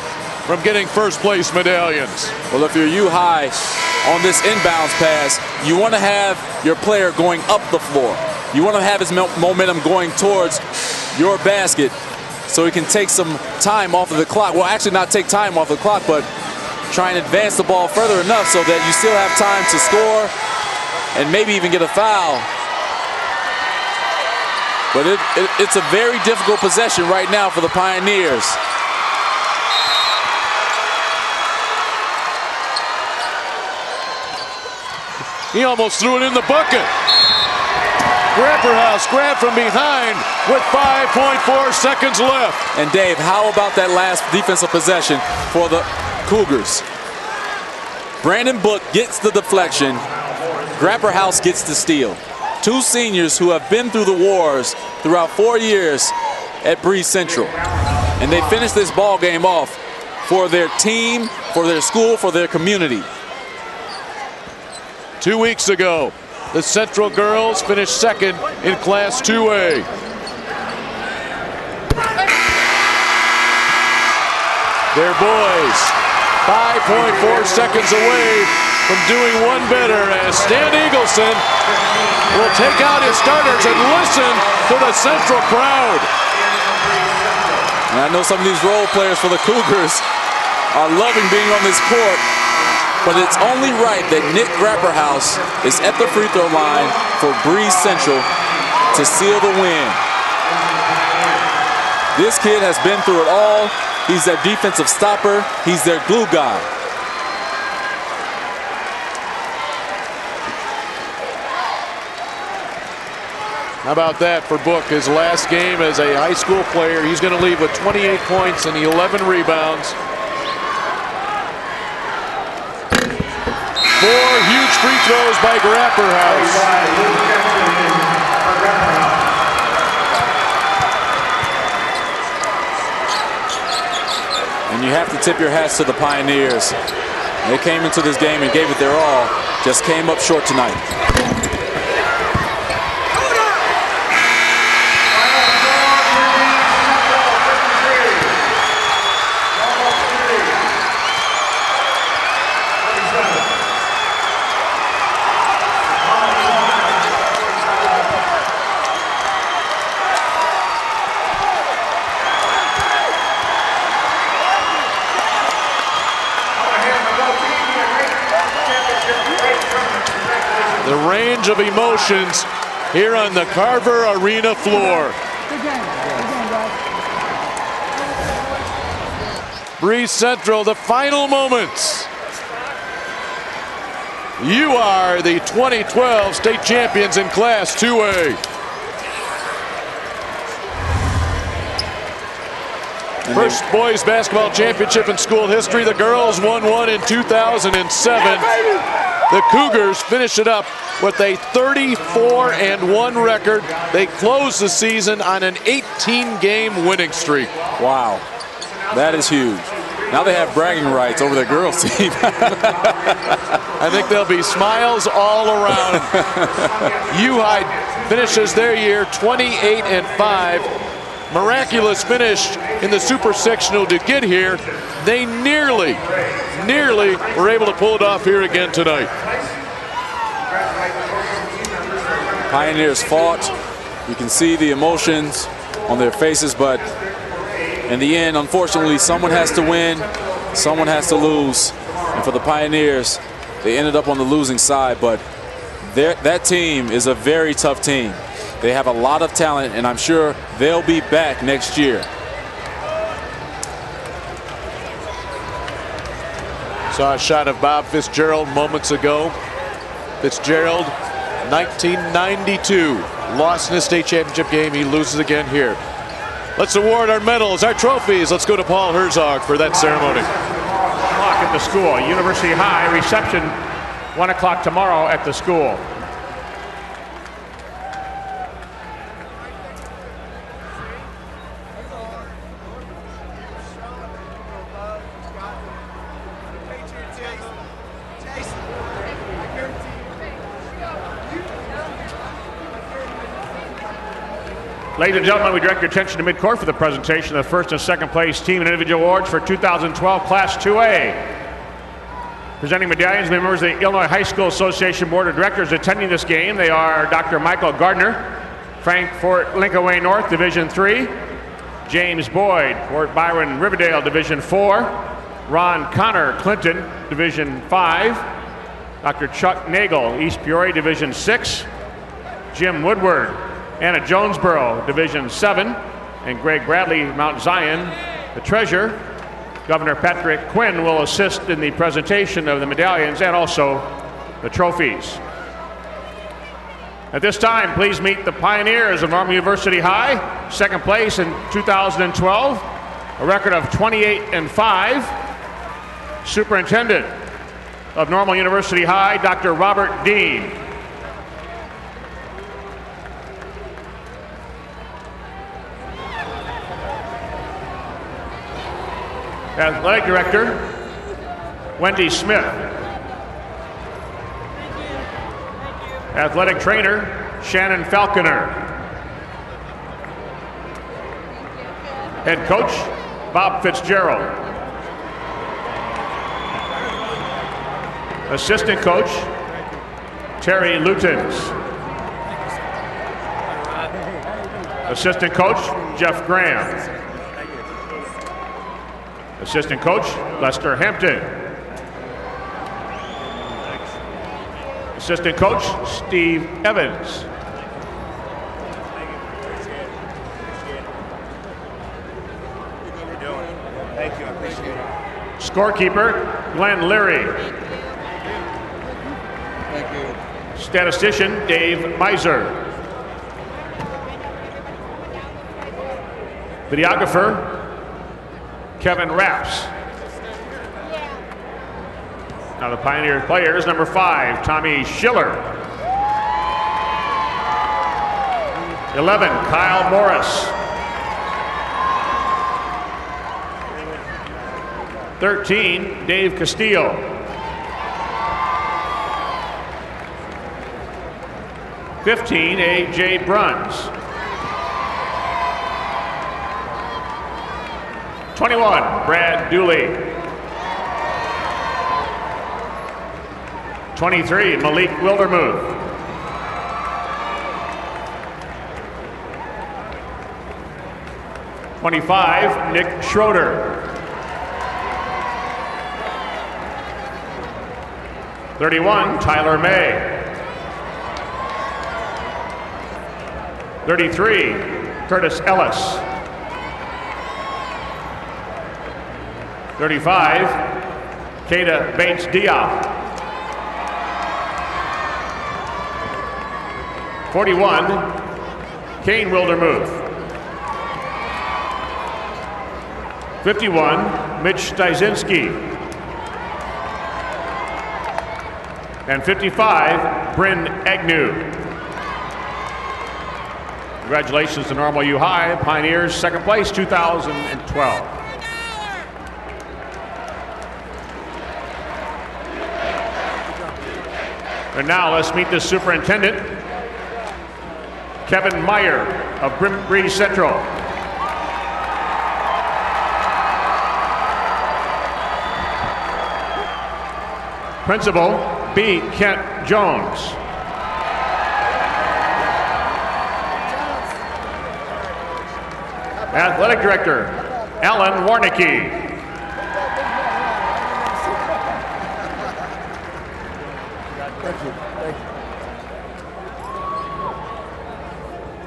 from getting first place medallions. Well, if you're U-High on this inbounds pass, you want to have your player going up the floor. You want to have his momentum going towards your basket so he can take some time off of the clock. Well, actually not take time off the clock, but try and advance the ball further enough so that you still have time to score and maybe even get a foul. But it's a very difficult possession right now for the Pioneers. He almost threw it in the bucket. Grapperhaus grabbed from behind with 5.4 seconds left. And Dave, how about that last defensive possession for the Cougars? Brandon Book gets the deflection. Grapperhaus gets the steal. 2 seniors who have been through the wars throughout 4 years at Breese Central. And they finish this ball game off for their team, for their school, for their community. 2 weeks ago, the Central girls finished second in Class 2A. Their boys 5.4 seconds away from doing one better as Stan Eagleson will take out his starters and listen to the Central crowd. And I know some of these role players for the Cougars are loving being on this court, but it's only right that Nick Grapperhaus is at the free throw line for Breese Central to seal the win. This kid has been through it all. He's their defensive stopper. He's their glue guy. How about that for Book? His last game as a high school player. He's going to leave with 28 points and 11 rebounds. 4 huge free throws by Grapperhaus. And you have to tip your hats to the Pioneers. They came into this game and gave it their all, just came up short tonight. The range of emotions here on the Carver Arena floor. Breese Central, the final moments. You are the 2012 state champions in Class 2A. First boys basketball championship in school history. The girls won one in 2007. The Cougars finish it up with a 34-1 record. They close the season on an 18-game winning streak. Wow, that is huge. Now they have bragging rights over their girls team. I think there'll be smiles all around. U-High finishes their year 28-5. Miraculous finish in the super sectional to get here. They nearly were able to pull it off here again tonight. Pioneers fought. You can see the emotions on their faces, but in the end, unfortunately, someone has to win, someone has to lose. And for the Pioneers, they ended up on the losing side, but that team is a very tough team. They have a lot of talent, and I'm sure they'll be back next year. Saw a shot of Bob Fitzgerald moments ago. Fitzgerald, 1992, lost in the state championship game. He loses again here. Let's award our medals, our trophies. Let's go to Paul Herzog for that ceremony. 1 o'clock at the school. University High reception, 1 o'clock tomorrow at the school. Ladies and gentlemen, we direct your attention to midcourt for the presentation of the first and second place team and individual awards for 2012 Class 2A. Presenting medallions, members of the Illinois High School Association Board of Directors attending this game. They are Dr. Michael Gardner, Frankfort Linkaway North, Division 3. James Boyd, Fort Byron Riverdale, Division 4. Ron Connor, Clinton, Division 5. Dr. Chuck Nagel, East Peoria, Division 6. Jim Woodward, Anna Jonesboro, Division 7, and Greg Bradley, Mount Zion, the treasurer. Governor Patrick Quinn will assist in the presentation of the medallions and also the trophies. At this time, please meet the Pioneers of Normal University High, second place in 2012, a record of 28-5. Superintendent of Normal University High, Dr. Robert Dean. Athletic Director, Wendy Smith. Athletic Trainer, Shannon Falconer. Head Coach, Bob Fitzgerald. Assistant Coach, Terry Lutens. Assistant Coach, Jeff Graham. Assistant Coach, Lester Hampton. Assistant Coach, Steve Evans. Thank you, I appreciate it. Scorekeeper, Glenn Leary. Thank you. Statistician, Dave Miser. Videographer, Kevin Rapps. Now the Pioneer players, number 5, Tommy Schiller. 11, Kyle Morris. 13, Dave Castillo. 15, A.J. Bruns. 21, Brad Dooley. 23, Malik Wildermuth. 25, Nick Schroeder. 31, Tyler May. 33, Curtis Ellis. 35, Kata Bates Diop. 41, Kane Wildermuth. 51, Mitch Styczynski. And 55, Bryn Agnew. Congratulations to Normal U High, Pioneers, second place, 2012. And now let's meet the superintendent, Kevin Meyer of Breese Central. Principal, B. Kent Jones. Athletic Director, Alan Warnicki.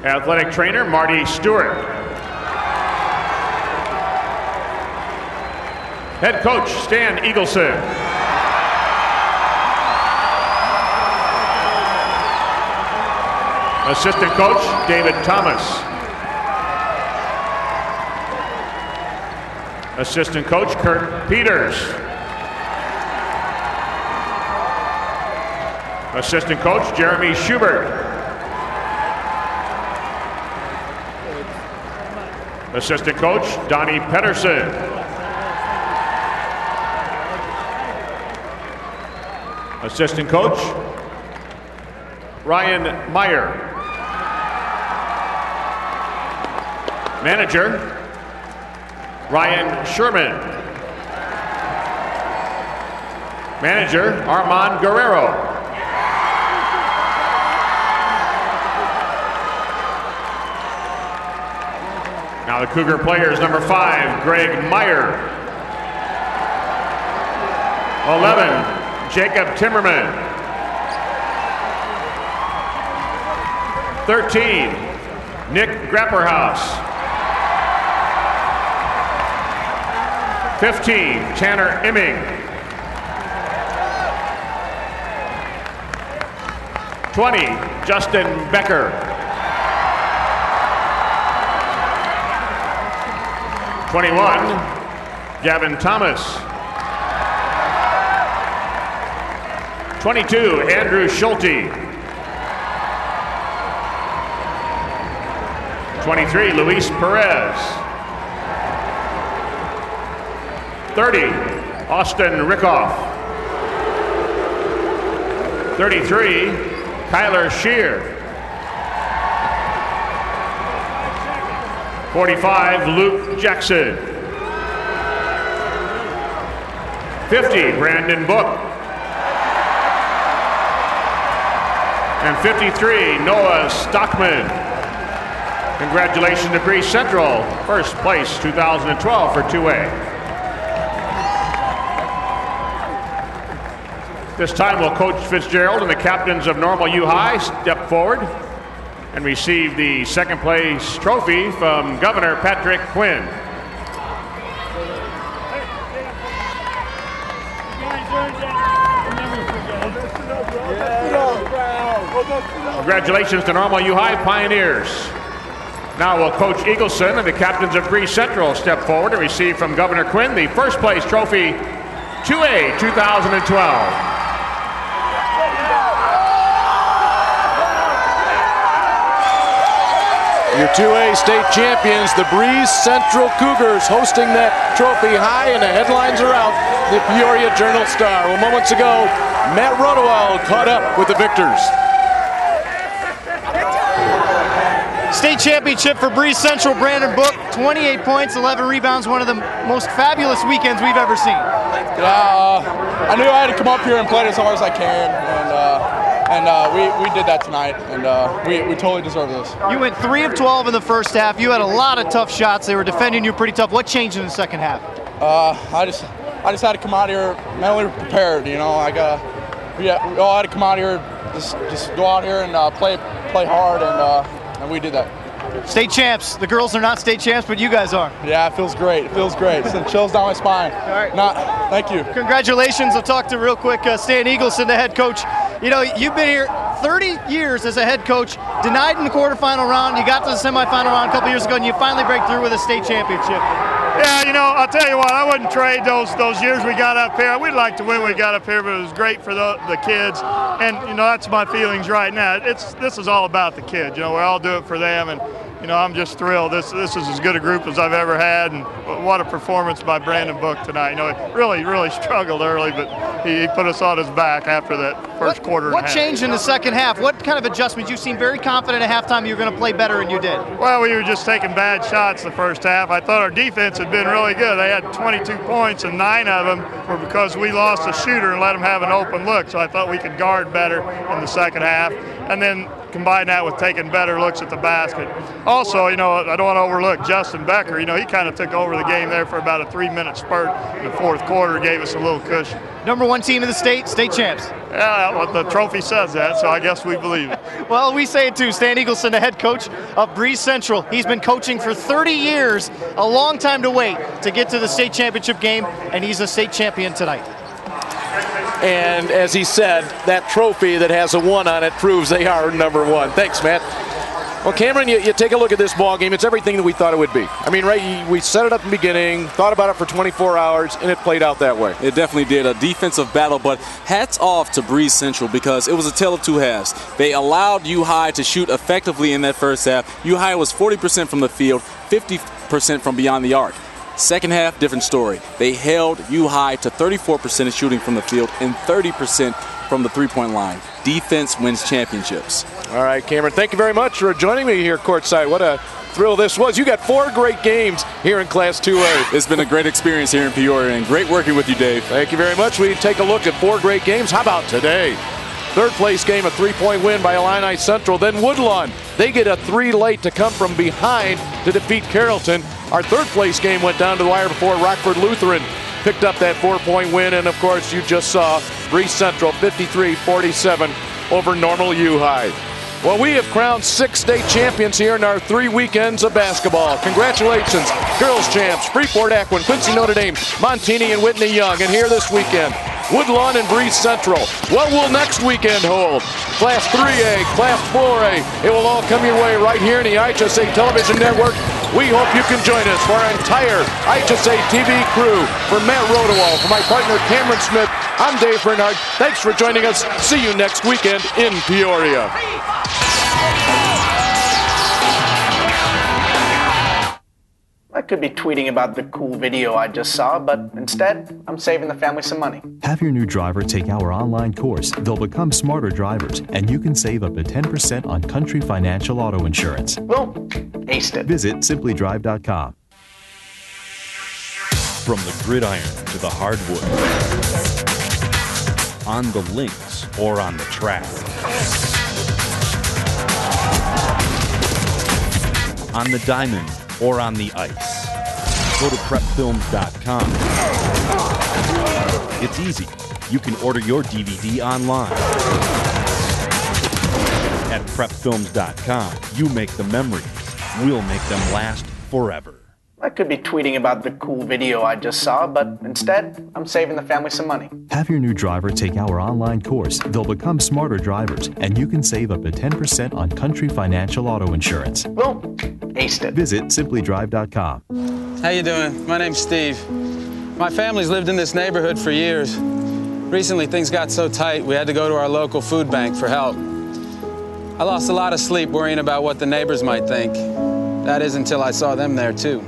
Athletic Trainer, Marty Stewart. Head Coach, Stan Eagleson. Assistant Coach, David Thomas. Assistant Coach, Kurt Peters. Assistant Coach, Jeremy Schubert. Assistant Coach, Donnie Pedersen. Assistant Coach, Ryan Meyer. Manager, Ryan Sherman. Manager, Armand Guerrero. Now the Cougar players, number 5, Greg Meyer. 11, Jacob Timmerman. 13, Nick Grapperhaus. 15, Tanner Imming. 20, Justin Becker. 21, Gavin Thomas. 22, Andrew Schulte. 23, Luis Perez. 30, Austin Rickoff. 33, Kyler Shear. 45, Luke Jackson. 50, Brandon Book. And 53, Noah Stockman. Congratulations to Breese Central, first place 2012 for 2A. This time will Coach Fitzgerald and the captains of Normal U High step forward and receive the second place trophy from Governor Patrick Quinn. Congratulations to Normal U High Pioneers. Now will Coach Eagleson and the captains of Breese Central step forward and receive from Governor Quinn the first place trophy 2A 2012. Your 2A state champions, the Breese Central Cougars, hosting that trophy high, and the headlines are out. The Peoria Journal-Star. Well, moments ago, Matt Rodewald caught up with the victors. State championship for Breese Central, Brandon Book, 28 points, 11 rebounds, one of the most fabulous weekends we've ever seen. Yeah, I knew I had to come up here and play it as hard as I can, and we did that tonight, and we totally deserve this. You went 3 of 12 in the first half. You had a lot of tough shots. They were defending you pretty tough. What changed in the second half? I just had to come out here mentally prepared. You know, we all had to come out here, just go out here and play hard, and we did that. State champs. The girls are not state champs, but you guys are. Yeah, it feels great. It feels great. It chills down my spine. All right. Thank you. Congratulations. I'll talk to real quick Stan Eagleson, the head coach. You know, you've been here 30 years as a head coach, denied in the quarterfinal round. You got to the semifinal round a couple years ago, and you finally break through with a state championship. Yeah, you know, I'll tell you what, I wouldn't trade those years we got up here. We'd like to win when we got up here, but it was great for the kids. And, you know, that's my feelings right now. This is all about the kids. You know, we all do it for them. And, you know, I'm just thrilled. This is as good a group as I've ever had. And what a performance by Brandon Book tonight. You know, he really struggled early, but he put us on his back after that first quarter and a half. What changed in the second half? What kind of adjustments? You seemed very confident at halftime you were going to play better, and you did. Well, we were just taking bad shots the first half. I thought our defense had been really good. They had 22 points, and 9 of them were because we lost a shooter and let them have an open look. So I thought we could guard better in the second half. And then combine that with taking better looks at the basket. Also, you know, I don't want to overlook Justin Becker. You know, he kind of took over the game there for about a 3-minute spurt in the fourth quarter, gave us a little cushion. Number 1 team in the state champs. Yeah, well, the trophy says that, so I guess we believe it. Well, we say it too. Stan Eagleson, the head coach of Breese Central. He's been coaching for 30 years, a long time to wait to get to the state championship game, and he's a state champion tonight. And as he said, that trophy that has a 1 on it proves they are number 1. Thanks, Matt. Well, Cameron, you take a look at this ball game. It's everything that we thought it would be. I mean, right, we set it up in the beginning, thought about it for 24 hours, and it played out that way. It definitely did. A defensive battle, but hats off to Breese Central because it was a tale of 2 halves. They allowed U-High to shoot effectively in that first half. U-High was 40% from the field, 50% from beyond the arc. Second half, different story. They held U-High to 34% shooting from the field and 30% from the three-point line. Defense wins championships. All right, Cameron, thank you very much for joining me here courtside. What a thrill this was. You got 4 great games here in Class 2A. It's been a great experience here in Peoria and great working with you, Dave. Thank you very much. We take a look at 4 great games. How about today? Third place game, a 3-point win by Illini Central. Then Woodlawn, they get a 3 late to come from behind to defeat Carrollton. Our third place game went down to the wire before Rockford Lutheran picked up that 4-point win. And of course, you just saw Breese Central 53-47 over Normal U-High. Well, we have crowned 6 state champions here in our 3 weekends of basketball. Congratulations, girls champs, Freeport Akron, Quincy Notre Dame, Montini and Whitney Young. And here this weekend, Woodlawn and Breese Central. What will next weekend hold? Class 3A, Class 4A. It will all come your way right here in the IHSA Television Network. We hope you can join us for our entire IHSA TV crew. For Matt Rodewald, for my partner Cameron Smith, I'm Dave Bernhardt. Thanks for joining us. See you next weekend in Peoria. I could be tweeting about the cool video I just saw, but instead, I'm saving the family some money. Have your new driver take our online course. They'll become smarter drivers, and you can save up to 10% on Country Financial Auto Insurance. Well, aced it. Visit simplydrive.com. From the gridiron to the hardwood, on the links or on the track, on the diamond or on the ice. Go to prepfilms.com. It's easy. You can order your DVD online. At prepfilms.com, you make the memories. We'll make them last forever. I could be tweeting about the cool video I just saw, but instead, I'm saving the family some money. Have your new driver take our online course. They'll become smarter drivers, and you can save up to 10% on Country Financial Auto Insurance. Well, aced it. Visit simplydrive.com. How you doing? My name's Steve. My family's lived in this neighborhood for years. Recently, things got so tight, we had to go to our local food bank for help. I lost a lot of sleep worrying about what the neighbors might think. That is until I saw them there, too.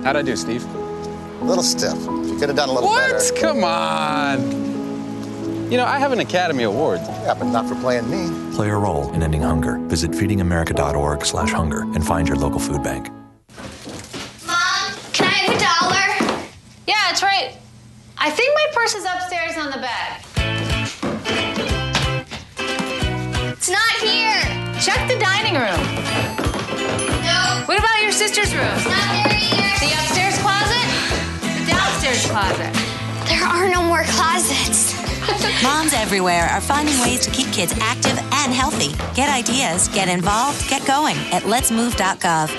How'd I do, Steve? A little stiff. You could have done a little better. What? Come on. You know, I have an Academy Award. Yeah, but not for playing me. Play a role in ending hunger. Visit feedingamerica.org/hunger and find your local food bank. Mom, can I have $1? Yeah, it's right. I think my purse is upstairs on the bed. It's not here. Check the dining room. No. What about your sister's room? It's not there either. The upstairs closet? The downstairs closet? There are no more closets. Moms everywhere are finding ways to keep kids active and healthy. Get ideas, get involved, get going at letsmove.gov.